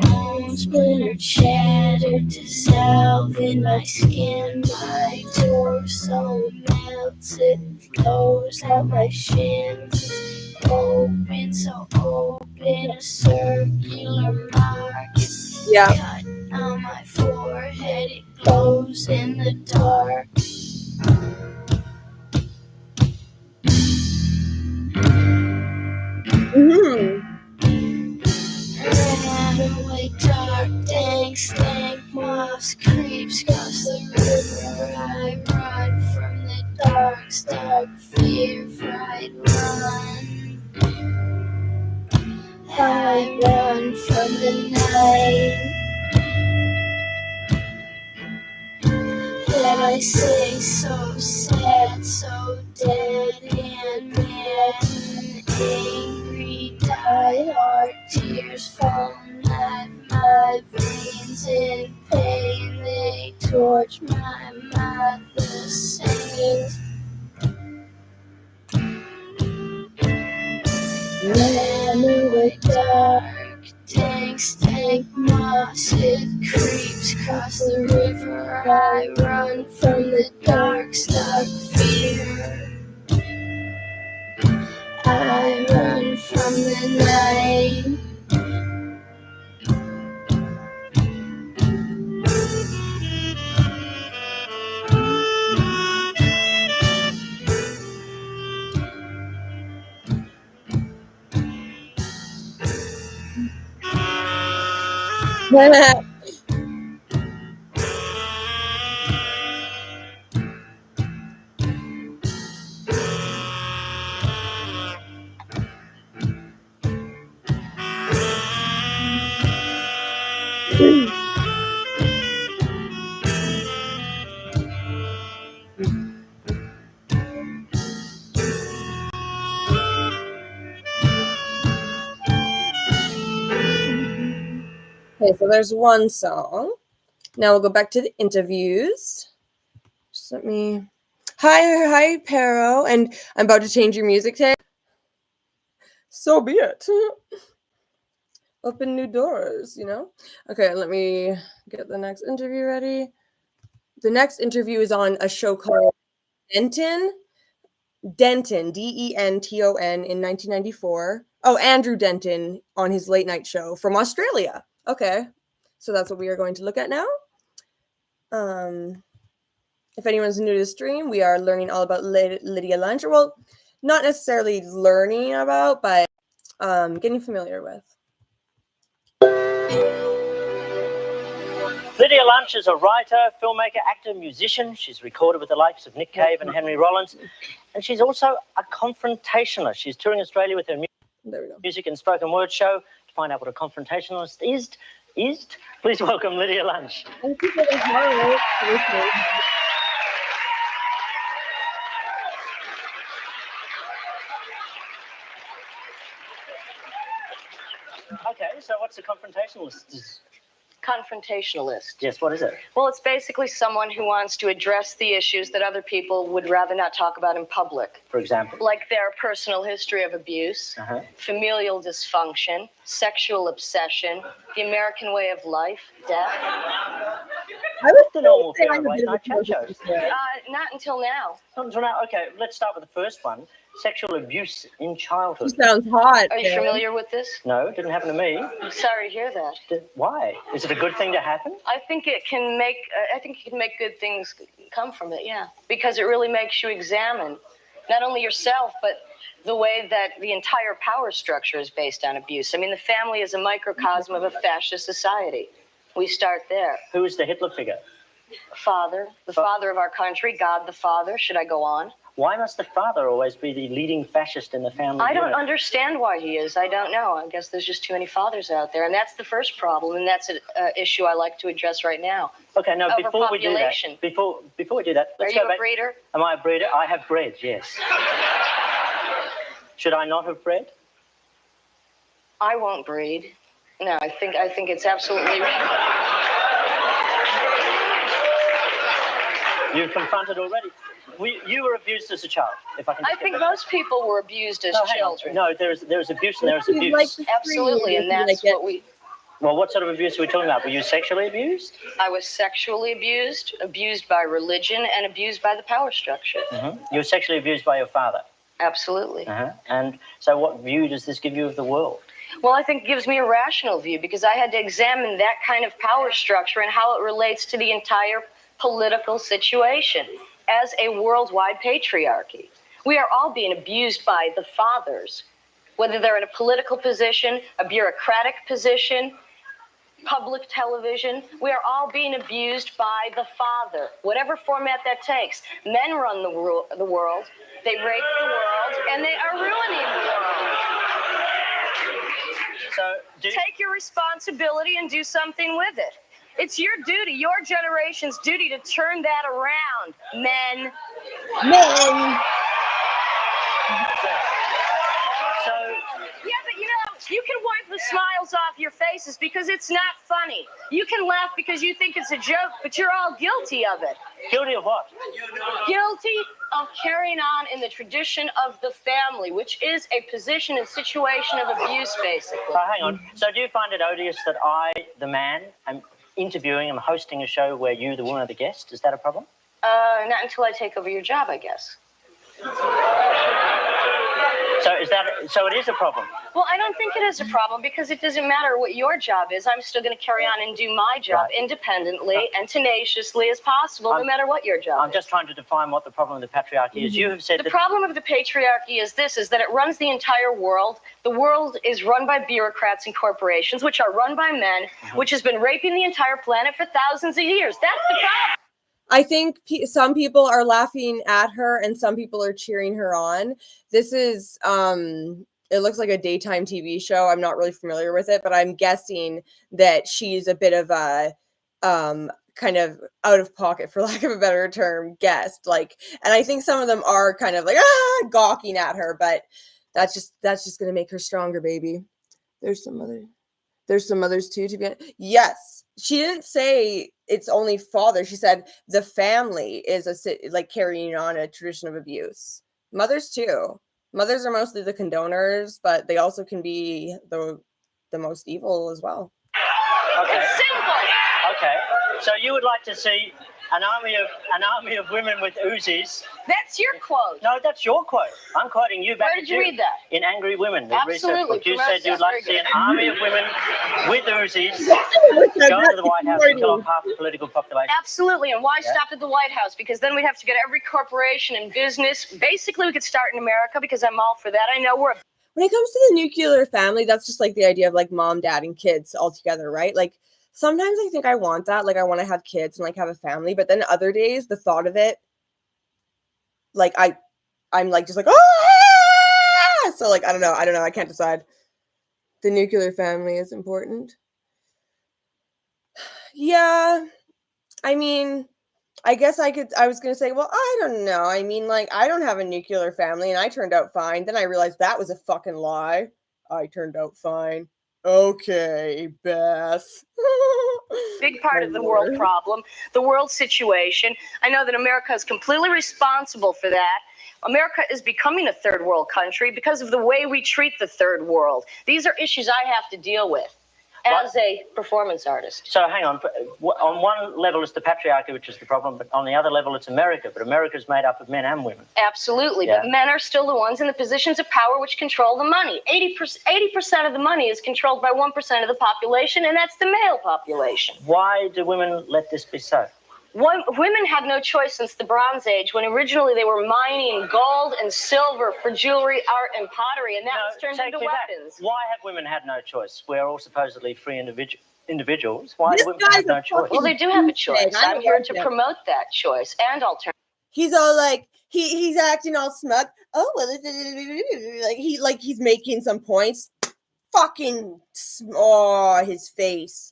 Bone splintered, shattered, dissolve in my skin. My torso melts, it flows out my shins. Open, so open, a circular mark. Yeah. Cut on my forehead, it glows in the dark. Ran away, dark, dank, stank, moss creeps across the river. I run from the dark, stark, fear-fried run. I run from the night. That I say so sad, so dead and mad and angry, die-hard tears fall at my veins in pain. They torch my mind the same. Ran away, dark, stank, stank moss. It creeps across the river. I run from the dark, stark fear. I run from the night. Okay, so there's one song. Now we'll go back to the interviews. Just let me. Hi, Pero, and I'm about to change your music tag. So be it. Open new doors, you know? Okay, let me get the next interview ready. The next interview is on a show called Denton, Denton, Denton, in 1994. Oh, Andrew Denton on his late night show from Australia. Okay, so that's what we are going to look at now. If anyone's new to the stream, we are learning all about Lydia Lunch. Well, not necessarily learning about, but getting familiar with. Lydia Lunch is a writer, filmmaker, actor, musician. She's recorded with the likes of Nick Cave and Henry Rollins. And she's also a confrontationalist. She's touring Australia with her music and spoken word show. To find out what a confrontationalist is, please welcome Lydia Lunch. Thank you for the highlight. Okay, so what's a confrontationalist? Confrontationalist. Yes, what is it? Well, it's basically someone who wants to address the issues that other people would rather not talk about in public. For example? Like their personal history of abuse, familial dysfunction, sexual obsession, the American way of life, death. I was the normal fare of late night chat shows. Not until now. Not until now. Okay, let's start with the first one. Sexual abuse in childhood. She sounds hot. Are you familiar with this? No, it didn't happen to me. I'm sorry to hear that. Why? Is it a good thing to happen? I think it can make. I think you can make good things come from it. Yeah, because it really makes you examine not only yourself but the way that the entire power structure is based on abuse. I mean, the family is a microcosm of a fascist society. We start there. Who is the Hitler figure? Father, the father of our country, God the Father. Should I go on? Why must the father always be the leading fascist in the family I don't unit? understand why he is. I don't know. I guess there's just too many fathers out there. And that's the first problem. And that's an issue I like to address right now. Okay, now before we do that, before we do that, let's go back. Are you a breeder? Am I a breeder? I have bred, yes. Should I not have bred? I won't breed. No, I think it's absolutely You've confronted already. You were abused as a child, if I can. I think most people were abused as children. No, there's abuse and there's abuse. Absolutely, and that's what we. Well, what sort of abuse are we talking about? Were you sexually abused? I was sexually abused by religion, and abused by the power structure. You were sexually abused by your father? Absolutely. And so what view does this give you of the world? Well, I think it gives me a rational view because I had to examine that kind of power structure and how it relates to the entire political situation as a worldwide patriarchy. We are all being abused by the fathers, whether they're in a political position, a bureaucratic position, public television. We are all being abused by the father, whatever format that takes. Men run the world, they rape the world, and they are ruining the world. So take your responsibility and do something with it. It's your duty, your generation's duty to turn that around, men. Men. So, yeah, but you know, You can wipe the smiles off your faces because it's not funny. You can laugh because you think it's a joke, but you're all guilty of it. Guilty of what? Guilty of carrying on in the tradition of the family, which is a position and situation of abuse, basically. Oh, hang on. So do you find it odious that I, the man, am interviewing, I'm hosting a show where you, the woman, are the guest? Is that a problem? Not until I take over your job, I guess. So it is a problem? Well, I don't think it is a problem because it doesn't matter what your job is. I'm still going to carry on and do my job independently and tenaciously as possible, no matter what your job is. I'm just trying to define what the problem of the patriarchy is. You have said the problem of the patriarchy is this, is that it runs the entire world. The world is run by bureaucrats and corporations, which are run by men, which has been raping the entire planet for thousands of years. That's the problem. I think some people are laughing at her and some people are cheering her on. This is, it looks like a daytime TV show. I'm not really familiar with it, but I'm guessing that she's a bit of a kind of out of pocket, for lack of a better term, guest. Like, and I think some of them are kind of like gawking at her, but that's just going to make her stronger, baby. There's some others too, to be honest. Yes, she didn't say it's only father. She said the family is like carrying on a tradition of abuse. Mothers too. Mothers are mostly the condoners, but they also can be the most evil as well. Okay. It's simple. Okay. So you would like to see an army of women with Uzis. That's your quote. No, that's your quote. I'm quoting you back. Where did you read that? In Angry Women. The Absolutely. You said you'd like to see an army of women with Uzis go into the White House and kill off half the political population. Absolutely. And why stop at the White House? Because then we'd have to get every corporation and business. Basically, we could start in America because I'm all for that. I know we're... When it comes to the nuclear family, that's just like the idea of like mom, dad, and kids all together, right? Like, sometimes I think I want that. Like, I want to have kids and like have a family. But then other days, the thought of it, like I'm like just like so like I don't know. I can't decide. The nuclear family is important. Yeah, I mean, I guess I was gonna say, well, I don't know. I mean, like, I don't have a nuclear family, and I turned out fine. Then I realized that was a fucking lie. I turned out fine. Okay, Beth. Big part of the world problem, the world situation. I know that America is completely responsible for that. America is becoming a third world country because of the way we treat the third world. These are issues I have to deal with as a performance artist. So hang on. On one level, it's the patriarchy, which is the problem, but on the other level, it's America. But America is made up of men and women. Absolutely, but men are still the ones in the positions of power which control the money. 80% of the money is controlled by 1% of the population, and that's the male population. Why do women let this be so? Women had no choice since the Bronze Age, when originally they were mining gold and silver for jewelry, art, and pottery, and that was turned into weapons. Why have women had no choice? We're all supposedly free individuals. Why do women have no choice? Well, they do have a choice. I'm here to promote that choice and alternative. He's all like, he's acting all smug. Oh, well, like he's making some points. Fucking, his face.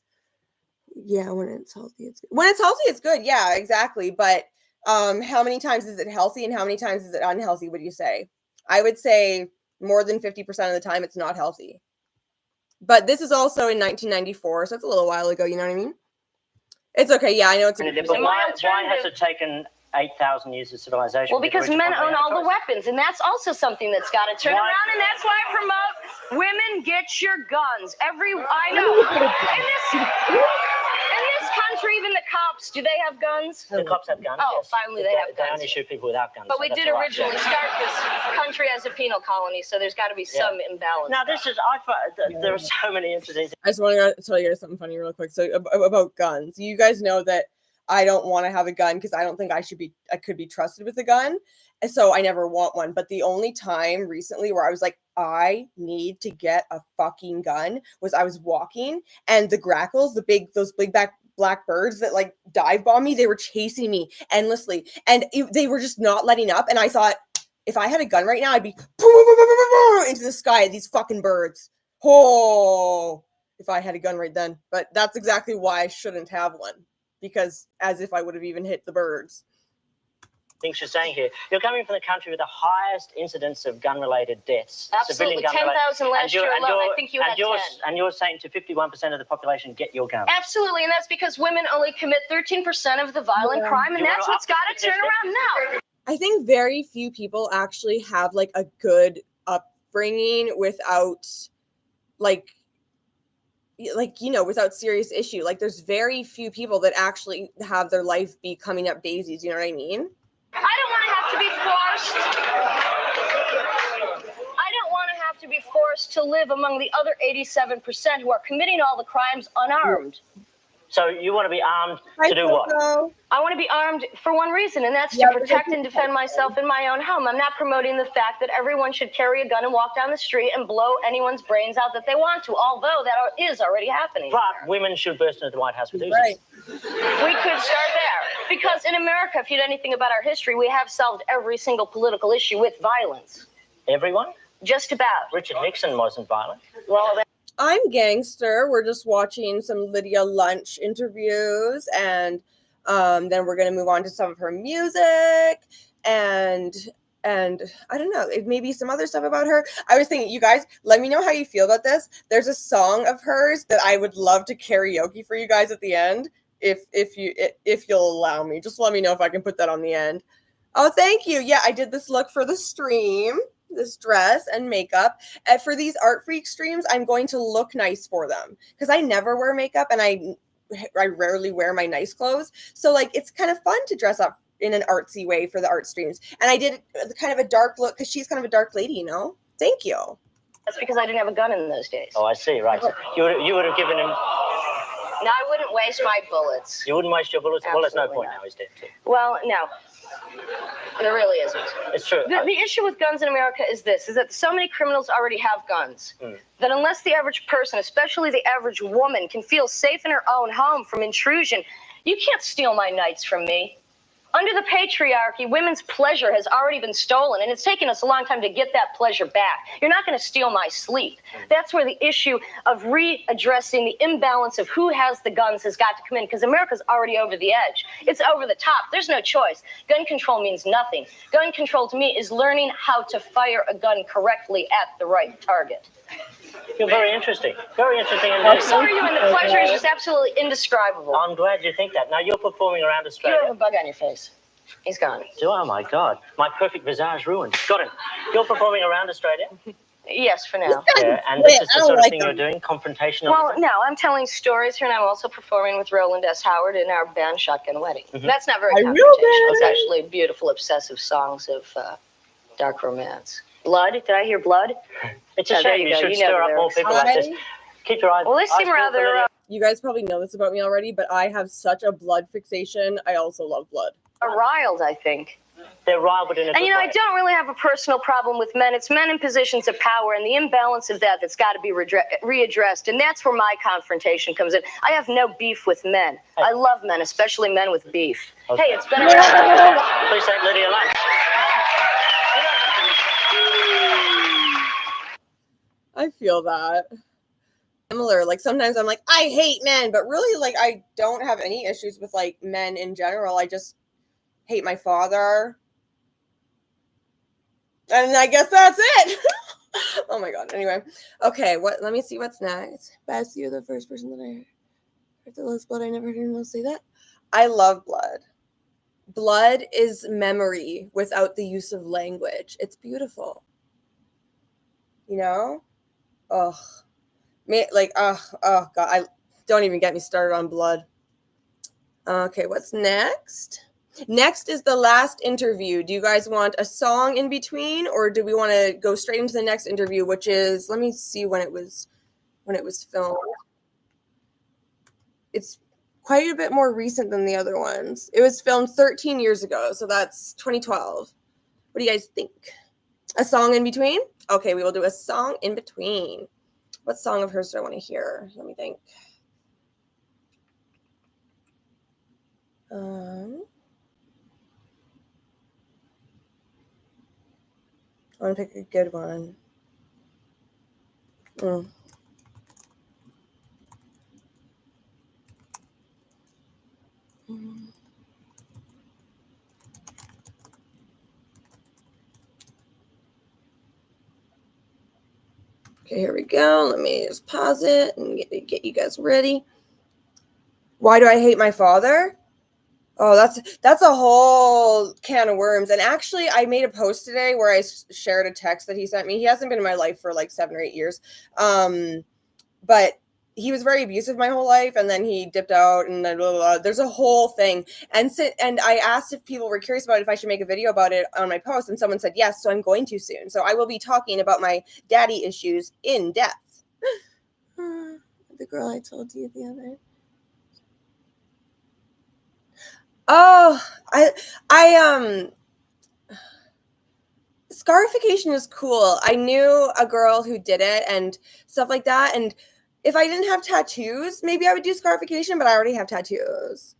Yeah, when it's healthy, it's good. When it's healthy, it's good. Yeah, exactly. But how many times is it healthy and how many times is it unhealthy, would you say? I would say more than 50% of the time it's not healthy. But this is also in 1994, so it's a little while ago, you know what I mean? It's okay. Yeah, I know it's a but why has it taken 8,000 years of civilization? Well, because men own all the weapons, and that's also something that's got to turn around, and that's why I promote women get your guns. I know. In this country, even the cops, do they have guns? The cops have guns. Oh, yes. Finally they have guns. They only shoot people without guns. But we did originally start this country as a penal colony, so there's got to be some imbalance. Now, there are so many incidents. I just want to tell you something funny real quick. So about guns, you guys know that I don't want to have a gun because I don't think I could be trusted with a gun. And so I never want one. But the only time recently where I was like, I need to get a fucking gun was I was walking and the grackles, those big black birds that like dive bomb me, they were chasing me endlessly and they were just not letting up. And I thought, if I had a gun right now, I'd be into the sky, these fucking birds. Oh, if I had a gun right then. But that's exactly why I shouldn't have one. Because as if I would have even hit the birds. things she's saying here. You're coming from the country with the highest incidence of gun-related deaths. Absolutely, civilian 10,000 last year alone. I think you had 10. And you're saying to 51% of the population, get your gun. Absolutely, and that's because women only commit 13% of the violent crime, and that's what's got to turn around now. I think very few people actually have like a good upbringing without without serious issue. Like there's very few people that actually have their life be coming up daisies, you know what I mean? I don't want to have to be forced to live among the other 87% who are committing all the crimes unarmed. So you want to be armed to do what? I want to be armed for one reason, and that's to protect and defend myself in my own home. I'm not promoting the fact that everyone should carry a gun and walk down the street and blow anyone's brains out that they want to, although that is already happening. But women should burst into the White House with Uzis. Right. We could start there. Because in America, if you know anything about our history, we have solved every single political issue with violence. Everyone? Just about. Richard Nixon wasn't violent. Well, I'm Gangster. We're just watching some Lydia Lunch interviews, and then we're going to move on to some of her music and I don't know, maybe some other stuff about her. I was thinking, you guys, let me know how you feel about this. There's a song of hers that I would love to karaoke for you guys at the end, if you'll allow me. Just let me know if I can put that on the end. Oh, thank you. Yeah, I did this look for the stream. This dress and makeup. And for these Art Freak streams, I'm going to look nice for them because I never wear makeup and I rarely wear my nice clothes. So like it's kind of fun to dress up in an artsy way for the art streams. And I did kind of a dark look because she's kind of a dark lady, you know? Thank you. that's because I didn't have a gun in those days. Oh, I see. Right. So you would have given him. No, I wouldn't waste my bullets. You wouldn't waste your bullets. Absolutely well, there's no point not. now. He's dead too. Well, no. There really isn't. It's true. The issue with guns in America is that so many criminals already have guns that unless the average person, especially the average woman, can feel safe in her own home from intrusion, you can't steal my nights from me. Under the patriarchy, women's pleasure has already been stolen, and it's taken us a long time to get that pleasure back. You're not going to steal my sleep. That's where the issue of readdressing the imbalance of who has the guns has got to come in, because America's already over the edge. It's over the top. There's no choice. Gun control means nothing. Gun control to me is learning how to fire a gun correctly at the right target. You're very interesting. Very interesting indeed. So are you, and the pleasure is just absolutely indescribable. I'm glad you think that. Now, you're performing around Australia. You have a bug on your face. He's gone. Oh, my God. My perfect visage ruined. Got him. You're performing around Australia? Yes, for now. Yeah, and this is the sort of thing you're doing, confrontational? Well, no, I'm telling stories here, and I'm also performing with Roland S. Howard in our band Shotgun Wedding. That's not very confrontational. It's actually beautiful, obsessive songs of dark romance. Blood? Did I hear blood? It's a shame. You should stir up more people like this. Keep your eyes. Well, they seem rather. You guys probably know this about me already, but I have such a blood fixation. I also love blood. Riled, I think. They're riled, but in a good And you know, way. I don't really have a personal problem with men. It's men in positions of power, and the imbalance of that's got to be readdressed. And that's where my confrontation comes in. I have no beef with men. I love men, especially men with beef. Okay. Hey, it's been a Please thank Lydia Lunch. I feel that. Similar. Like sometimes I'm like, I hate men, but really like I don't have any issues with like men in general. I just hate my father. And I guess that's it. Oh my God. Anyway. Okay, let me see what's next. Bess, you're the first person that I heard the list blood. I never heard anyone else say that. I love blood. Blood is memory without the use of language. It's beautiful. You know? Oh, oh God, don't even get me started on blood. Okay, what's next? Next is the last interview. Do you guys want a song in between, or do we want to go straight into the next interview, which is, let me see when it was filmed. It's quite a bit more recent than the other ones. It was filmed 13 years ago, so that's 2012. What do you guys think? A song in between? Okay, we will do a song in between. What song of hers do I want to hear? Let me think. I want to pick a good one. Okay, here we go. Let me just pause it and get you guys ready. Why do I hate my father? Oh, that's a whole can of worms. And actually, I made a post today where I shared a text that he sent me. He hasn't been in my life for like 7 or 8 years. But he was very abusive my whole life, and then he dipped out, and then blah, blah, blah. There's a whole thing. And I asked if people were curious about it, if I should make a video about it on my post, and someone said yes, so I'm going to soon. So I will be talking about my daddy issues in depth. The girl I told you the other. Oh, scarification is cool. I knew a girl who did it and stuff like that. And if I didn't have tattoos, maybe I would do scarification, but I already have tattoos.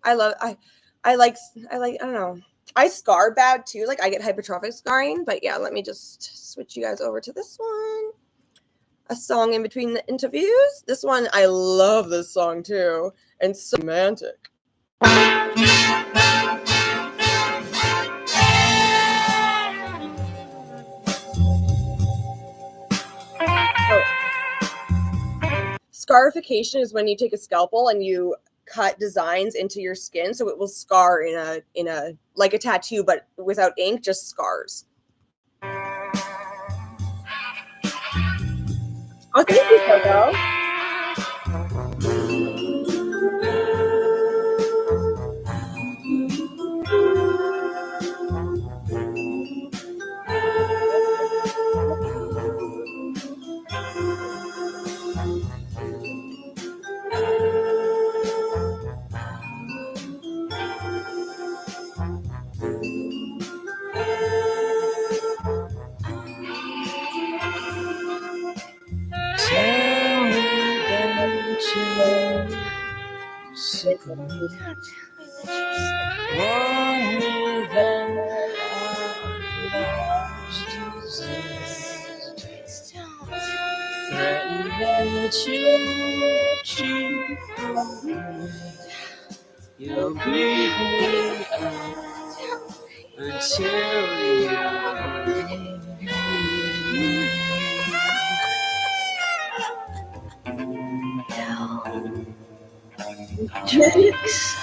I like, I don't know. I scar bad too. Like I get hypertrophic scarring, but yeah, let me just switch you guys over to this one. A song in between the interviews. This one, I love this song too. And it's so romantic. Scarification is when you take a scalpel and you cut designs into your skin so it will scar in a like a tattoo, but without ink, just scars. Oh, thank you, Coco. You'll beat me up until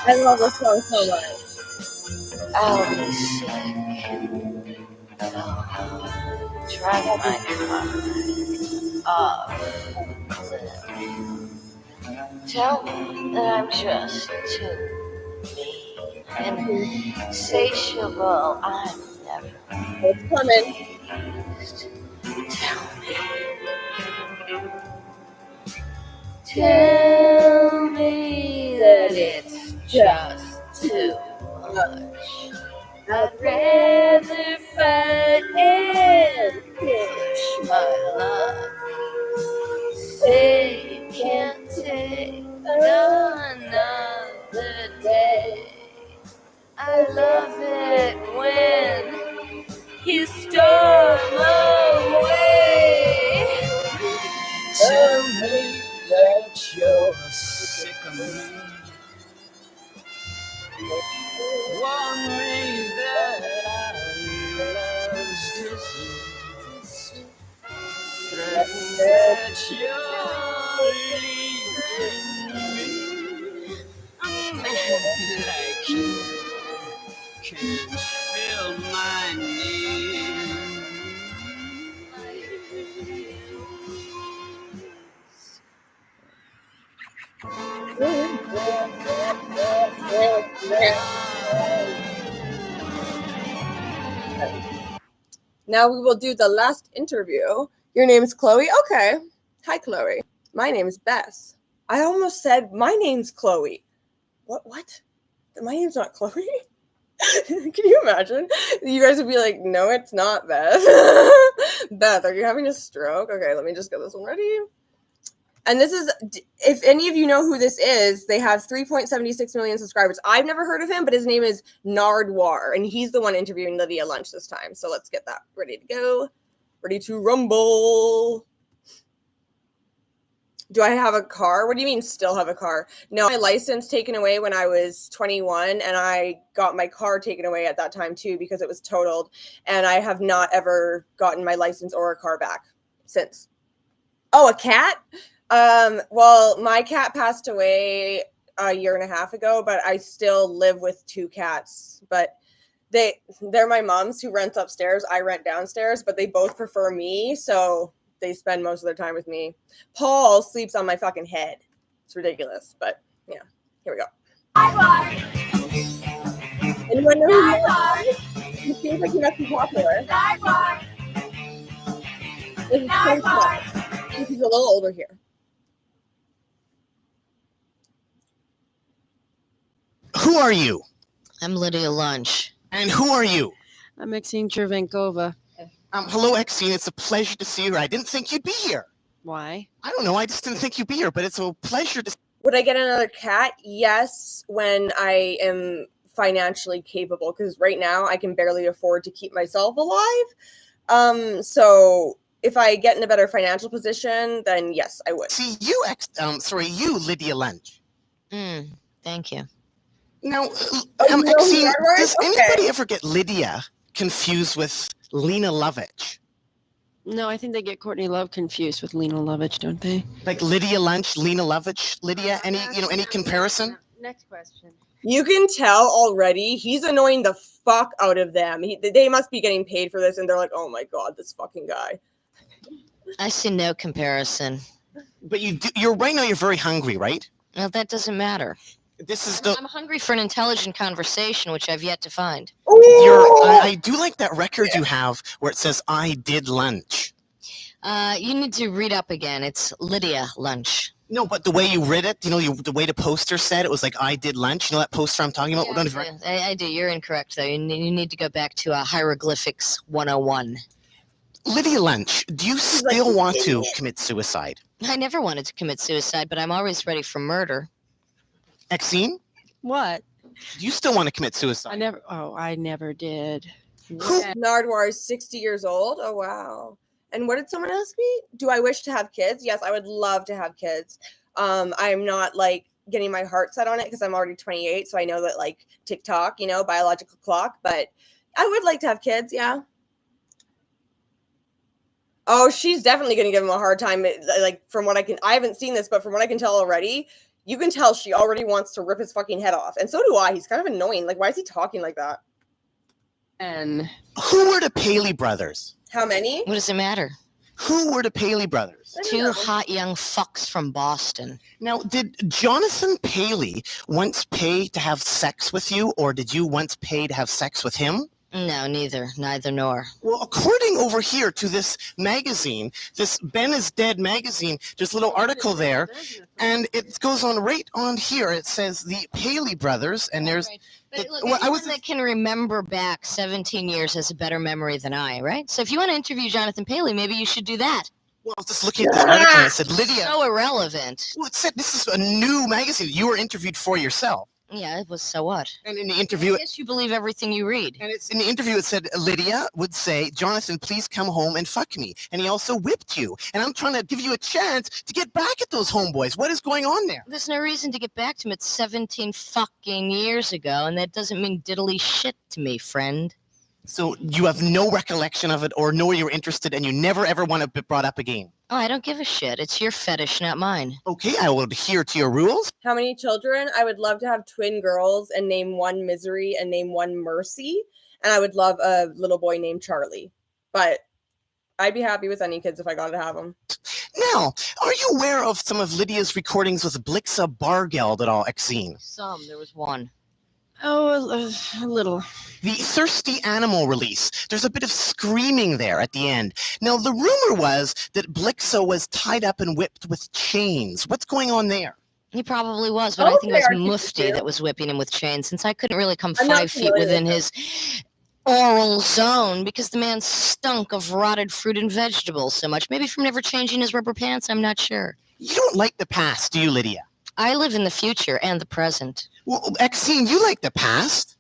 I love this song so much. I'll be sick. Drive my car off. Tell me that I'm just too mean and insatiable. I'm never. It's coming. Tell me that it's just too much. I'd rather fight and push my luck. Say you can't take another day. I love it when you storm away. Tell me that you're sick of me. Warn me that I love's disease. Threaten that you're leaving me. A man like you can't fill my needs. Now we will do the last interview. Your name's Chloe? Okay. Hi, Chloe. My name is Bess. I almost said my name's Chloe. What? My name's not Chloe? Can you imagine? You guys would be like, no, it's not Beth. Beth, are you having a stroke? Okay, let me just get this one ready. And this is, if any of you know who this is, they have 3.76 million subscribers. I've never heard of him, but his name is Nardwar, and he's the one interviewing Lydia Lunch this time. So let's get that ready to go. Ready to rumble. Do I have a car? What do you mean still have a car? No, my license taken away when I was 21, and I got my car taken away at that time too because it was totaled, and I have not ever gotten my license or a car back. Since. Oh, a cat? Well, my cat passed away a year and a half ago, but I still live with 2 cats. But they're my mom's, who rents upstairs. I rent downstairs, but they both prefer me, so they spend most of their time with me. Paul sleeps on my fucking head. It's ridiculous, but yeah. Here we go. Anyone know who he seems like he must be popular. He's a little older here. Who are you? I'm Lydia Lunch. And who are you? I'm Exene Chervenkova. Hello, Exene. It's a pleasure to see you. I didn't think you'd be here. Why? I don't know. I just didn't think you'd be here, but it's a pleasure to. Would I get another cat? Yes, when I am financially capable, because right now I can barely afford to keep myself alive. So if I get in a better financial position, then yes, I would. See, you, you, Lydia Lunch. Thank you. Now, Exene, does anybody ever get Lydia confused with Lena Lovitch? No, I think they get Courtney Love confused with Lena Lovitch, don't they? Like Lydia Lunch, Lena Lovitch, Lydia. Any comparison? Next question. You can tell already he's annoying the fuck out of them. They must be getting paid for this, and they're like, oh my god, this fucking guy. I see no comparison. But you're right now. You're very hungry, right? Well, that doesn't matter. I'm hungry for an intelligent conversation, which I've yet to find. I do like that record you have where it says "I did lunch." You need to read up again. It's Lydia Lunch. No, but the way you read it, the way the poster said, it was like "I did lunch." You know that poster I'm talking about? Yeah, I do. You're incorrect, though. You need to go back to Hieroglyphics 101. Lydia Lunch, do you still want to commit suicide? I never wanted to commit suicide, but I'm always ready for murder. Exene? What? Do you still want to commit suicide? I never did. Nardwar is 60 years old. Oh, wow. And what did someone ask me? Do I wish to have kids? Yes, I would love to have kids. I'm not like getting my heart set on it because I'm already 28. So I know that like TikTok, biological clock, but I would like to have kids. Yeah. Oh, she's definitely going to give him a hard time. Like from what I haven't seen this, but from what I can tell already, you can tell she already wants to rip his fucking head off. And so do I. He's kind of annoying. Like, why is he talking like that? And who were the Paley brothers? How many? What does it matter? Who were the Paley brothers? 2 hot young fucks from Boston. Now, did Jonathan Paley once pay to have sex with you, or did you once pay to have sex with him? No, neither nor. Well, according over here to this magazine, this Ben is Dead magazine, there's a little article there, and it goes on right on here. It says the Paley brothers, and there's... But look, anyone that can remember back 17 years has a better memory than I, right? So if you want to interview Jonathan Paley, maybe you should do that. Well, I was just looking at this article, and it said, Lydia... So irrelevant. Well, it said this is a new magazine. You were interviewed for yourself. Yeah, it was so what? And in the interview... I guess you believe everything you read. And in the interview it said, Lydia would say, Jonathan, please come home and fuck me. And he also whipped you. And I'm trying to give you a chance to get back at those homeboys. What is going on there? There's no reason to get back to him. It's 17 fucking years ago, and that doesn't mean diddly shit to me, friend. So you have no recollection of it or know you're interested and you never ever want to be brought up again? Oh, I don't give a shit. It's your fetish, not mine. Okay, I will adhere to your rules. How many children? I would love to have twin girls and name one Misery and name one Mercy. And I would love a little boy named Charlie. But I'd be happy with any kids if I got to have them. Now, are you aware of some of Lydia's recordings with Blixa Bargeld at all, Exene? Some. There was one. Oh, a little. The Thirsty Animal release. There's a bit of screaming there at the end. Now, the rumor was that Blixa was tied up and whipped with chains. What's going on there? He probably was, but I think it was Mufti that was whipping him with chains, since I couldn't really come 5 feet within his oral zone because the man stunk of rotted fruit and vegetables so much. Maybe from never changing his rubber pants, I'm not sure. You don't like the past, do you, Lydia? I live in the future and the present. Well, Exene, you like the past?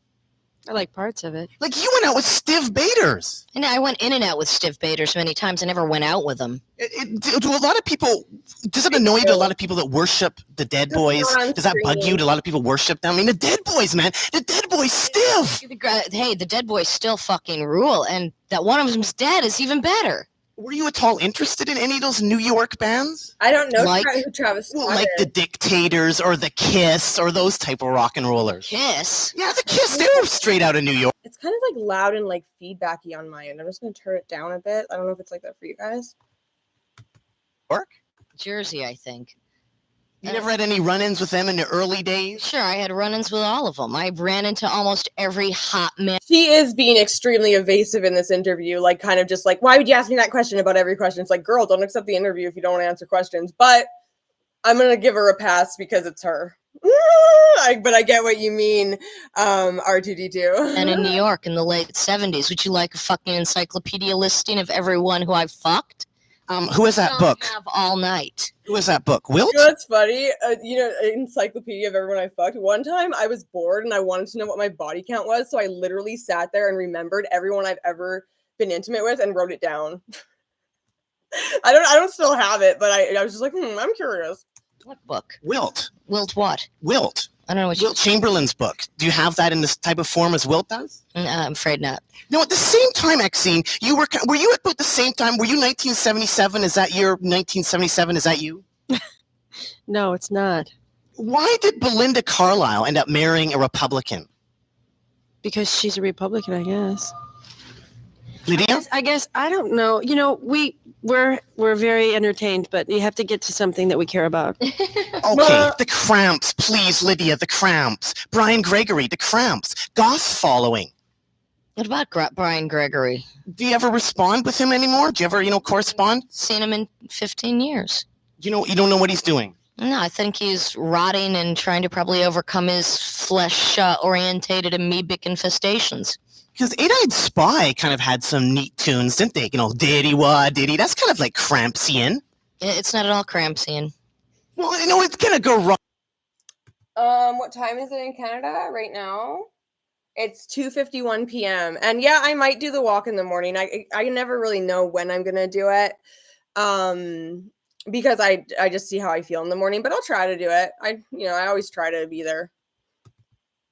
I like parts of it. Like you went out with Stiv Bators. And I went in and out with Stiv Bators many times. I never went out with them. Do a lot of people, does it annoy you to a lot of people that worship the Dead Boys? Does that bug you? Do a lot of people worship them? I mean, the Dead Boys, man. The Dead Boys Stiv. Hey, the Dead Boys still fucking rule. And that one of them's dead is even better. Were you at all interested in any of those New York bands? I don't know Like, who Travis Scott like the is. Dictators or the Kiss or those type of rock and rollers. Kiss? Yeah, the Kiss, they were straight out of New York. It's kind of like loud and like feedbacky on my end. I'm just gonna turn it down a bit. I don't know if it's like that for you guys. Jersey, I think. You never had any run-ins with them in the early days? Sure, I had run-ins with all of them. I ran into almost every hot man. She is being extremely evasive in this interview, like kind of just like, why would you ask me that question about every question? It's like, girl, don't accept the interview if you don't want to answer questions. But I'm gonna give her a pass because it's her. But I get what you mean, R2D2. And in New York in the late 70s, would you like a fucking encyclopedia listing of everyone who I fucked? Who is that book? Have all night. Who is that book? Wilt? You know what's funny? Encyclopedia of everyone I fucked. One time I was bored and I wanted to know what my body count was, so I literally sat there and remembered everyone I've ever been intimate with and wrote it down. I don't still have it, but I was just like, I'm curious. What book? Wilt. Wilt what? Wilt. I don't know what Wilt Chamberlain's book. Do you have that in this type of form as Wilt does? I'm afraid not. No, at the same time, Exene, were you at about the same time? Were you 1977? Is that year 1977? Is that you? No, it's not. Why did Belinda Carlisle end up marrying a Republican? Because she's a Republican, I guess. Lydia? I guess I don't know. You know, we're very entertained, but you have to get to something that we care about. Okay, the Cramps, please, Lydia, the Cramps. Brian Gregory, the Cramps. Goth following. What about Brian Gregory? Do you ever respond with him anymore? Do you ever, correspond? Seen him in 15 years. You don't know what he's doing? No, I think he's rotting and trying to probably overcome his flesh-orientated amoebic infestations. Because Eight-Eyed Spy kind of had some neat tunes, didn't they? Diddy-wah, diddy. That's kind of like Crampsian. It's not at all Crampsian. Well, it's gonna go wrong. What time is it in Canada right now? It's 2:51 p.m. And yeah, I might do the walk in the morning. I never really know when I'm gonna do it. Because I just see how I feel in the morning, but I'll try to do it. I always try to be there.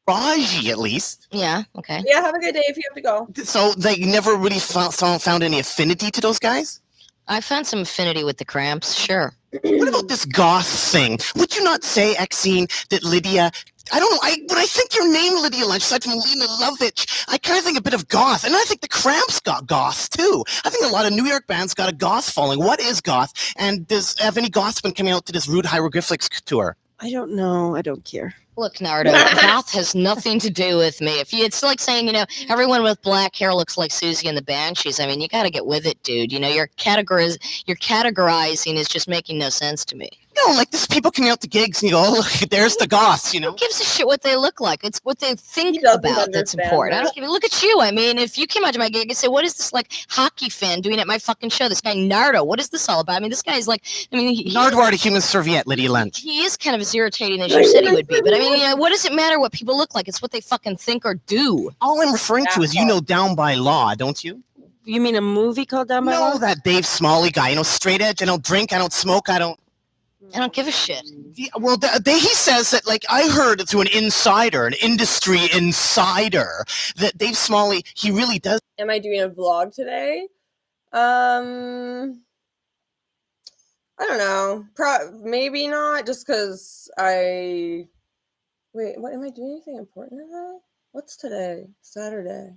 Raji, at least. Yeah, okay. Yeah, have a good day if you have to go. So they never really found any affinity to those guys? I found some affinity with the Cramps, sure. What about this goth thing? Would you not say, Exene, that Lydia... I don't know, when I think your name, Lydia Lunch, aside from Lena Lovitch, I kind of think a bit of goth. And I think the Cramps got goth, too. I think a lot of New York bands got a goth following. What is goth? And have any goths been coming out to this Rude Hieroglyphics tour? I don't know. I don't care. Look, Nardo, goth has nothing to do with me. It's like saying, everyone with black hair looks like Susie and the Banshees. I mean, you got to get with it, dude. Your categorizing is just making no sense to me. No, like this people coming out to gigs and you go, oh, look, there's the goths, Who gives a shit what they look like? It's what they think about that's important. I don't give a look at you. I mean, if you came out to my gig and said, what is this like hockey fan doing at my fucking show? This guy Nardo, what is this all about? I mean, this guy's like, Nardwar, the human serviette, Lydia Lunch. He is kind of as irritating as you said he would be. But I mean, what does it matter what people look like? It's what they fucking think or do. All I'm referring to is, Down by Law, don't you? You mean a movie called Down by Law? No, that Dave Smalley guy. Straight edge. I don't drink. I don't smoke. I don't give a shit. Yeah, well, he says that, like, I heard through an industry insider, that Dave Smalley, he really does. Am I doing a vlog today? I don't know. Maybe not, just because Wait, what, am I doing anything important today? What's today? Saturday.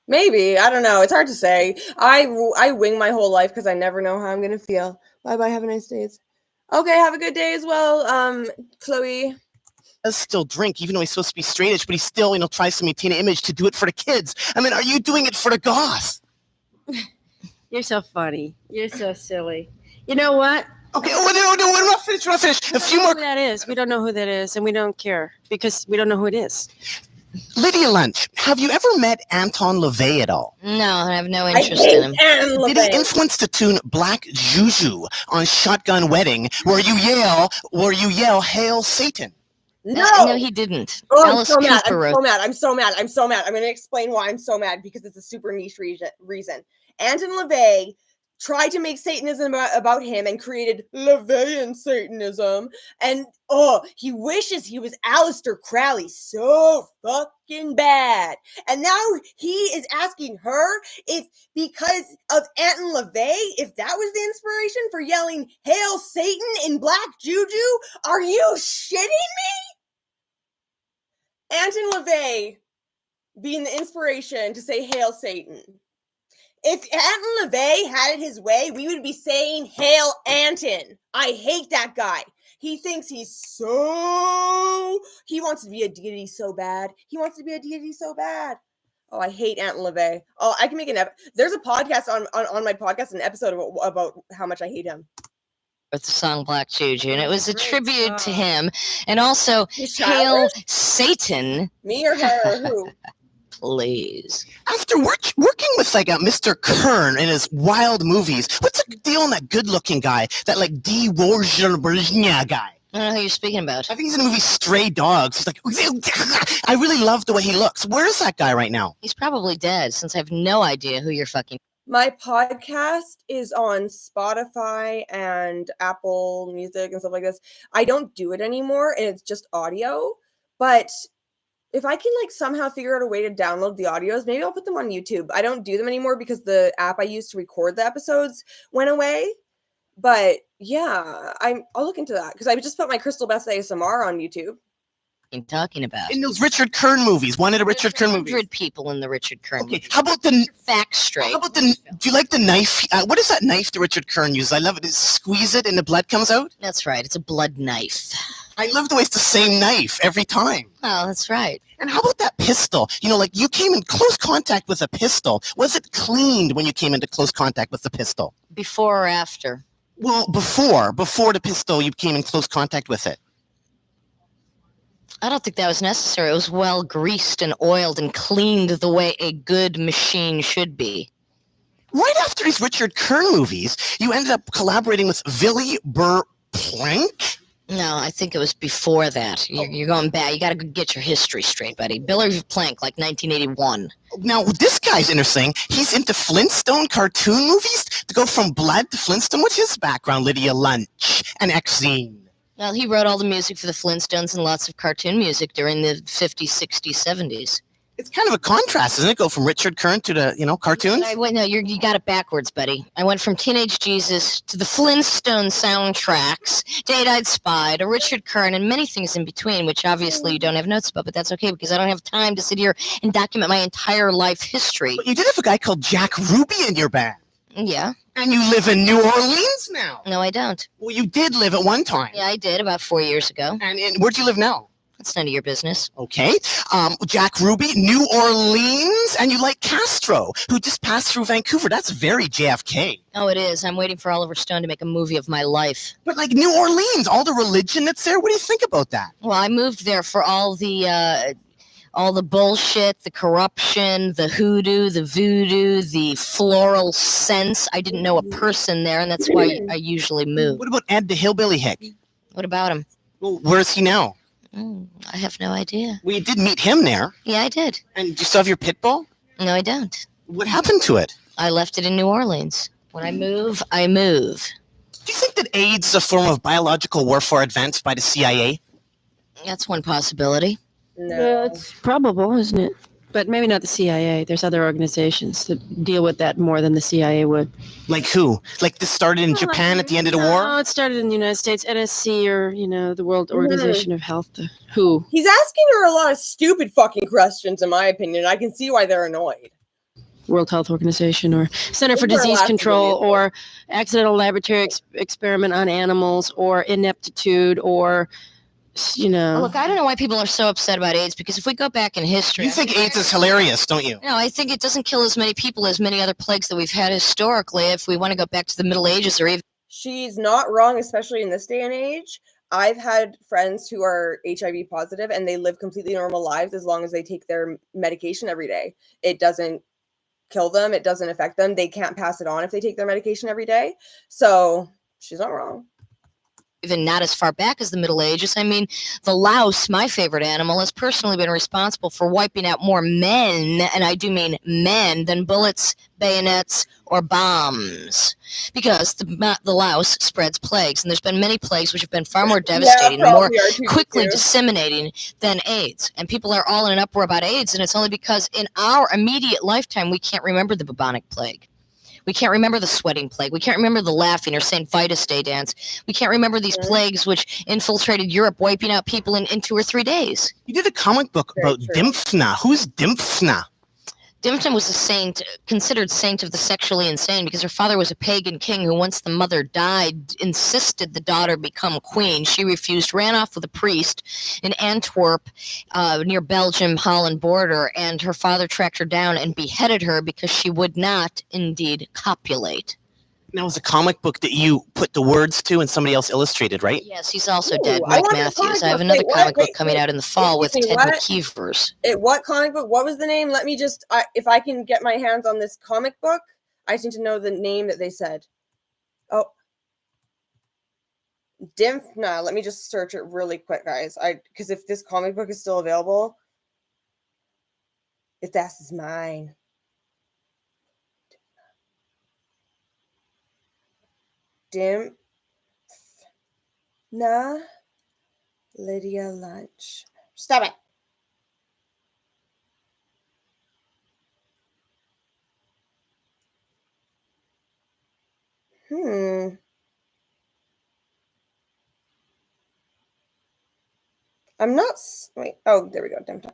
Maybe. I don't know. It's hard to say. I wing my whole life because I never know how I'm going to feel. Bye-bye. Have a nice day. Okay, have a good day as well, Chloe. Does still drink, even though he's supposed to be straight edge, but he still, tries to maintain an image to do it for the kids. I mean, are you doing it for the goth? You're so funny. You're so silly. You know what? Okay, no, we're not finished. A few more. Who that is. We don't know who that is, and we don't care because we don't know who it is. Lydia Lunch, have you ever met Anton LaVey at all? No, I have no interest in him. Did he influence the tune Black Juju on Shotgun Wedding, where you yell, Hail Satan? No, he didn't. Oh, Alice I'm so Cooper mad. I'm so mad. I'm going to explain why I'm so mad, because it's a super niche reason. Anton LaVey tried to make Satanism about him and created LaVeyan Satanism. And he wishes he was Aleister Crowley so fucking bad. And now he is asking her if, because of Anton LaVey, if that was the inspiration for yelling "Hail Satan" in Black Juju. Are you shitting me? Anton LaVey being the inspiration to say "Hail Satan." If Anton LaVey had it his way, we would be saying "Hail Anton." I hate that guy. He thinks he wants to be a deity so bad. Oh, I hate Anton LaVey. Oh, I can make there's a podcast on my podcast, an episode about how much I hate him. With the song Black Juju, and it was a tribute to him, and also Hail Satan. Me or her or who? Please. After working with like Mr. Kern in his wild movies, what's the deal on that good-looking guy, that like D-Warshnya guy? I don't know who you're speaking about. I think he's in the movie Stray Dogs. He's like, I really love the way he looks. Where is that guy right now? He's probably dead, since I have no idea who you're fucking. My podcast is on Spotify and Apple Music and stuff like this. I don't do it anymore, and it's just audio, but if I can like somehow figure out a way to download the audios, maybe I'll put them on YouTube. I don't do them anymore because the app I used to record the episodes went away. But yeah, I'll look into that because I just put my Crystal Beth ASMR on YouTube. I'm talking about in those Richard Kern movies. One of the Richard Kern movies. 100 people in the Richard Kern. Okay, how about the facts straight? How about do you like the knife? What is that knife that Richard Kern uses? I love it. Squeeze it and the blood comes out. That's right. It's a blood knife. I love the way it's the same knife every time. Oh, that's right. And how about that pistol? You know, like you came in close contact with a pistol. Was it cleaned when you came into close contact with the pistol? Before or after? Well, before the pistol, you came in close contact with it. I don't think that was necessary. It was well greased and oiled and cleaned the way a good machine should be. Right after these Richard Kern movies, you ended up collaborating with Willy Plank? No, I think it was before that. You're going back. You got to get your history straight, buddy. Billy Plank, like 1981. Now, this guy's interesting. He's into Flintstone cartoon movies. To go from Blood to Flintstone, what's his background? Lydia Lunch and X-Zine. Well, he wrote all the music for the Flintstones and lots of cartoon music during the 50s, 60s, 70s. It's kind of a contrast, isn't it? Go from Richard Kern to the, cartoons? No, you got it backwards, buddy. I went from Teenage Jesus to the Flintstone soundtracks, Date-Eyed Spy, to Richard Kern, and many things in between, which obviously you don't have notes about, but that's okay because I don't have time to sit here and document my entire life history. But you did have a guy called Jack Ruby in your band. Yeah. And you live in New Orleans now. No, I don't. Well, you did live at one time. Yeah, I did about 4 years ago. And where do you live now? That's none of your business. Okay. Jack Ruby, New Orleans, and you like Castro, who just passed through Vancouver. That's very JFK. Oh, it is. I'm waiting for Oliver Stone to make a movie of my life. But like New Orleans, all the religion that's there, what do you think about that? Well, I moved there for all the bullshit, the corruption, the hoodoo, the voodoo, the floral scents. I didn't know a person there, and that's why I usually move. What about Ed the Hillbilly Hick? What about him? Well, where's he now? I have no idea. Well, you did meet him there. Yeah, I did. And do you still have your pit bull? No, I don't. What happened to it? I left it in New Orleans. When I move, I move. Do you think that AIDS is a form of biological warfare advanced by the CIA? That's one possibility. No. It's probable, isn't it? But maybe not the CIA. There's other organizations that deal with that more than the CIA would. Like who? Like this started in Japan at the end of the war? No, it started in the United States. NSC or, the World Organization of Health. The WHO. He's asking her a lot of stupid fucking questions, in my opinion. I can see why they're annoyed. World Health Organization or Center for Disease Control or accidental laboratory experiment on animals or ineptitude or... Look, I don't know why people are so upset about AIDS, because if we go back in history... You think AIDS is hilarious, don't you? No, I think it doesn't kill as many people as many other plagues that we've had historically if we want to go back to the Middle Ages or even... She's not wrong, especially in this day and age. I've had friends who are HIV positive and they live completely normal lives as long as they take their medication every day. It doesn't kill them. It doesn't affect them. They can't pass it on if they take their medication every day. So she's not wrong. even not as far back as the Middle Ages. I mean, the louse, my favorite animal, has personally been responsible for wiping out more men, and I do mean men, than bullets, bayonets, or bombs. Because the louse spreads plagues, and there's been many plagues which have been far more devastating and more quickly disseminating than AIDS. And people are all in an uproar about AIDS, and it's only because in our immediate lifetime we can't remember the bubonic plague. We can't remember the sweating plague. We can't remember the laughing or St. Vitus Day dance. We can't remember these plagues which infiltrated Europe, wiping out people in 2 or 3 days. You did a comic book about Dimphna. Who's Dimphna? Dimphna was a saint, considered saint of the sexually insane, because her father was a pagan king who, once the mother died, insisted the daughter become queen. She refused, ran off with a priest in Antwerp, near Belgium-Holland border, and her father tracked her down and beheaded her because she would not, indeed, copulate. That was a comic book that you put the words to and somebody else illustrated, right? Yes, he's also dead, Mike Matthews. I have another comic book coming out in the fall with Ted McKeevers. What comic book? What was the name? Let me just, if I can get my hands on this comic book, I just need to know the name that they said. Oh. Dimphna. Let me just search it really quick, guys. Because if this comic book is still available, if that's mine. Dimphna Lydia Lunch. Stop it. I'm not. Wait. Oh, there we go. Dimphna.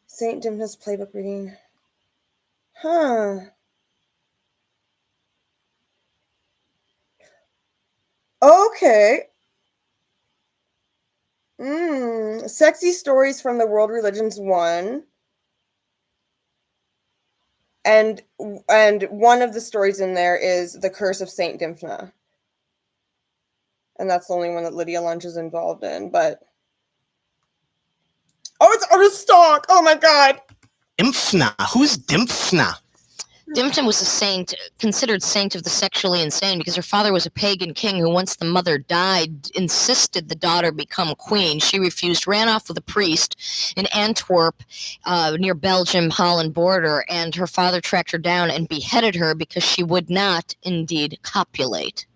Saint Dimphna's playbook reading. Huh. Okay. Sexy Stories from the World Religions 1. And one of the stories in there is The Curse of Saint Dimphna. And that's the only one that Lydia Lunch is involved in, but it's out of stock. Oh my god. Dimphna. Who's Dimphna? Dimphna was a saint, considered saint of the sexually insane, because her father was a pagan king who, once the mother died, insisted the daughter become queen. She refused, ran off with a priest in Antwerp, near Belgium-Holland border, and her father tracked her down and beheaded her because she would not, indeed, copulate.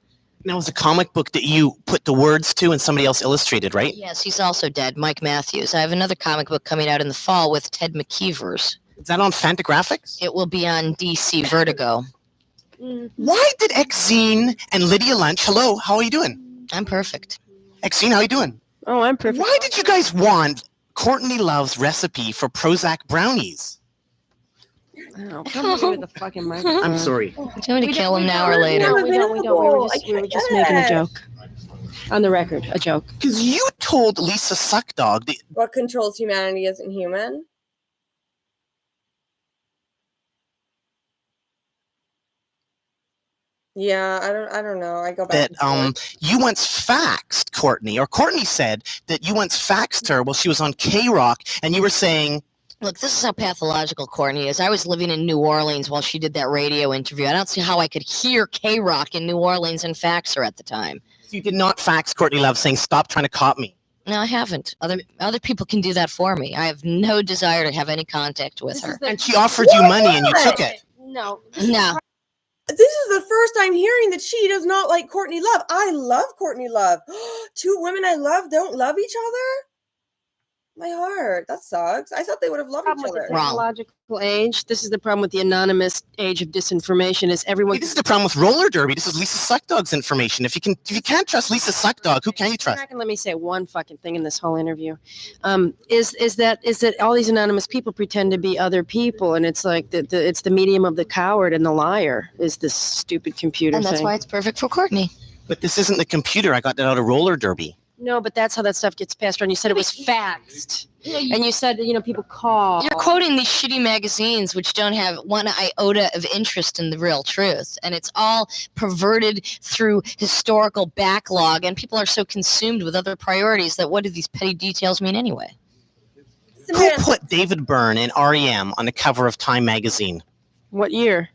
That was a comic book that you put the words to and somebody else illustrated, right? Yes, he's also dead, Mike Matthews. I have another comic book coming out in the fall with Ted McKeevers. Is that on Fantagraphics? It will be on DC Vertigo. Why did Exene and Lydia Lunch, hello, how are you doing? I'm perfect. Exene, how are you doing? Oh, I'm perfect. Why did you guys want Courtney Love's recipe for Prozac brownies? Oh, come on with the fucking microphone. I'm sorry. Do you want me to kill him now or later? We don't. We were just making a joke. On the record, a joke. Because you told Lisa Suckdog that what controls humanity isn't human. Yeah, I don't know. I go back. That you once faxed Courtney, or Courtney said that you once faxed her while she was on K-Rock, and you were saying, look, this is how pathological Courtney is. I was living in New Orleans while she did that radio interview. I don't see how I could hear K-Rock in New Orleans and fax her at the time. You did not fax Courtney Love saying, stop trying to cop me. No, I haven't. Other people can do that for me. I have no desire to have any contact with her. And she offered you money and you took it. No. No. This is the first I'm hearing that she does not like Courtney Love. I love Courtney Love. Two women I love don't love each other? My heart. That sucks. I thought they would have loved each other. Technological age. This is the problem with the anonymous age of disinformation. Is everyone? Hey, this is the problem with roller derby. This is Lisa Suckdog's information. If you can't trust Lisa Suckdog, who can you trust? You're not gonna let me say one fucking thing in this whole interview. Is that all these anonymous people pretend to be other people, and it's like it's the medium of the coward and the liar is this stupid computer. And that's thing. why it's perfect for Courtney. But this isn't the computer. I got that out of roller derby. No, but that's how that stuff gets passed around. You said it was faxed. And you said, people call. You're quoting these shitty magazines which don't have one iota of interest in the real truth. And it's all perverted through historical backlog. And people are so consumed with other priorities that what do these petty details mean anyway? Who put David Byrne and REM on the cover of Time magazine? What year?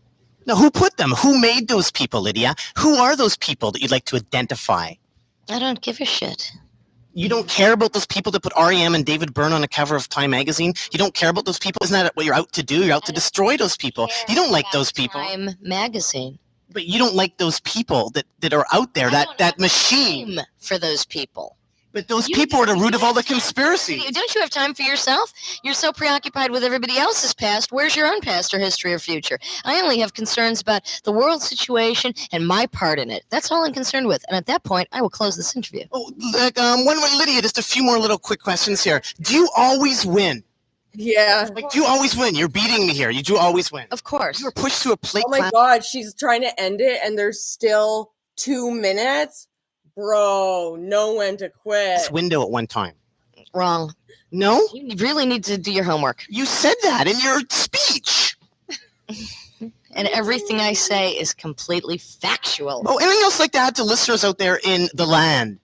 Now, who put them? Who made those people, Lydia? Who are those people that you'd like to identify? I don't give a shit. You don't care about those people that put R.E.M. and David Byrne on the cover of Time magazine? You don't care about those people? Isn't that what you're out to do? You're out to destroy those people. You don't like those people. Time magazine. But you don't like those people that are out there, that machine. Time for those people. But those people are the root of all the conspiracy. Don't you have time for yourself? You're so preoccupied with everybody else's past. Where's your own past or history or future? I only have concerns about the world situation and my part in it. That's all I'm concerned with. And at that point, I will close this interview. Oh, Lydia, just a few more little quick questions here. Do you always win? Yeah. Like, do you always win? You're beating me here. You do always win. Of course. You were pushed to a plate. Oh my God, she's trying to end it, and there's still 2 minutes. Bro, know when to quit. This window at one time. Wrong. No? You really need to do your homework. You said that in your speech. And everything I say is completely factual. Oh, anything else like that to listeners out there in the land?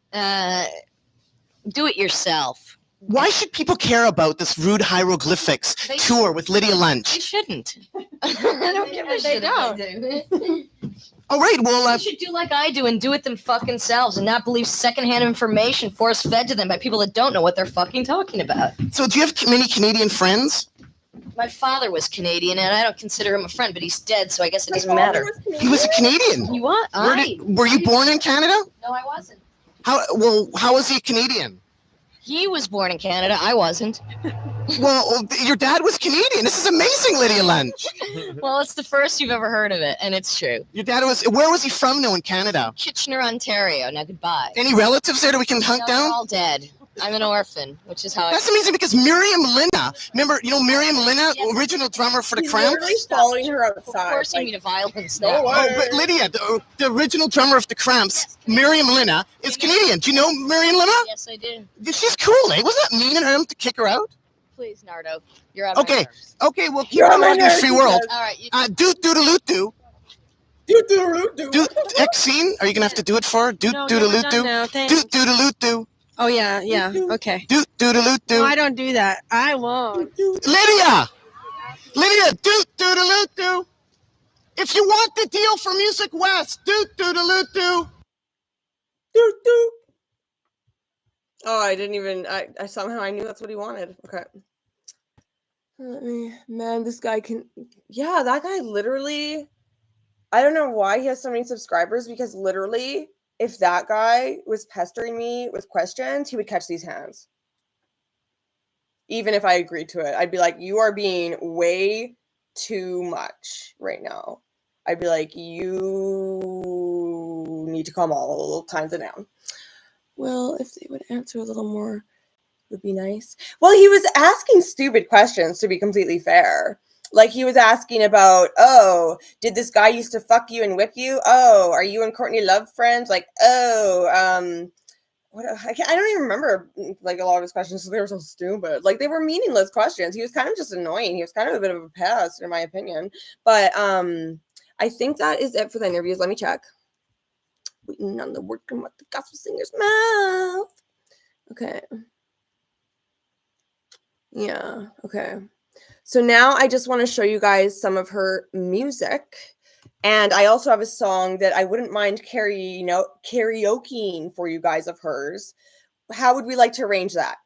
Do it yourself. Why should people care about this rude hieroglyphics tour with Lydia Lunch? They shouldn't. I don't give a shit. They don't. All right, well, you should do like I do and do it them fucking selves and not believe secondhand information force-fed to them by people that don't know what they're fucking talking about. So do you have many Canadian friends? My father was Canadian, and I don't consider him a friend, but he's dead, so I guess it doesn't matter. He was a Canadian. You what? Were you born in Canada? No, I wasn't. How was he a Canadian? He was born in Canada. I wasn't. Well, your dad was Canadian. This is amazing, Lydia Lunch. Well, it's the first you've ever heard of it, and it's true. Your dad where was he from, though, in Canada? Kitchener, Ontario. Now, goodbye. Any relatives there that we can hunt down? They're all dead. I'm an orphan, which is how That's amazing because Miriam Lina, remember, Miriam Lina, original drummer for the Cramps? Literally following her outside. Of course you need a violence No now. way. Oh, but Lydia, the original drummer of the Cramps, Miriam Lina, is Canadian. Do you know Miriam Lina? Yes, I do. She's cool, eh? Wasn't that mean of him to kick her out? Please, Nardo. You're on my nerves. Okay, well, keep on in the free world. All right. Doot-doodaloo-doo. Doot-doodaloo-doo. Exene, are you going to have to do it for her? Doot-doodaloo-doo. Doot-doodaloo-doo. Oh, yeah, okay. Doot-doodaloo-doo. No, I don't do that. I won't. Lydia, doot-doodaloo-doo. If you want the deal for Music West, doot-doodaloo-doo. Doot-doot. Oh, I didn't even, I somehow I knew that's what he wanted. Okay. Man, this guy that guy literally, I don't know why he has so many subscribers, because literally, if that guy was pestering me with questions, he would catch these hands. Even if I agreed to it, I'd be like, you are being way too much right now. I'd be like, you need to calm all kinds of down. Well, if they would answer a little more, would be nice. Well, he was asking stupid questions, to be completely fair. Like, he was asking about, oh, did this guy used to fuck you and whip you? Oh, are you and Courtney Love friends? Like, oh, I don't even remember, like, a lot of his questions, so they were so stupid. Like, they were meaningless questions. He was kind of just annoying. He was kind of a bit of a pest, in my opinion. But I think that is it for the interviews. Let me check. Waiting on the word come out the gospel singer's mouth. Okay. Yeah, okay. So now I just want to show you guys some of her music. And I also have a song that I wouldn't mind karaokeing for you guys of hers. How would we like to arrange that?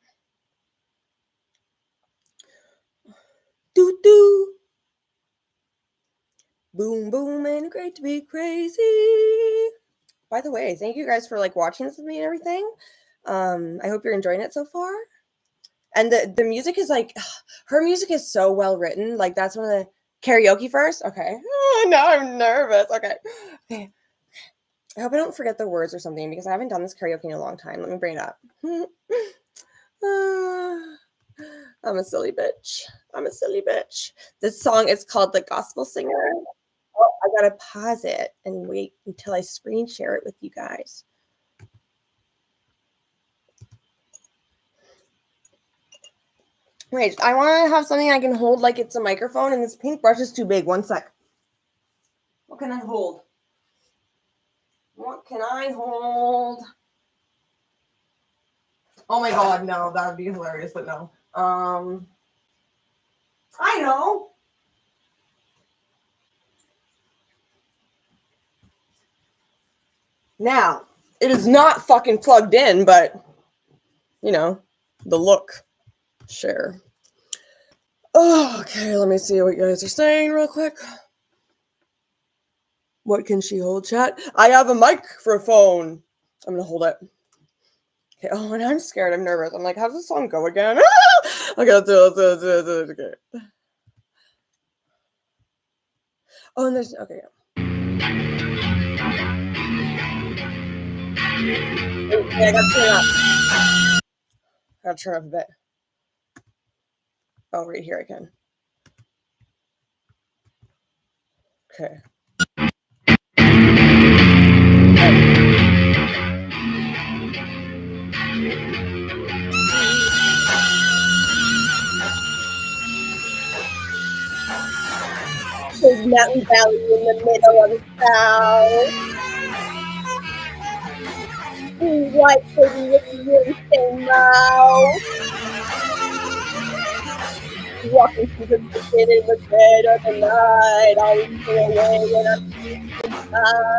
Doo-doo. Boom, boom, and great to be crazy. By the way, thank you guys for like watching this with me and everything. I hope you're enjoying it so far. And the music is like, her music is so well written. Like, that's one of the karaoke first. Okay. Oh, now I'm nervous. Okay. I hope I don't forget the words or something, because I haven't done this karaoke in a long time. Let me bring it up. I'm a silly bitch. This song is called The Gospel Singer. Oh, I gotta pause it and wait until I screen share it with you guys. Wait, I want to have something I can hold like it's a microphone, and this pink brush is too big. One sec. What can I hold? Oh my god, no, that would be hilarious, but no. I know. Now, it is not fucking plugged in, but, you know, the look. Share. Oh, okay, let me see what you guys are saying real quick. What can she hold, chat? I have a microphone. I'm gonna hold it. Okay, oh, and I'm scared. I'm nervous. I'm like, how's this song go again? Okay, let's do it. Okay. Oh, and there's, okay. Okay, I gotta turn it up. I gotta turn up a bit. Oh, right here I can. Okay. Big mountain valley in the middle of the south. White city with the really same mouth. Walking through the thicket in the dead of the night. I'll leave her away when I'm inside.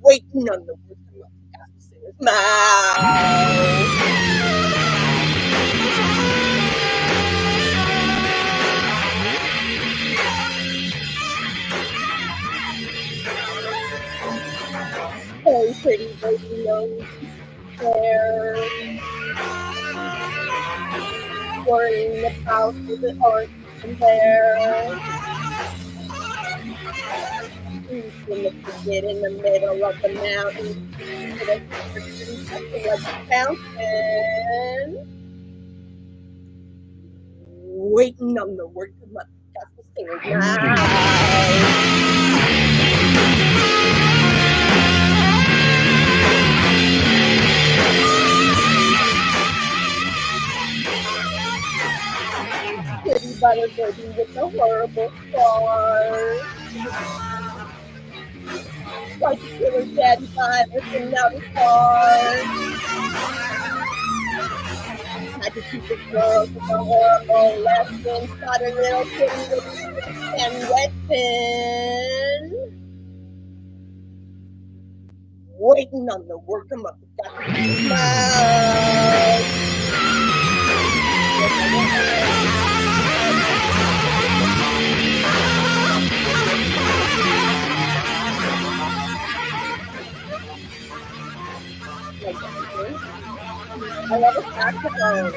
Waiting on the word from the singer's mouth. Hey, pretty baby, young hair. Worrying about the art and hair. Who's gonna get in the middle of the mountain? Something like a fountain. Waiting on the word to come up. That's the singer's mouth. Pretty butter baby with a horrible scars. Tried to kill her daddy by ripping out his heart. Had to teach the girls with a horrible lesson. Shot a little kitty with a stick and weapon. Waiting on the word come up. Got to mouth. I love a saxophone.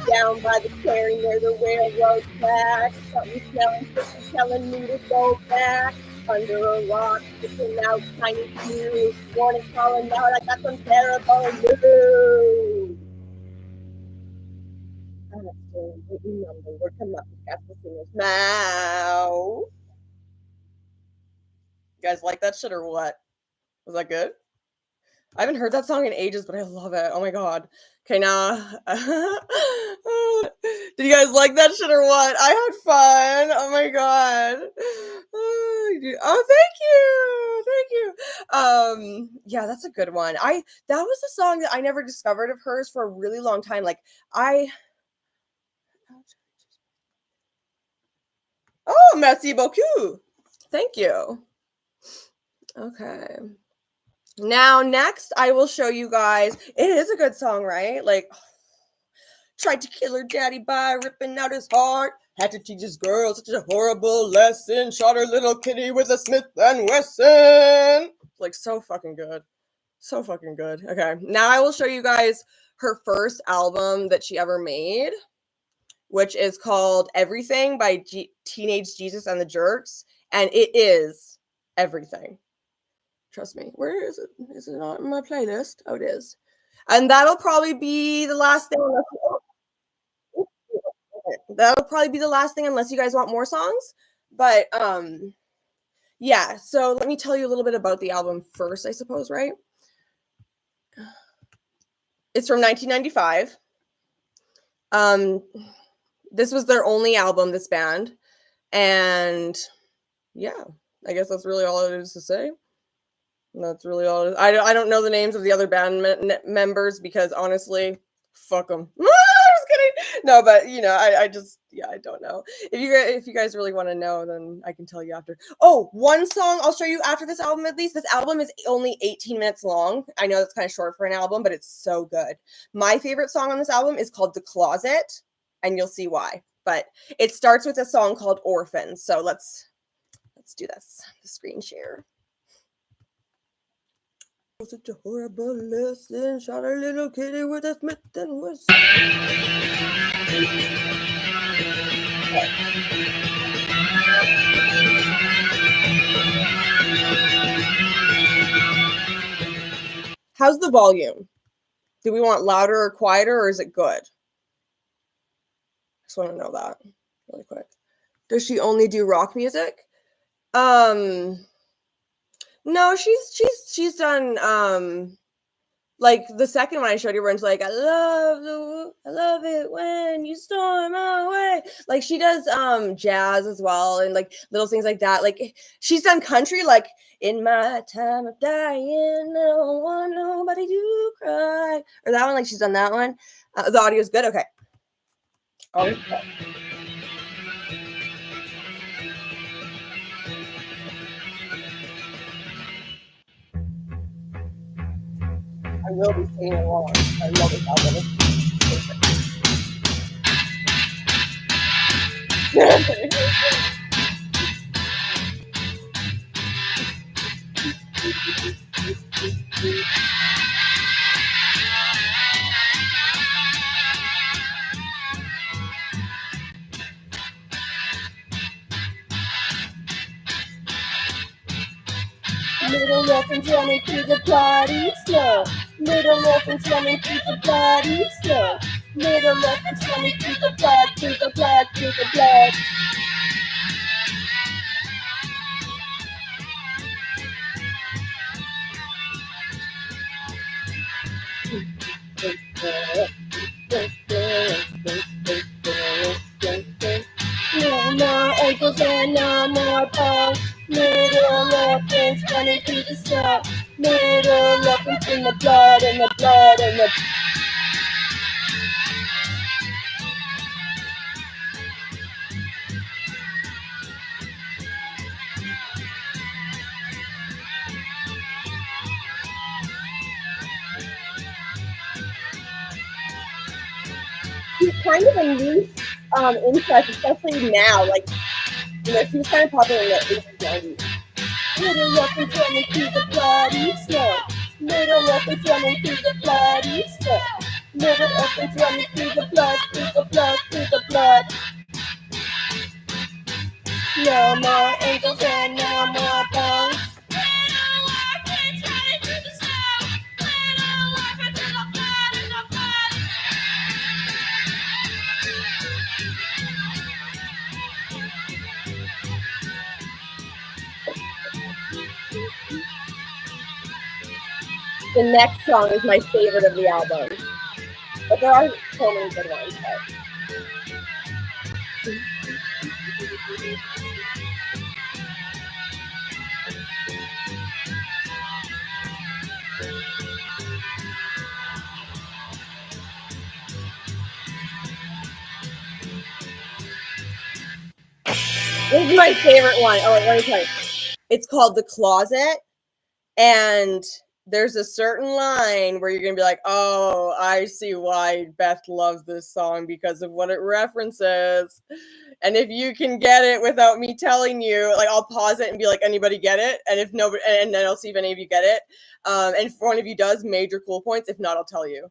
Down by the quarry near the railroad track, something smelling fishy telling me to go back. Under a rock, sticking out tiny clues. Warning calling out, I got some terrible news. I'm still waiting on the word come up past the singer's mouth. You guys like that shit or what? Was that good? I haven't heard that song in ages, but I love it. Oh my god. Okay, now. Did you guys like that shit or what? I had fun. Oh my god. Oh, thank you. Yeah, that's a good one. That was a song that I never discovered of hers for a really long time. Like, Oh, merci beaucoup. Thank you. Okay. Now, next, I will show you guys. It is a good song, right? Like, tried to kill her daddy by ripping out his heart. Had to teach his girl such a horrible lesson. Shot her little kitty with a Smith & Wesson. Like, so fucking good. So fucking good. Okay, now I will show you guys her first album that she ever made, which is called Everything by Teenage Jesus and the Jerks. And it is everything. Trust me. Where is it? Is it not in my playlist? Oh, it is. And that'll probably be the last thing. That'll probably be the last thing unless you guys want more songs. But yeah, so let me tell you a little bit about the album first, I suppose, right? It's from 1995. this was their only album, this band. And yeah, I guess that's really all it is to say. That's really all it is. I don't know the names of the other band members because honestly, fuck them. I'm just kidding. No, but you know, I just, yeah, I don't know. If you guys really want to know, then I can tell you after. Oh, one song I'll show you after this album at least. This album is only 18 minutes long. I know that's kind of short for an album, but it's so good. My favorite song on this album is called The Closet, and you'll see why. But it starts with a song called Orphans. So let's do this. The screen share. Such a horrible lesson. Shot a little kitty with a Smith and Wesson. How's the volume? Do we want louder or quieter, or is it good? Just want to know that really quick. Does she only do rock music? No, she's done like the second one I showed you where it's like I love it when you storm away. Like she does jazz as well and like little things like that. Like she's done country like in my time of dying, I don't want nobody to cry. Or that one, like she's done that one. The audio is good. Okay. Okay. I will be singing along. I love this album. Little orphans running through the bloody snow. Little orphans running through the bloody snow. Little orphans running through the blood, through the blood, through the blood. No more ankles and no more bones. Little orphans running through the snow. Little orphans in the blood, in the blood, in the she's kind of a niche interest, especially now. Like, you know, she was kind of popular in the 80s, 90s. Little orphans running through the bloody snow. Little orphans running through the bloody snow. Little orphans running through the blood, through the blood, through the blood. No more ankles and no more bones. Little orphans running through the snow. Little orphans in the blood, in the blood. The next song is my favorite of the album. But there are so many good ones. This is my favorite one. Oh, wait, let me tell you. It's called The Closet. And there's a certain line where you're going to be like, oh, I see why Beth loves this song because of what it references. And if you can get it without me telling you, like I'll pause it and be like, anybody get it? And if nobody, and then I'll see if any of you get it. And if one of you does, major cool points. If not, I'll tell you.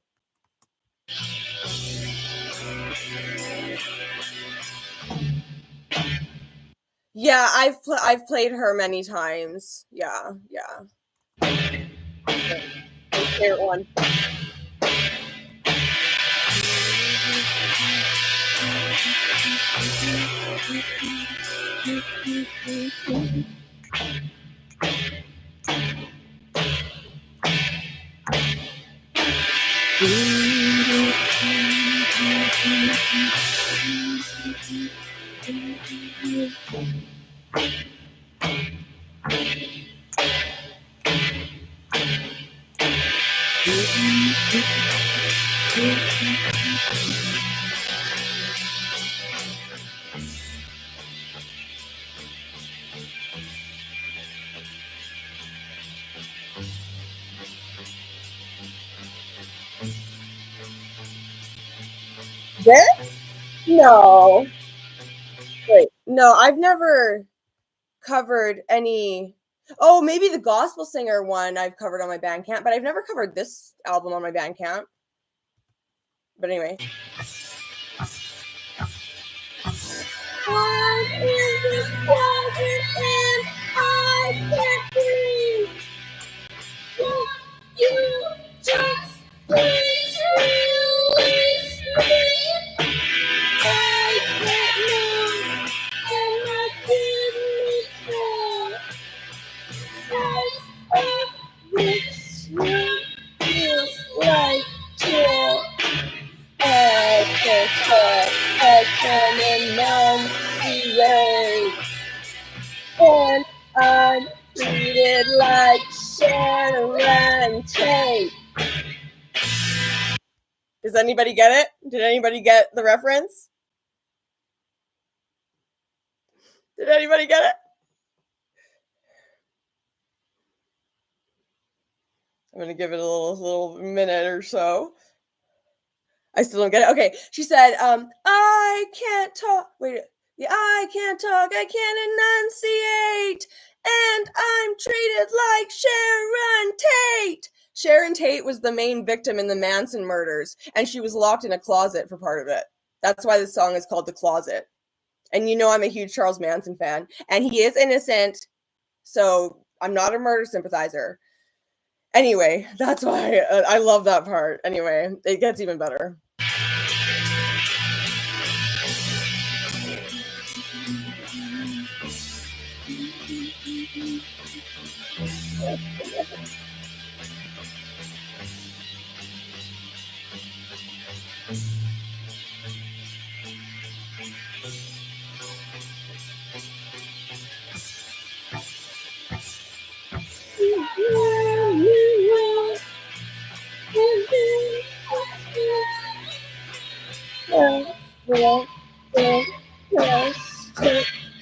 Yeah, I've played her many times. Yeah. My favorite one. This? No. Wait, no, I've never covered any. Oh, maybe the gospel singer one I've covered on my Bandcamp, but I've never covered this album on my Bandcamp. But anyway. I'm in this closet and I can't breathe. Will you just please release me? I can't move and my kidneys fail. Eyes of this room feels like jail. I can't talk, I can't enunciate, and I'm treated like Sharon Tate. Does anybody get it? Did anybody get the reference? Did anybody get it? I'm gonna give it a little minute or so. I still don't get it. Okay, she said, I can't talk. Wait, yeah, I can't talk. I can't enunciate, and I'm treated like Sharon Tate. Sharon Tate was the main victim in the Manson murders, and she was locked in a closet for part of it. That's why this song is called The Closet. And you know I'm a huge Charles Manson fan, and he is innocent, so I'm not a murder sympathizer. Anyway, that's why I love that part. Anyway, it gets even better.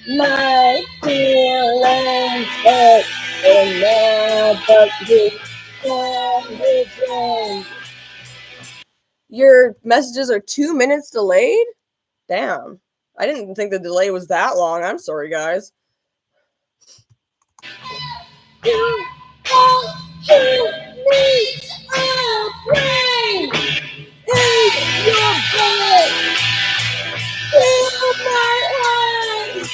My feelings hurt and never be. Your messages are 2 minutes delayed? Damn. I didn't think the delay was that long. I'm sorry, guys. You all who needs a brain in your bed. Fill my eyes.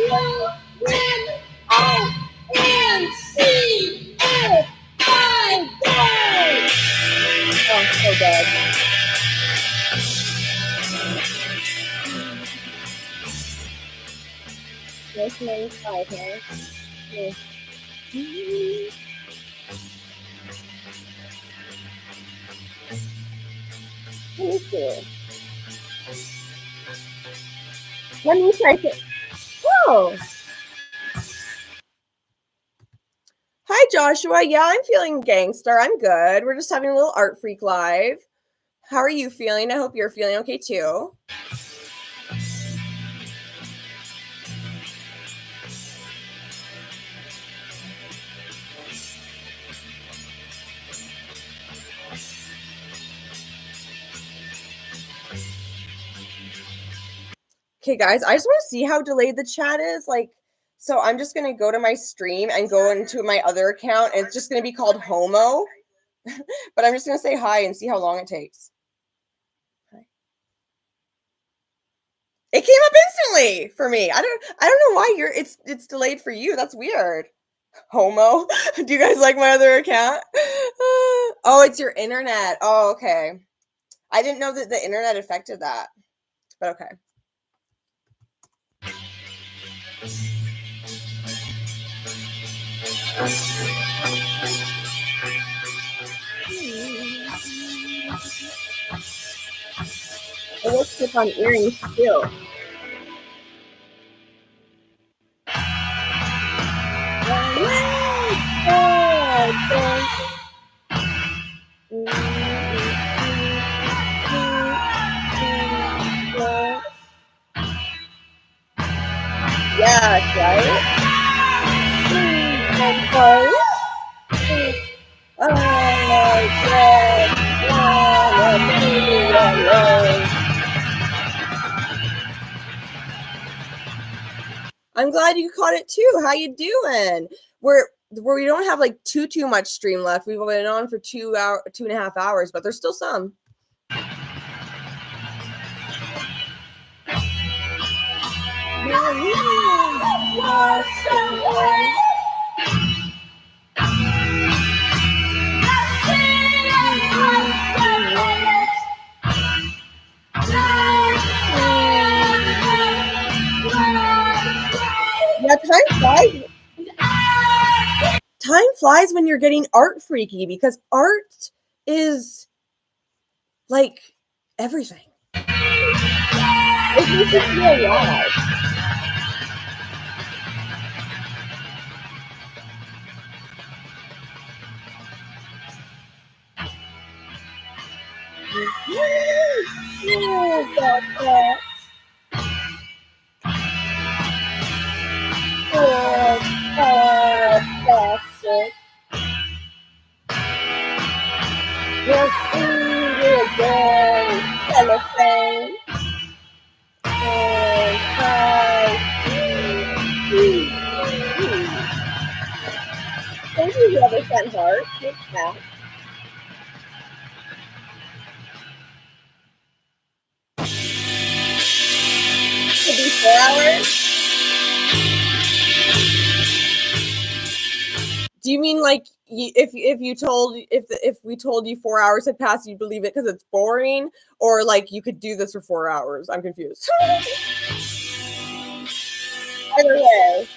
Well, when I am see if I die. Oh, so bad. Nice 95, huh? Yeah. Let me see. Let me check it. Oh. Hi, Joshua. Yeah, I'm feeling gangster. I'm good. We're just having a little Art Freak Live. How are you feeling? I hope you're feeling okay, too. Okay, guys, I just want to see how delayed the chat is. So I'm just going to go to my stream and go into my other account. And it's just going to be called Homo. But I'm just going to say hi and see how long it takes. Hi. It came up instantly for me. I don't know why it's delayed for you. That's weird. Homo. Do you guys like my other account? Oh, it's your internet. Oh, okay. I didn't know that the internet affected that. But okay. And let's click on earrings too. Yeah, right? I'm glad you caught it too. How you doing? We don't have like too much stream left. We've been on for 2.5 hours, but there's still some. Yeah, time flies. Time flies when you're getting art freaky, because art is like everything. It makes you feel alive. Thank you, whoever sent heart. Thanks, Matt. Could be 4 hours. Do you mean like if we told you 4 hours had passed, you'd believe it because it's boring, or like you could do this for 4 hours? I'm confused. Either way.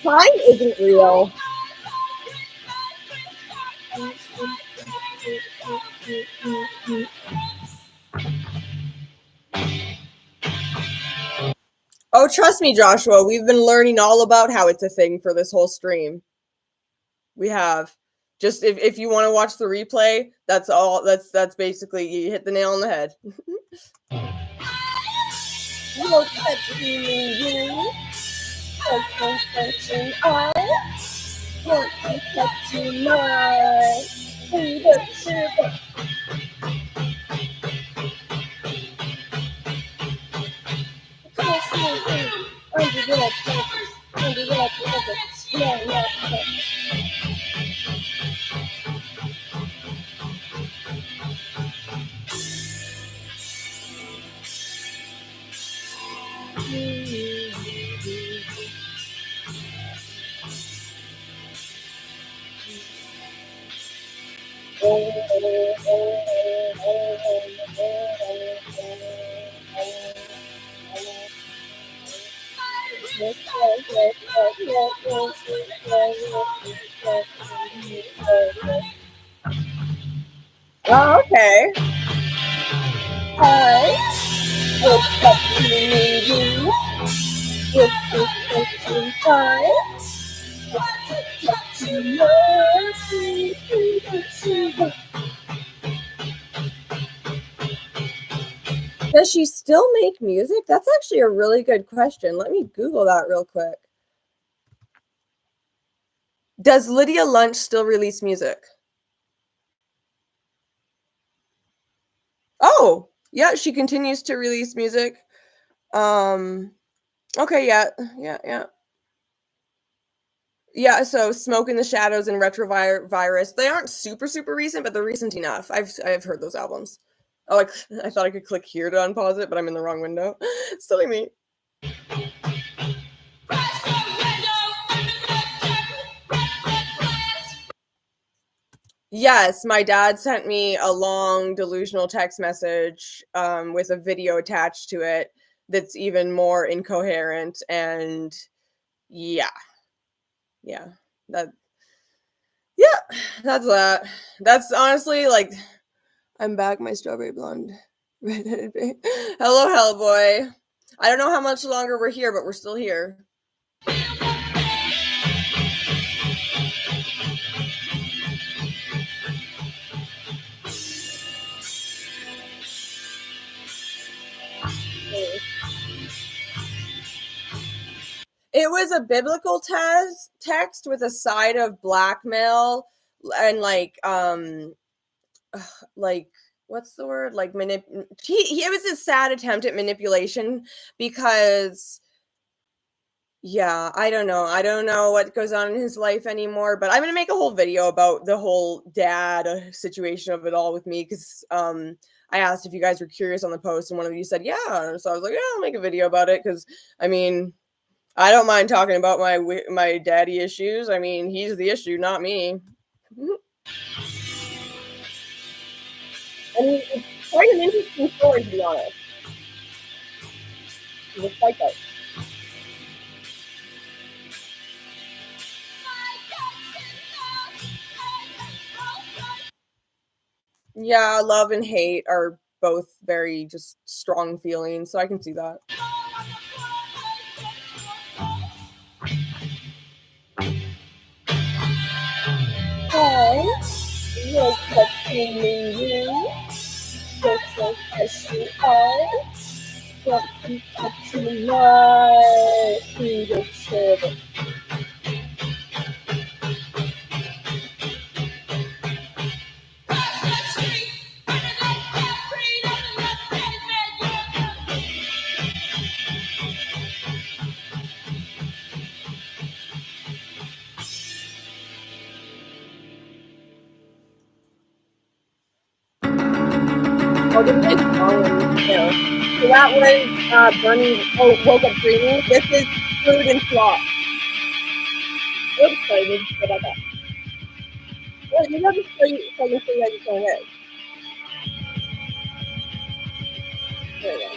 Time isn't real. Oh, trust me, Joshua, we've been learning all about how it's a thing for this whole stream. We have. Just if you want to watch the replay, that's all. That's basically, you hit the nail on the head. Oh, okay. Does she still make music? That's actually a really good question. Let me Google that real quick. Does Lydia Lunch still release music? Oh, yeah, she continues to release music. Okay, yeah. Yeah, so Smoke in the Shadows and Retrovirus, they aren't super recent, but they're recent enough. I've heard those albums. Oh, I thought I could click here to unpause it, but I'm in the wrong window. Silly me. Yes, my dad sent me a long delusional text message with a video attached to it that's even more incoherent, and yeah. That, yeah, that's that. That's honestly like, I'm back, my strawberry blonde redheaded babe. Hello, Hellboy. I don't know how much longer we're here, but we're still here. It was a biblical text with a side of blackmail and like what's the word? Like it was a sad attempt at manipulation because yeah, I don't know. I don't know what goes on in his life anymore, but I'm going to make a whole video about the whole dad situation of it all with me because I asked if you guys were curious on the post and one of you said, yeah. So I was like, yeah, I'll make a video about it because, I mean, I don't mind talking about my daddy issues. I mean, he's the issue, not me. I mean, it's quite an interesting story, to be honest. It's like that. Yeah, love and hate are both very just strong feelings, so I can see that. Hi, you're touching you. So touching my fingertip. Oh, this is Colin too. So that was Bunny woke up dreaming. This is Food and Flop. Oops, sorry, we just about that. Well, you know the story so you see how you can live. There we go.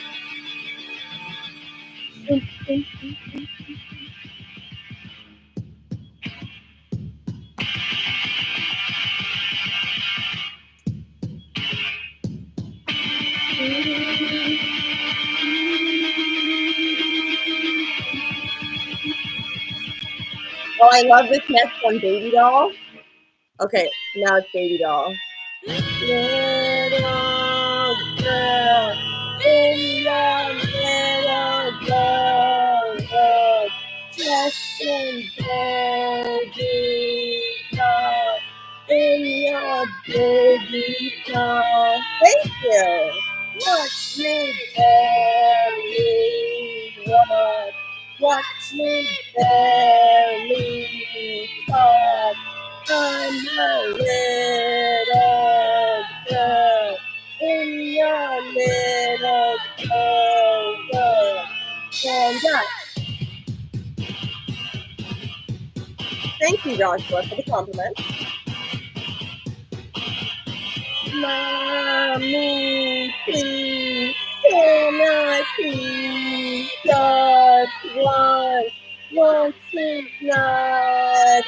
Oh, I love this next one, Baby Doll. Okay, now it's Baby Doll. Little girl, in your little girl, just in baby doll, in your baby doll. Thank you. Watch me belly run, watch me belly talk. I'm a little girl in your little girl. And thank you, Joshua, for the compliment. Mommy, please, can I please just once is not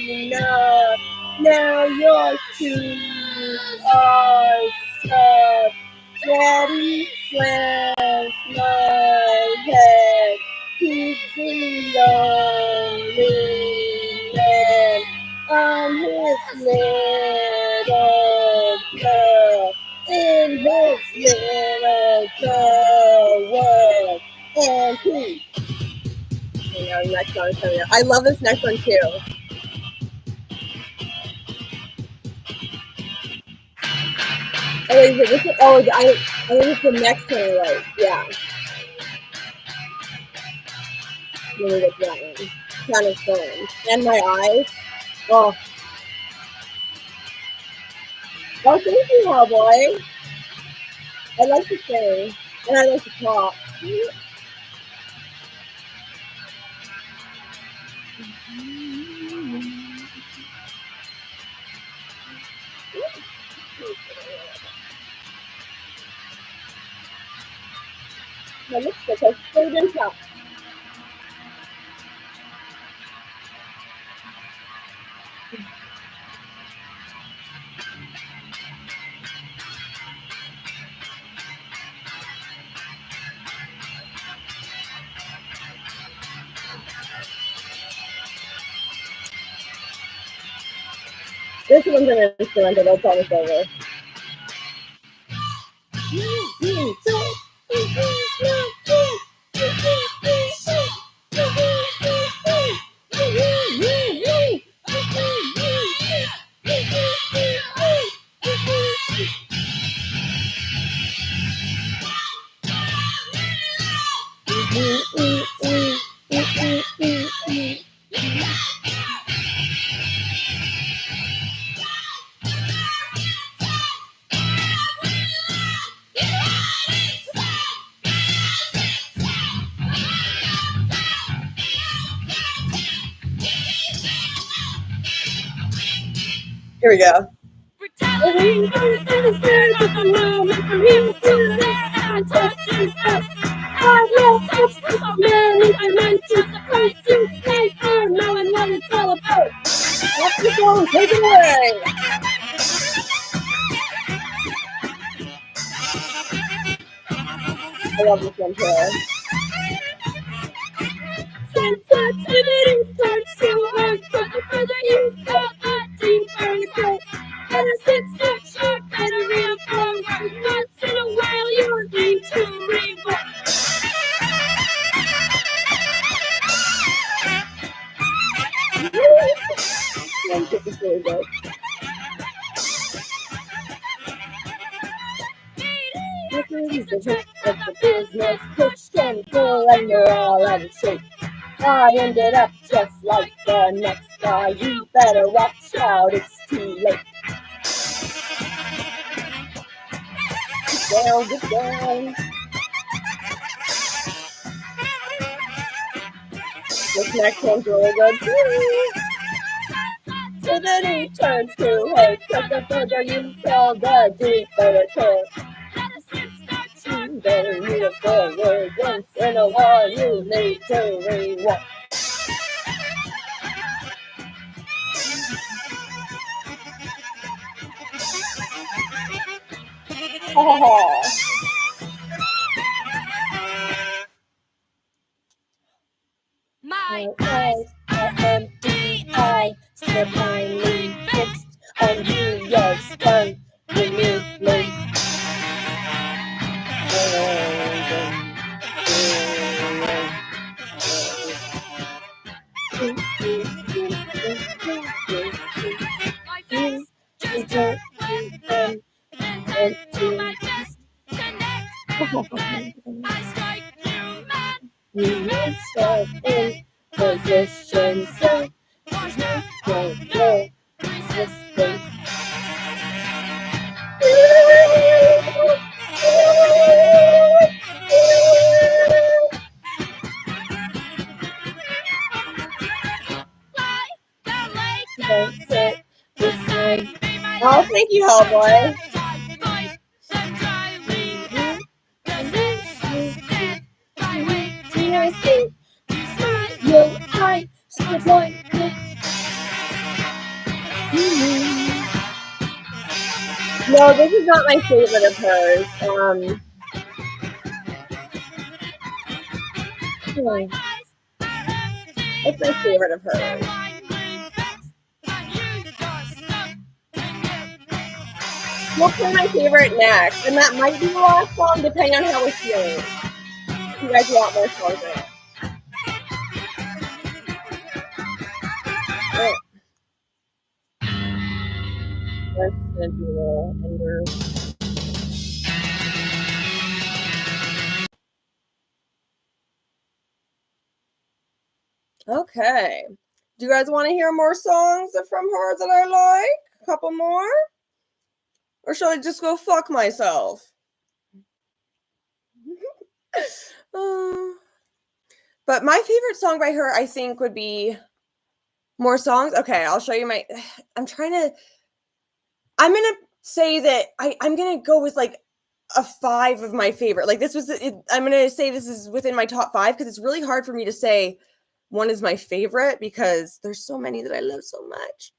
enough. Now your shoes are stuck. Daddy slams my head. He's the lonely man. I'm his little girl in his little girl world. And he. You know, next one is coming up. I love this next one too. Oh, is it? This is, oh, I think it's the next one I like. Yeah. Let me get that one. Kind of fun. And my eyes. Oh. Oh, thank you, Hellboy. I like to sing. And I like to talk. My lipstick has stayed in top. This one's an instrumental. That's almost over. Here we go. Take it away. I love this one too. Sensitivity starts to work, but the further you go, the deeper you go. And a 6-foot shark better read forward. Once in a while, you need to rework. This is really good. This is the trick of the business. Pushed and pull, and you're all out of shape. I ended up just like the next guy. You better watch out, it's too late. Get down, get down. This next one's really good too. Sensitivity turns to hate. Cause the further you go, the deeper it hurts. You better read it forward. Once in a while, you need to rework. My eyes are empty, I stare blindly fixed on you, you're stunned remotely. My face just turned into my chest. Connect. I strike you mad. You must step in position, so there's no resistance. Don't sit beside me. Oh, thank you, Hellboy. No, this is not my favorite of hers. It's my favorite of hers. We'll play my favorite next, and that might be the last song, depending on how we're feeling. If you guys want more songs in it. Right. Let's do a little ender. Okay. Do you guys want to hear more songs from her that I like? A couple more? Or should I just go fuck myself? But my favorite song by her, I think, would be more songs. Okay, I'll show you my... I'm going to say that I'm going to go with like a 5 of my favorite. Like this was... I'm going to say this is within my top 5 because it's really hard for me to say one is my favorite because there's so many that I love so much.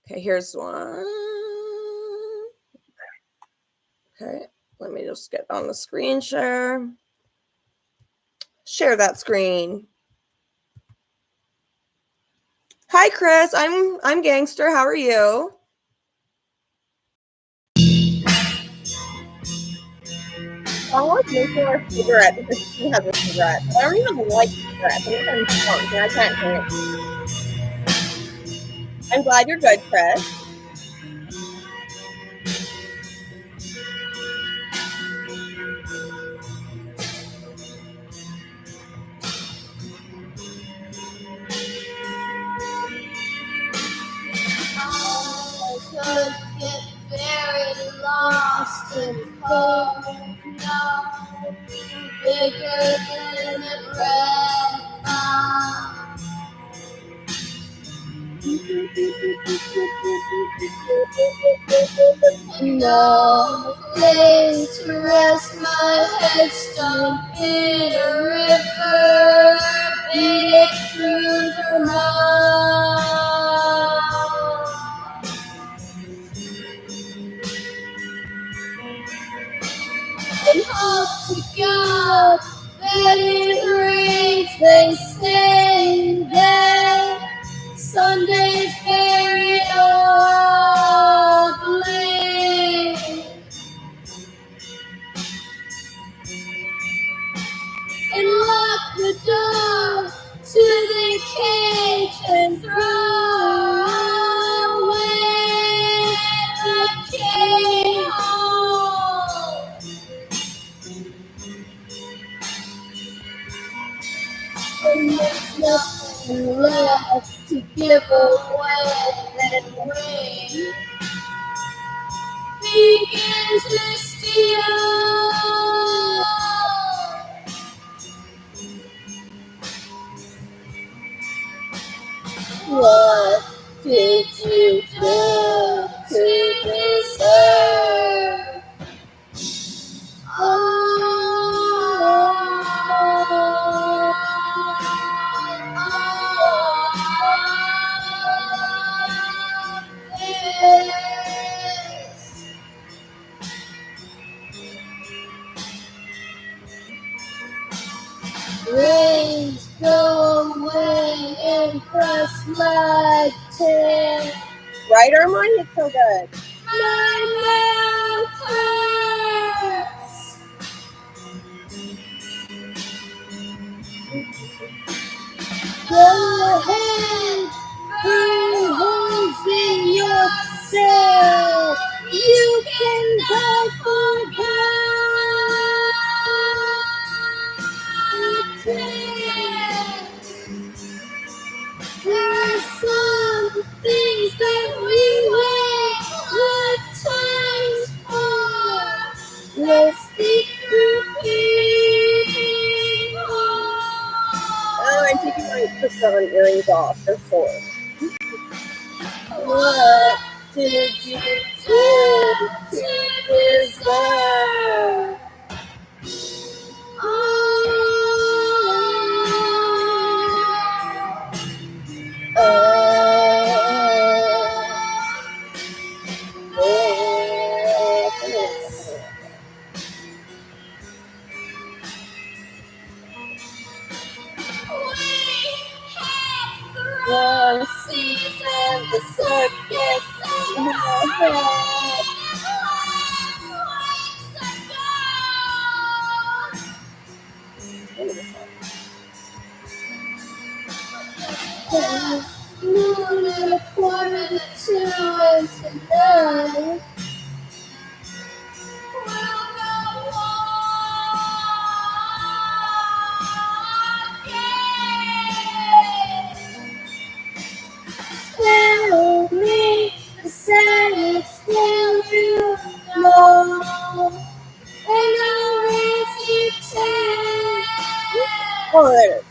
Okay, here's one. Okay, let me just get on the screen share. Share that screen. Hi, Chris. I'm Gangster. How are you? I want to make her a cigarette because she has a cigarette. I don't even like cigarettes. I'm drunk and I can't drink. I'm glad you're good, Chris. I could get very lost in cold, no bigger than a red bomb. No place to rest my headstone in a river, beat it through the mud. And hope to God that it rains, they stay there. Sunday's very ugly. And lock the door to the cage and throw away the keyhole. And there's nothing left to give away that we begin to steal. What did you do to deserve this? Rains go away and press my tail. Right, Armand? It's so good. My mouth hurts. Go ahead, burn holes in yourself. You can die for God. There are some things that we wait lifetimes for. Let's think through people. I'm taking my Christmas earrings off. They're sore. What did you do to deserve? One season, the circus in my head. Moon at a quarter to 2 and tonight we'll go walking. Tell me the sadness still you know, and I'll raise you tell. Oh, there it is.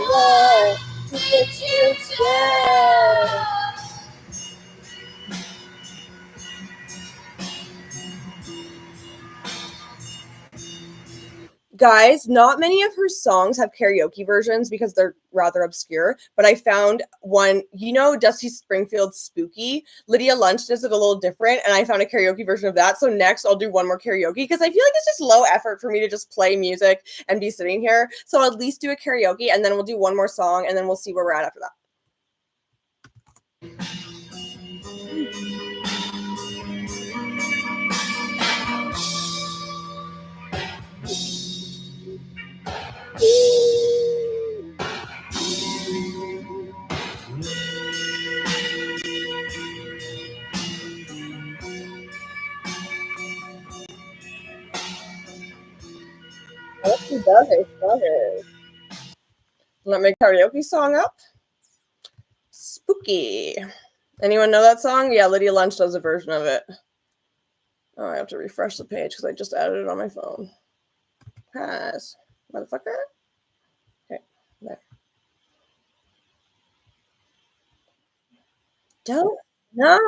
What did you do? Guys, not many of her songs have karaoke versions because they're rather obscure, but I found one, you know, Dusty Springfield's Spooky? Lydia Lunch does it a little different, and I found a karaoke version of that. So next I'll do one more karaoke because I feel like it's just low effort for me to just play music and be sitting here. So I'll at least do a karaoke, and then we'll do one more song, and then we'll see where we're at after that. Oh, she does it. Let my karaoke song up. Spooky. Anyone know that song? Yeah, Lydia Lunch does a version of it. Oh, I have to refresh the page because I just added it on my phone. Pass. Motherfucker. Okay, there. Don't. No.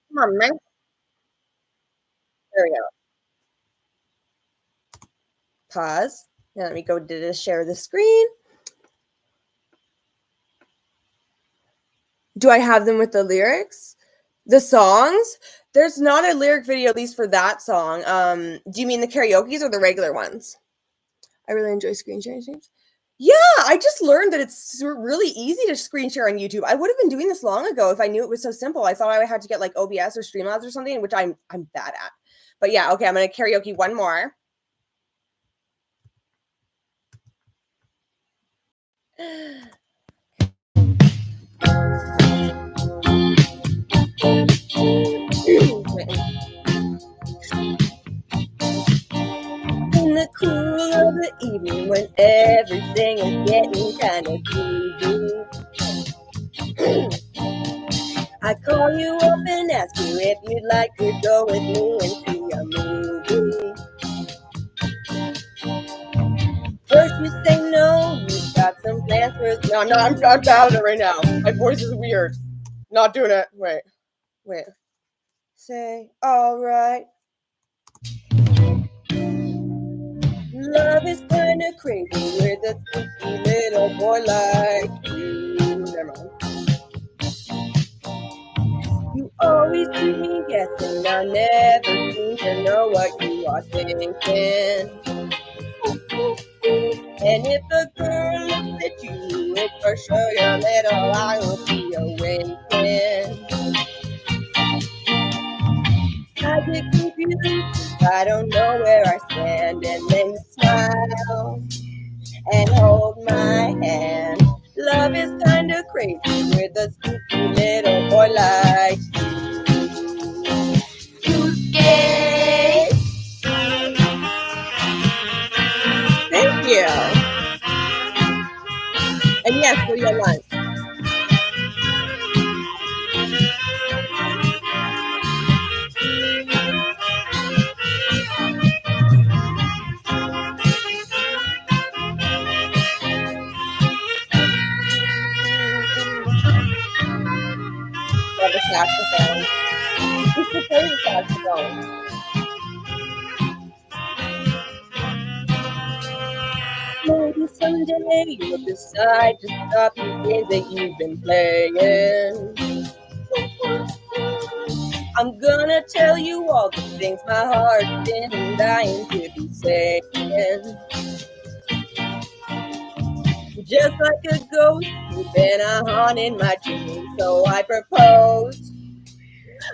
Come on, man. There we go. Pause. Now let me go to share the screen. Do I have them with the lyrics? The songs? There's not a lyric video, at least for that song. Do you mean the karaoke's or the regular ones? I really enjoy screen sharing streams. Yeah, I just learned that it's really easy to screen share on YouTube. I would have been doing this long ago if I knew it was so simple. I thought I had to get like OBS or Streamlabs or something, which I'm bad at. But yeah, okay, I'm gonna karaoke one more. In the cool of the evening when everything is getting kind of groovy, I call you up and ask you if you'd like to go with me and see a movie. First you say no, you've got some plans for us. No, I'm out of it right now. My voice is weird. Not doing it. Wait. Say, all right. Love is kind of crazy with a spooky little boy like you. Never mind. You always keep me guessing. I never seem to know what you are thinking. And if a girl looks at you, it's for sure your little eye will be awakened. I get confused, I don't know where I stand, and then you smile and hold my hand. Love is kinda crazy with a spooky little boy like you. Spooky. Thank you. And yes, for your lunch. Love the saxophone. You should play the saxophone. Maybe someday you'll decide to stop the games that you've been playing. I'm gonna tell you all the things my heart's been dying to be saying. Just like a ghost, you've been haunting my dreams, so I propose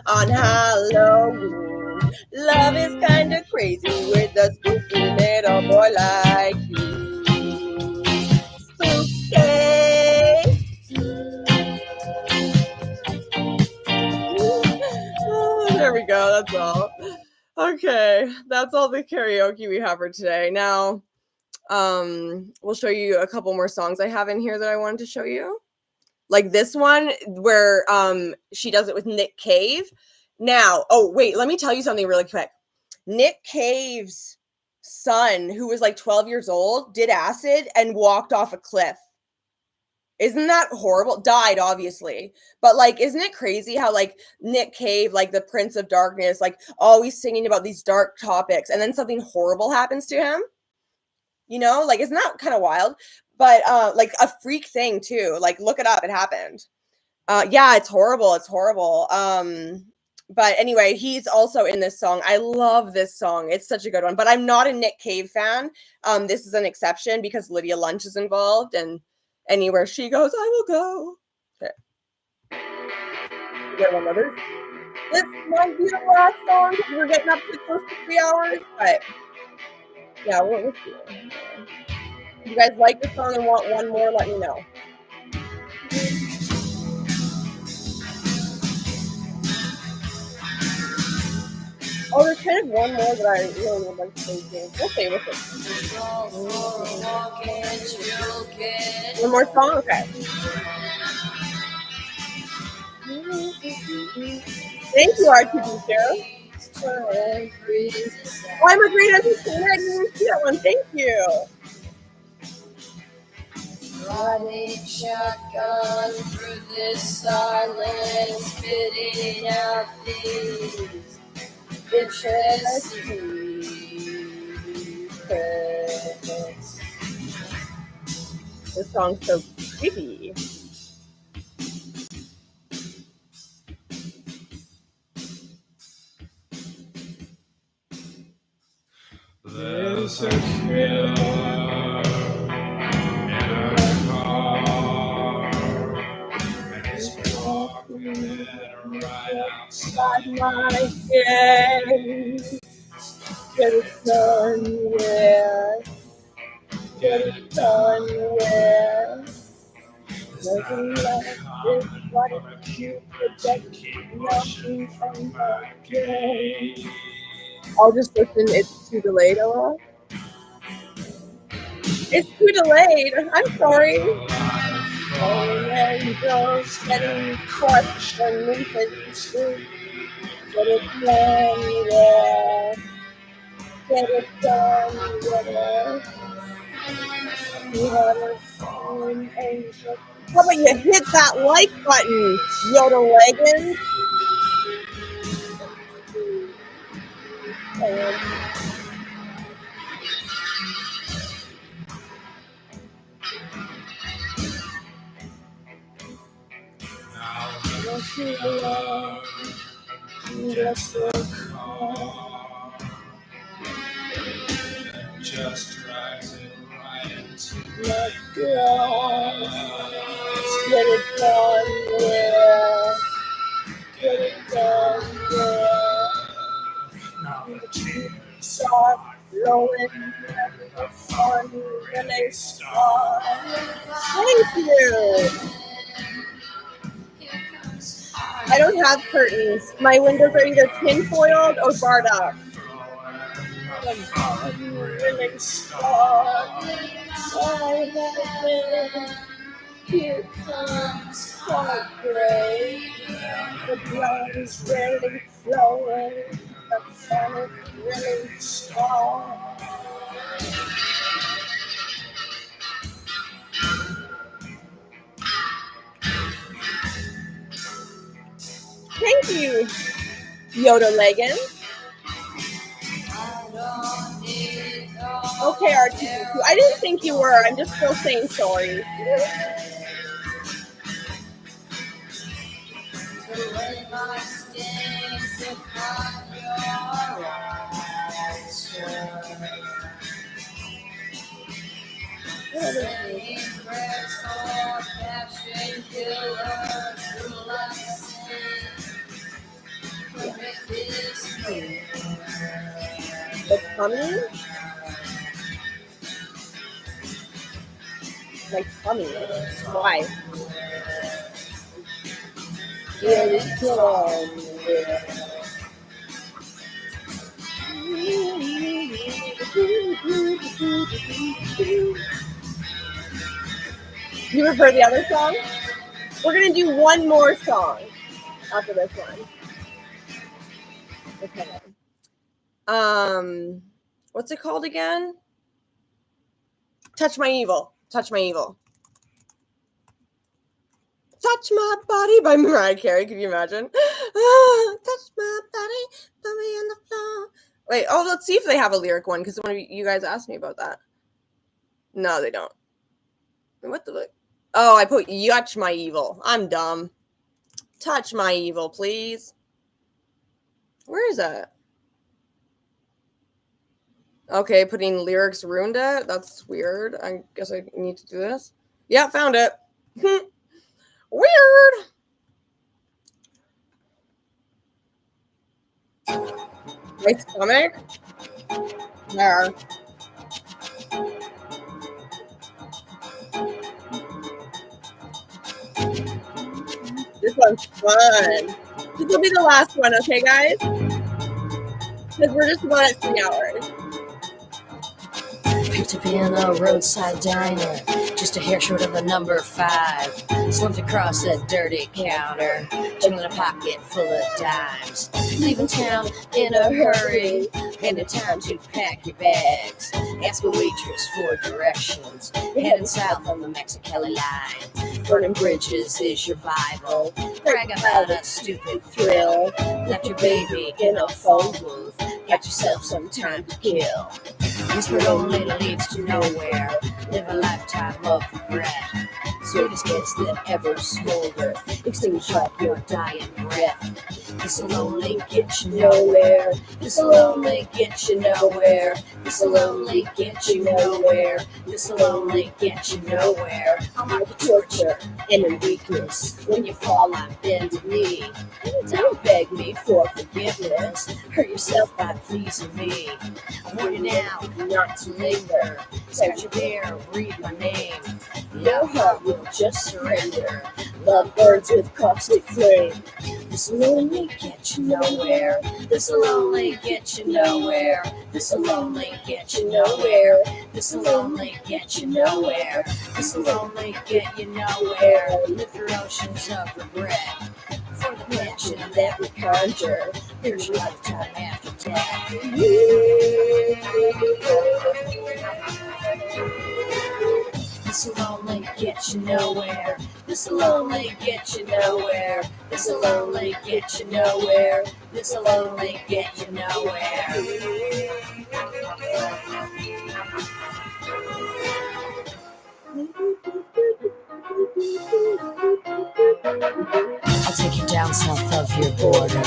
on Halloween. Love is kinda crazy with a spooky little boy like you. Spooky. Oh, there we go, that's all. Okay, that's all the karaoke we have for today. Now, we'll show you a couple more songs I have in here that I wanted to show you. Like this one where she does it with Nick Cave. Now, oh wait, let me tell you something really quick. Nick Cave's son, who was like 12 years old, did acid and walked off a cliff. Isn't that horrible? Died, obviously. But, like, isn't it crazy how, like, Nick Cave, like, the Prince of Darkness, like, always singing about these dark topics, and then something horrible happens to him? You know? Like, isn't that kind of wild? But, like, a freak thing, too. Like, look it up. It happened. Yeah, it's horrible. It's horrible. But anyway, he's also in this song. I love this song. It's such a good one. But I'm not a Nick Cave fan. This is an exception because Lydia Lunch is involved, and anywhere she goes, I will go. Okay. Get one other. This might be the last song because we're getting up to close to 3 hours. But yeah, we'll see. If you guys like the song and want one more, let me know. Oh, there's kind of one more that I really would like to play. We'll see. One more song? Okay. Thank you, R2D Sheriff. Oh, I'm a great entertainer. I didn't even see that one. Thank you. Riding shotgun through this silence, spitting out these bitches. This song's so creepy. There's a killer in a car, and he's walking right outside my gate. Get it done, yeah. Get it done, yeah. Nothing left is what it keep protecting nothing from my gate. I'll just listen. It's too delayed, LOL. It's too delayed. I'm sorry. Falling angels getting crushed beneath his feet. Get it done, yeah. Get it done, yeah. You had a fallen angel. How about you hit that like button, Yoda Leggins? Gets the car and just drives it right into my gut. Get it done, yeah. Get it done, yeah. Now the tears Start rolling, the fun really start. Thank you. I don't have curtains. My windows are either tin-foiled or barred up. Really start. Here comes heartbreak. The blood is really flowing. The fun is really strong. Thank you, Yoda Leggins. Okay, R2D2. I didn't think you were. I'm just still saying sorry. The tummy? My tummy. Why? Get it done, yeah. You prefer the other song? We're gonna do one more song after this one. Okay. What's it called again? Touch My Evil. Touch My Evil. Touch My Body by Mariah Carey. Can you imagine? Touch my body, put me on the floor. Wait, let's see if they have a lyric one, because one of you guys asked me about that. No, they don't. What the fuck? Oh, I put Yutch My Evil. I'm dumb. Touch My Evil, please. Where is that? Okay, putting lyrics ruined it. That's weird. I guess I need to do this. Yeah, found it. Weird. My stomach. There. This one's fun. This will be the last one, okay, guys? Because we're just about at 3 hours. Picked up in a roadside diner, just a hair short of a number 5. Slumped across a dirty counter, jingling a pocket full of dimes. Leaving town in a hurry, and it's time to pack your bags. Ask a waitress for directions, heading south on the Mexicali line. Burning bridges is your Bible, brag about a stupid thrill. Left your baby in a phone booth, got yourself some time to kill. Whispered only leads to nowhere. Live a lifetime of regret. Sweetest kiss that ever smolder. Extinguish like your dying breath. This'll only get you nowhere. This'll only get you nowhere. This'll only get you nowhere. This'll only get you nowhere. I'll mark your torture and your weakness. When you fall on bended knee, don't beg me for forgiveness. Hurt yourself by pleasing me. I warn you now not to linger. Search your bear, read my name. Your heart will just surrender. Love burns with caustic flame. This'll only get you nowhere. This'll only get you nowhere. This'll only get you nowhere. This'll only get you nowhere. This'll only get you nowhere. Live through oceans of regret. For the mansion that we conjure, there's a lifetime after death. This'll only get you nowhere. This'll only get you nowhere. This'll only get you nowhere. This'll only get you nowhere. I'll take you down south of your border.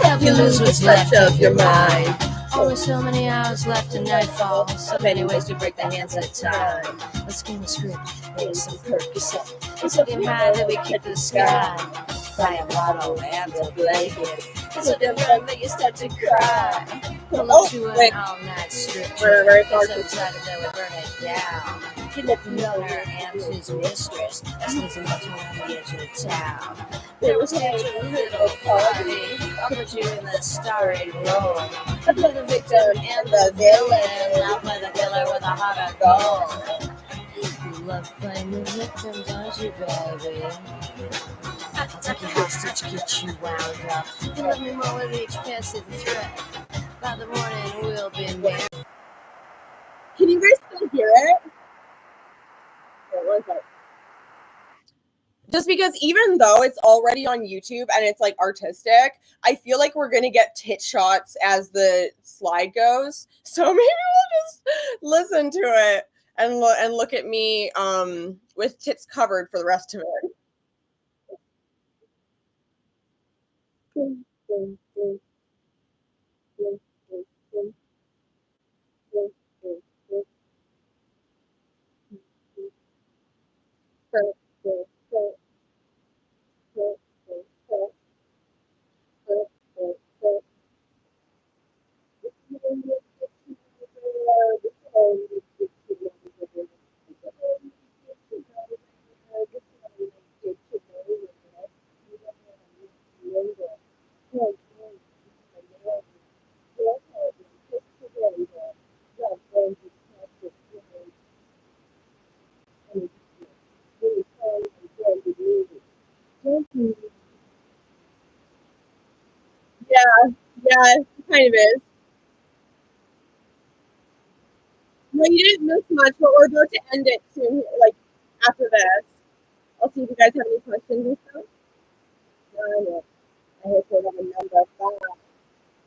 Help you lose what's left of your mind. Only so many hours left in nightfall. So many ways to break the hands of time. Let's scan the script, make some Percocet. It's looking high that we kick the sky. Buy a bottle and a blanket. It's so damn fun that you start to cry. Pull up to an all-night strip. We're so excited that we burn it down. Kidnap the owner and his mistress. That's losing much on the edge of town. There was such a little party. I'll put you in the starring role. I play the victim and the villain. I'll play the killer with a heart of gold. You love playing the victim, don't you, baby? I'll take you hostage, get you wound up. You love me more with each passing threat. By the morning, we'll be married. Can you guys still hear it? Just because even though it's already on YouTube and it's like artistic, I feel like we're gonna get tit shots as the slide goes. So maybe we'll just listen to it and look at me with tits covered for the rest of it. Yeah, it kind of is. No, you didn't miss much, but we're about to end it soon, like after this. I'll see if you guys have any questions. sing this song? No. I hit her on number 5.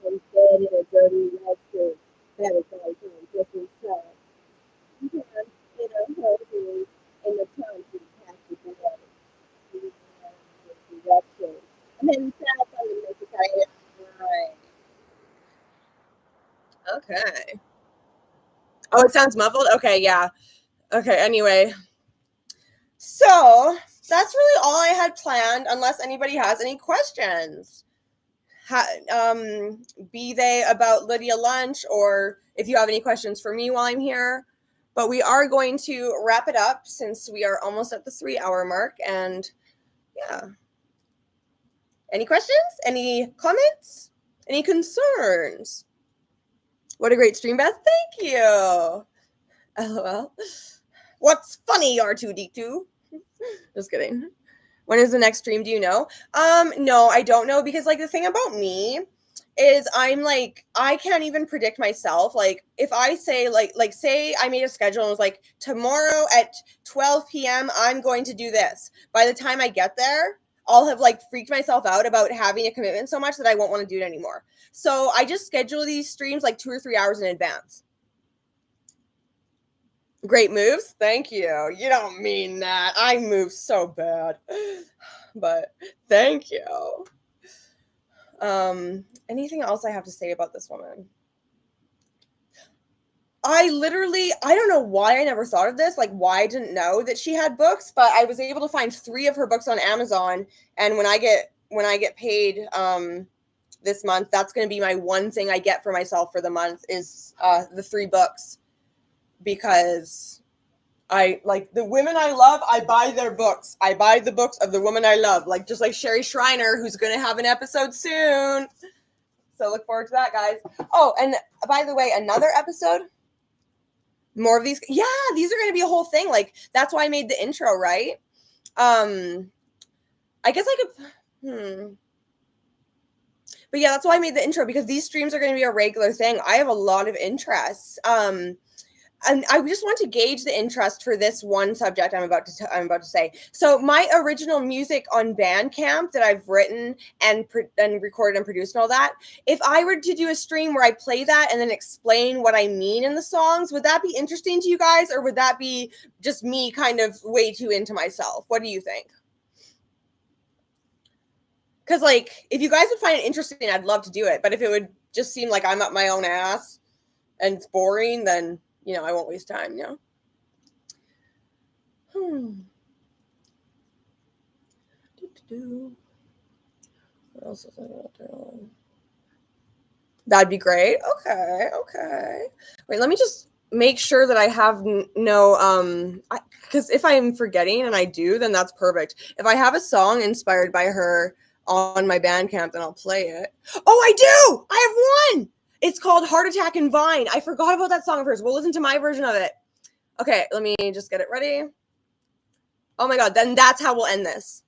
I'm dead in a dirty red suit. That is all I'm different so. Sometimes in a hurry, in the time to pass the way. Direction. And then south on the Mississippi. Right. Okay. Oh, it sounds muffled? Okay, yeah. Okay, anyway. So, that's really all I had planned, unless anybody has any questions. Be they about Lydia Lunch, or if you have any questions for me while I'm here. But we are going to wrap it up since we are almost at the 3-hour mark. And yeah. Any questions? Any comments? Any concerns? What a great stream, Beth. Thank you. LOL. What's funny, R2D2? Just kidding. When is the next stream? Do you know? No, I don't know, because like the thing about me is I'm like, I can't even predict myself. Like if I say like say I made a schedule and was like, tomorrow at 12 p.m. I'm going to do this. By the time I get there, I'll have like freaked myself out about having a commitment so much that I won't want to do it anymore. So I just schedule these streams like 2 or 3 hours in advance. Great moves. Thank you. You don't mean that. I move so bad. But thank you. Anything else I have to say about this woman? I don't know why I never thought of this, like why I didn't know that she had books, but I was able to find 3 of her books on Amazon, and when I get paid this month, that's going to be my one thing I get for myself for the month is the 3 books, because I like the women I love. I buy their books. I buy the books of the woman I love, like just like Sherry Schreiner, who's going to have an episode soon. So look forward to that, guys. Oh, and by the way, another episode. More of these. Yeah, these are going to be a whole thing. Like that's why I made the intro, right? I guess I could. But yeah, that's why I made the intro, because these streams are going to be a regular thing. I have a lot of interests. And I just want to gauge the interest for this one subject I'm about to say. So my original music on Bandcamp that I've written and recorded and produced and all that, if I were to do a stream where I play that and then explain what I mean in the songs, would that be interesting to you guys, or would that be just me kind of way too into myself? What do you think? Because like, if you guys would find it interesting, I'd love to do it. But if it would just seem like I'm up my own ass and it's boring, then I won't waste time, What else is I going to do? That'd be great. Okay. Wait, let me just make sure that I have no, because if I'm forgetting, and I do, then that's perfect. If I have a song inspired by her on my Bandcamp, then I'll play it. Oh, I do! I have one! It's called Heart Attack and Vine. I forgot about that song of hers. We'll listen to my version of it. Okay, let me just get it ready. Oh my God, then that's how we'll end this.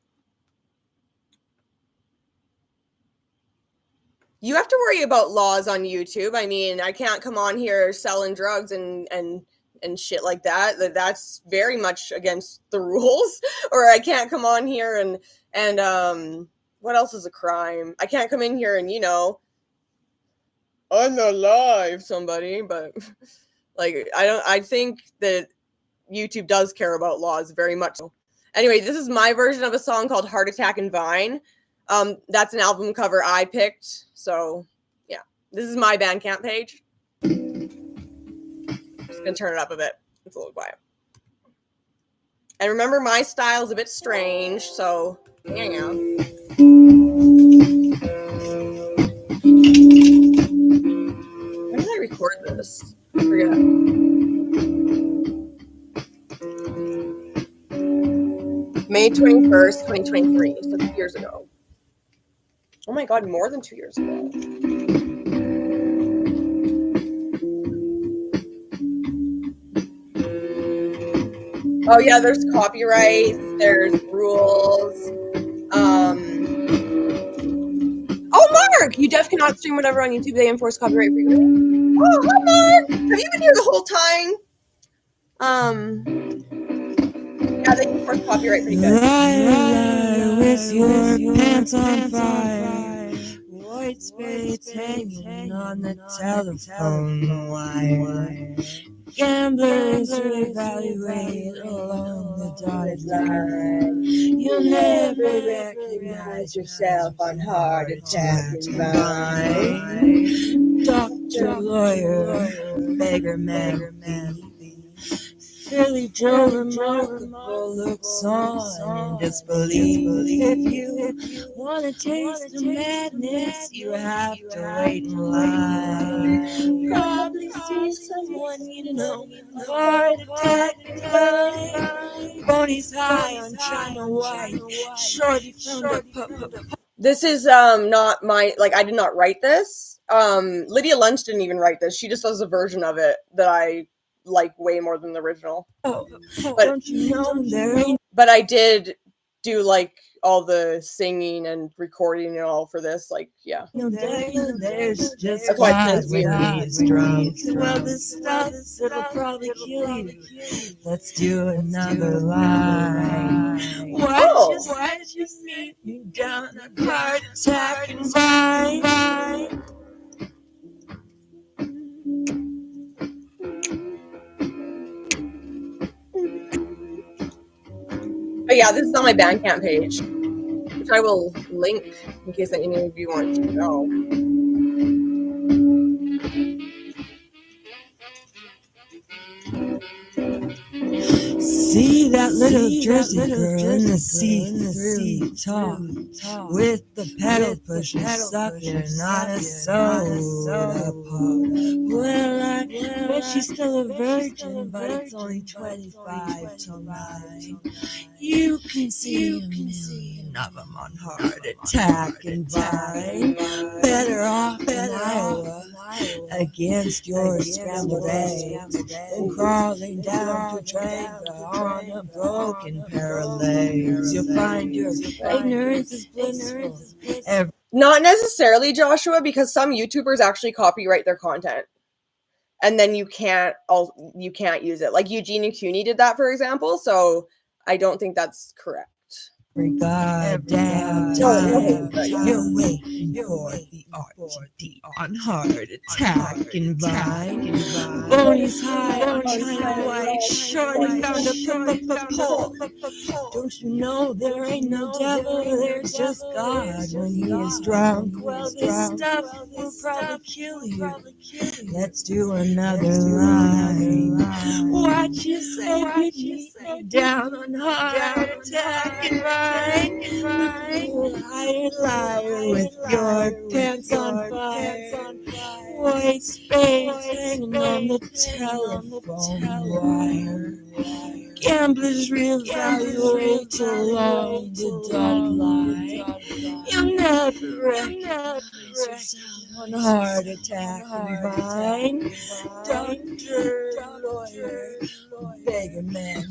You have to worry about laws on YouTube. I mean, I can't come on here selling drugs and shit like that. That's very much against the rules. Or I can't come on here and what else is a crime? I can't come in here and unalive somebody, but like I think that YouTube does care about laws very much. Anyway, this is my version of a song called Heart Attack and Vine. That's an album cover I picked. So yeah, this is my Bandcamp page. Just gonna turn it up a bit. It's a little quiet. And remember, my style is a bit strange, so yeah. When did I record this? I forget. May 21st, 2023. So 2 years ago. Oh my God, more than 2 years ago. Oh yeah, there's copyright, there's rules. Oh, Mark! You definitely cannot stream whatever on YouTube. They enforce copyright free. Oh, hi, Mark! Have you been here the whole time? Yeah, they enforce copyright pretty good. with your pants on fire. White spades hanging on the telephone wire. Gamblers evaluate along the dotted line. You'll never recognize yourself on heart attack line. Doctor, lawyer, beggar man, Philly Joe remarkable looks on in disbelief. If you want to taste the madness, you have to wait in line. Probably see someone you know, heart attack line. Bonnie's high on China White, shorty from the This is not my, like, I did not write this. Lydia Lunch didn't even write this. She just does a version of it that I like way more than the original. Don't you know there ain't But I did do like all the singing and recording and all for this. Like, yeah. no there's just That's why God it's when weird. he's drunk. Well, this stuff it'll probably kill you. Let's do another line. Why'd you meet me down a heart attack and vine? But yeah, this is on my Bandcamp page, which I will link in case any of you want to know. See that little Jersey girl in the see-through top with the pedal pusher sucking on a soda pop. Well, I bet she's still a virgin, but it's only 25 till 9. You can see a million of them on heart attack and vine. Better off in Iowa against your scrambled eggs than crawling down to Tranga on a broken pair of legs. You'll find your ignorance is blissful. Not necessarily, Joshua, because some YouTubers actually copyright their content, and then you can't use it. Like Eugene and CUNY did that, for example. So I don't think that's correct. Every goddamn time you're waiting for the RTD on heart attack and vine. Bonnie's high on China White, shorty found a pole. Don't you know there ain't no devil, there's just God when he is drunk. Well, this stuff will probably kill you. Let's do another line. What you say, beat me down on heart attack and vine. Liar, liar, with your pants on fire. White spades hanging on the telephone wire. Gamblers reevaluate along the dog line. You'll never recognize yourself on heart attack and vine. Doctor, lawyer, beggar man,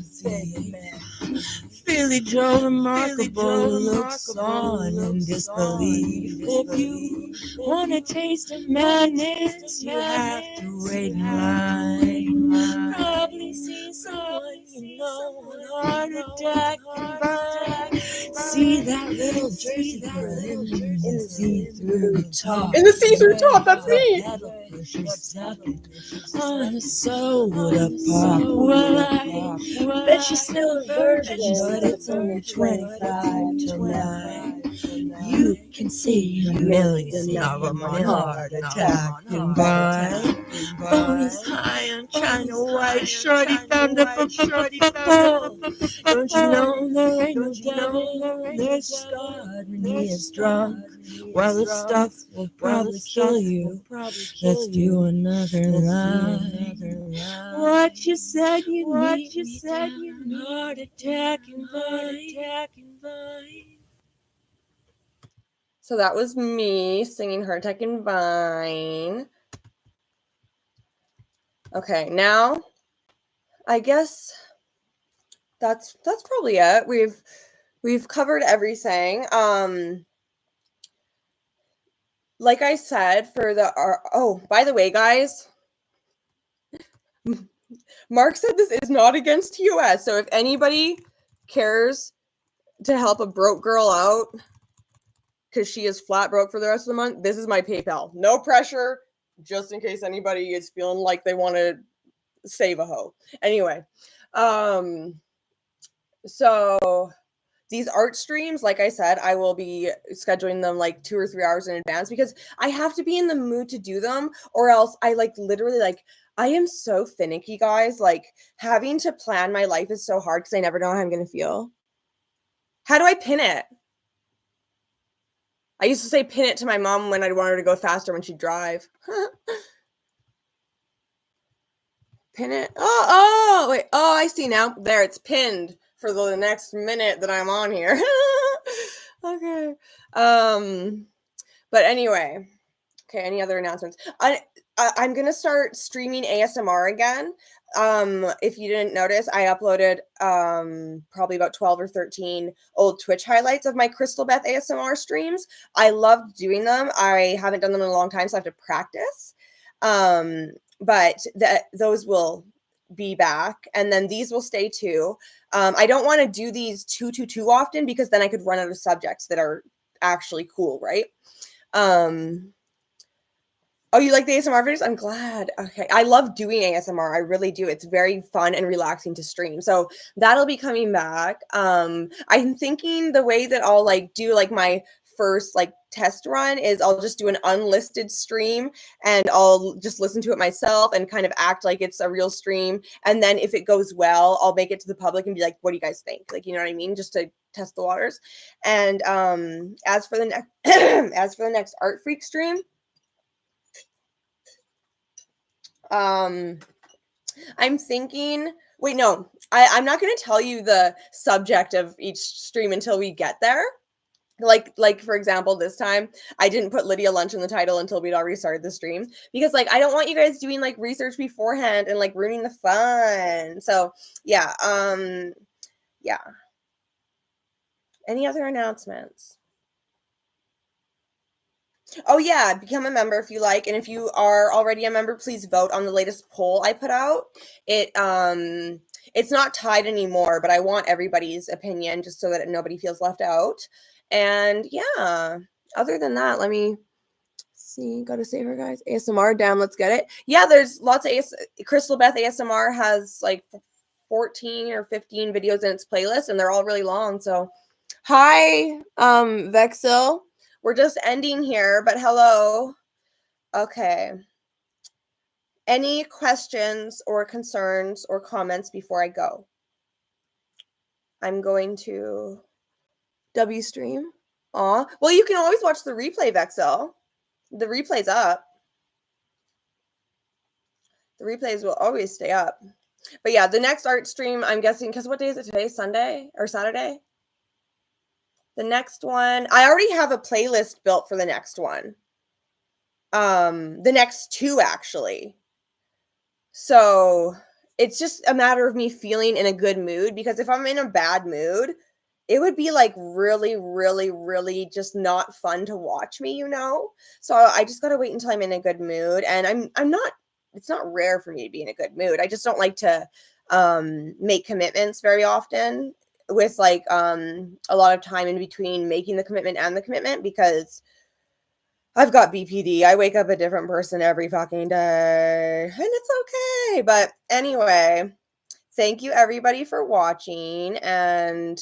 Philly Joe remarkable looks on in disbelief. If you want to taste of madness, you have to wait in line. Probably see someone you know on heart attack and vine. See that little Jersey girl in the see-through top. In the see-through top, that's me. On a soda pop. Well, I bet she's still a virgin, but it's only 25 till 9. You can see a million of them on heart attack and vine. Bonnie's high on China White, shorty found a pole. Don't you know there ain't no devil, there's just God when he is drunk. Well, the stuff will probably kill you. Let's do another line. What you said you need, heart attack and vine. So that was me singing Heart Attack and Vine. Okay, now I guess that's probably it. We've covered everything. Like I said, for the oh, by the way, guys, Mark said this is not against US. So if anybody cares to help a broke girl out because she is flat broke for the rest of the month, this is my PayPal. No pressure, just in case anybody is feeling like they want to save a hoe. Anyway, so these art streams, like I said, I will be scheduling them like 2 or 3 hours in advance because I have to be in the mood to do them, or else I like literally like I am so finicky, guys. Like having to plan my life is so hard because I never know how I'm gonna feel. How do I pin it? I used to say pin it to my mom when I'd want her to go faster when she'd drive. Pin it. Oh, wait. Oh, I see now. There, it's pinned for the next minute that I'm on here. Okay. But anyway. Okay, any other announcements? I'm gonna start streaming ASMR again. If you didn't notice, I uploaded probably about 12 or 13 old Twitch highlights of my Crystal Beth ASMR streams. I loved doing them. I haven't done them in a long time, so I have to practice. But those will be back, and then these will stay too. I don't want to do these too often because then I could run out of subjects that are actually cool, right? Oh, you like the ASMR videos? I'm glad. Okay. I love doing ASMR. I really do. It's very fun and relaxing to stream. So that'll be coming back. I'm thinking the way that I'll like do like my first like test run is I'll just do an unlisted stream and I'll just listen to it myself and kind of act like it's a real stream. And then if it goes well, I'll make it to the public and be like, what do you guys think? Like, you know what I mean? Just to test the waters. And as for the next Art Freak stream, I'm thinking, wait, no, I'm not going to tell you the subject of each stream until we get there. Like for example, this time I didn't put Lydia Lunch in the title until we'd already started the stream because like I don't want you guys doing like research beforehand and like ruining the fun. So yeah, yeah. Any other announcements? Oh yeah, become a member if you like, and if you are already a member, please vote on the latest poll I put out. It's not tied anymore, but I want everybody's opinion just so that nobody feels left out. And yeah, other than that, let me see. Gotta save her, guys. ASMR, damn, let's get it. Yeah, there's lots of Crystal Beth ASMR has like 14 or 15 videos in its playlist, and they're all really long. So, hi, Vexil. We're just ending here, but hello. Okay. Any questions or concerns or comments before I go? I'm going to W stream. Aw. Well, you can always watch the replay, Vexel. The replay's up. The replays will always stay up. But yeah, the next art stream, I'm guessing, because what day is it today? Sunday or Saturday? The next one, I already have a playlist built for the next one. The next two, actually. So it's just a matter of me feeling in a good mood, because if I'm in a bad mood, it would be like really, really, really just not fun to watch me, you know? So I just got to wait until I'm in a good mood. And I'm not, it's not rare for me to be in a good mood. I just don't like to make commitments very often with like a lot of time in between making the commitment and the commitment, because I've got BPD. I wake up a different person every fucking day, and it's okay. But anyway, thank you everybody for watching. And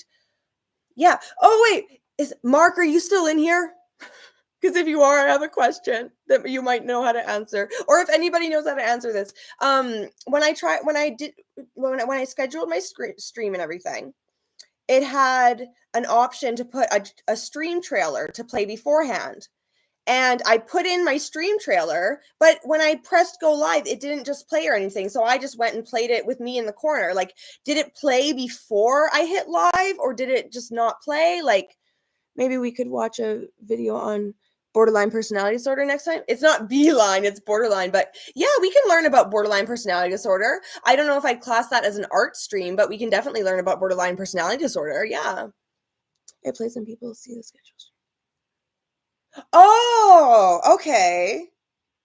yeah. Oh, wait. Is Mark, are you still in here? Because if you are, I have a question that you might know how to answer. Or if anybody knows how to answer this. When I scheduled my stream and everything, it had an option to put a stream trailer to play beforehand. And I put in my stream trailer, but when I pressed go live, it didn't just play or anything. So I just went and played it with me in the corner. Like, did it play before I hit live, or did it just not play? Like, maybe we could watch a video on borderline personality disorder next time. It's not beeline, it's borderline. But yeah, we can learn about borderline personality disorder. I don't know if I'd class that as an art stream, but we can definitely learn about borderline personality disorder. Yeah. It plays when people see the schedules. Oh, okay.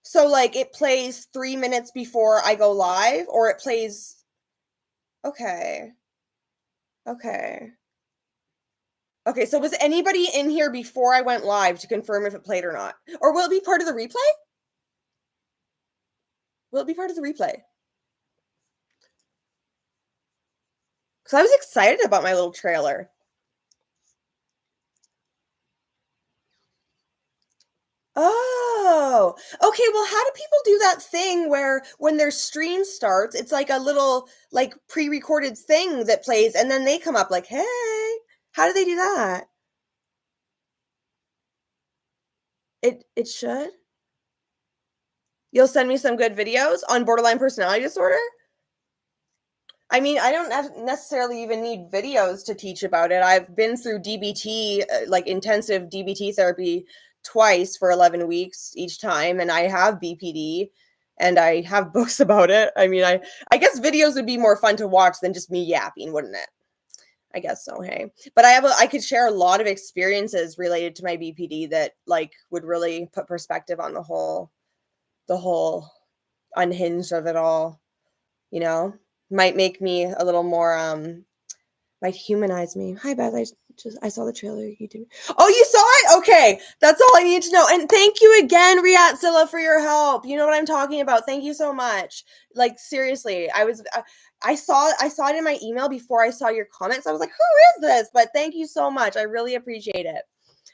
So like it plays 3 minutes before I go live, or it plays. Okay. Okay. Okay, so was anybody in here before I went live to confirm if it played or not? Or will it be part of the replay? Will it be part of the replay? Because I was excited about my little trailer. Oh, okay. Well, how do people do that thing where when their stream starts, it's like a little like pre-recorded thing that plays and then they come up like, hey, how do they do that? It should. You'll send me some good videos on borderline personality disorder? I mean, I don't necessarily even need videos to teach about it. I've been through DBT, like intensive DBT therapy twice for 11 weeks each time, and I have BPD and I have books about it. I mean, I guess videos would be more fun to watch than just me yapping, wouldn't it? I guess so, hey. But I could share a lot of experiences related to my BPD that like would really put perspective on the whole unhinged of it all, you know? Might make me a little more might humanize me. Hi Beth, I saw the trailer you did. Oh, you saw it? Okay, that's all I need to know. And thank you again, Riatzilla, for your help. You know what I'm talking about. Thank you so much. Like seriously, I saw it in my email before I saw your comments. I was like, who is this? But thank you so much. I really appreciate it.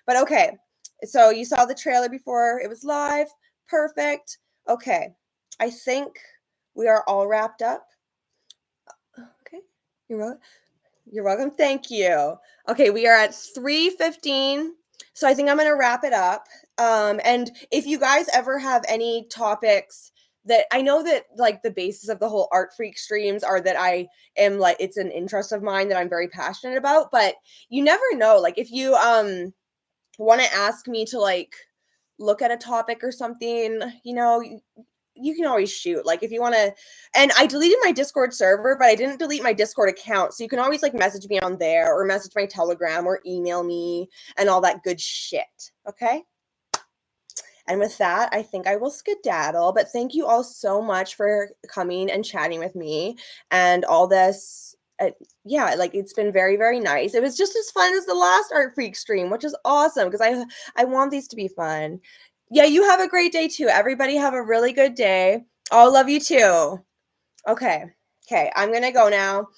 But okay, so you saw the trailer before it was live. Perfect. Okay, I think we are all wrapped up. Okay, you're welcome. Thank you. Okay, we are at 3:15. So I think I'm going to wrap it up. And if you guys ever have any topics that I know that like the basis of the whole Art Freak streams are that I am like, it's an interest of mine that I'm very passionate about, but you never know. Like if you want to ask me to like look at a topic or something, you know, you can always shoot. Like if you want to, and I deleted my Discord server, but I didn't delete my Discord account. So you can always like message me on there or message my Telegram or email me and all that good shit. Okay. And with that, I think I will skedaddle, but thank you all so much for coming and chatting with me and all this. Yeah, like it's been very, very nice. It was just as fun as the last Art Freak stream, which is awesome because I want these to be fun. Yeah, you have a great day too. Everybody have a really good day. I'll love you too. Okay, I'm gonna go now.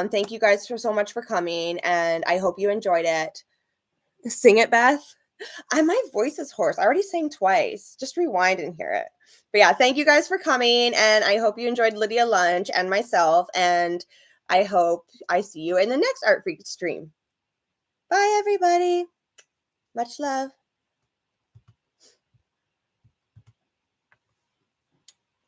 Thank you guys so much for coming, and I hope you enjoyed it. Sing it, Beth. My voice is hoarse. I already sang twice. Just rewind and hear it. But yeah, thank you guys for coming, and I hope you enjoyed Lydia Lunch and myself, and I hope I see you in the next Art Freak stream. Bye, everybody. Much love.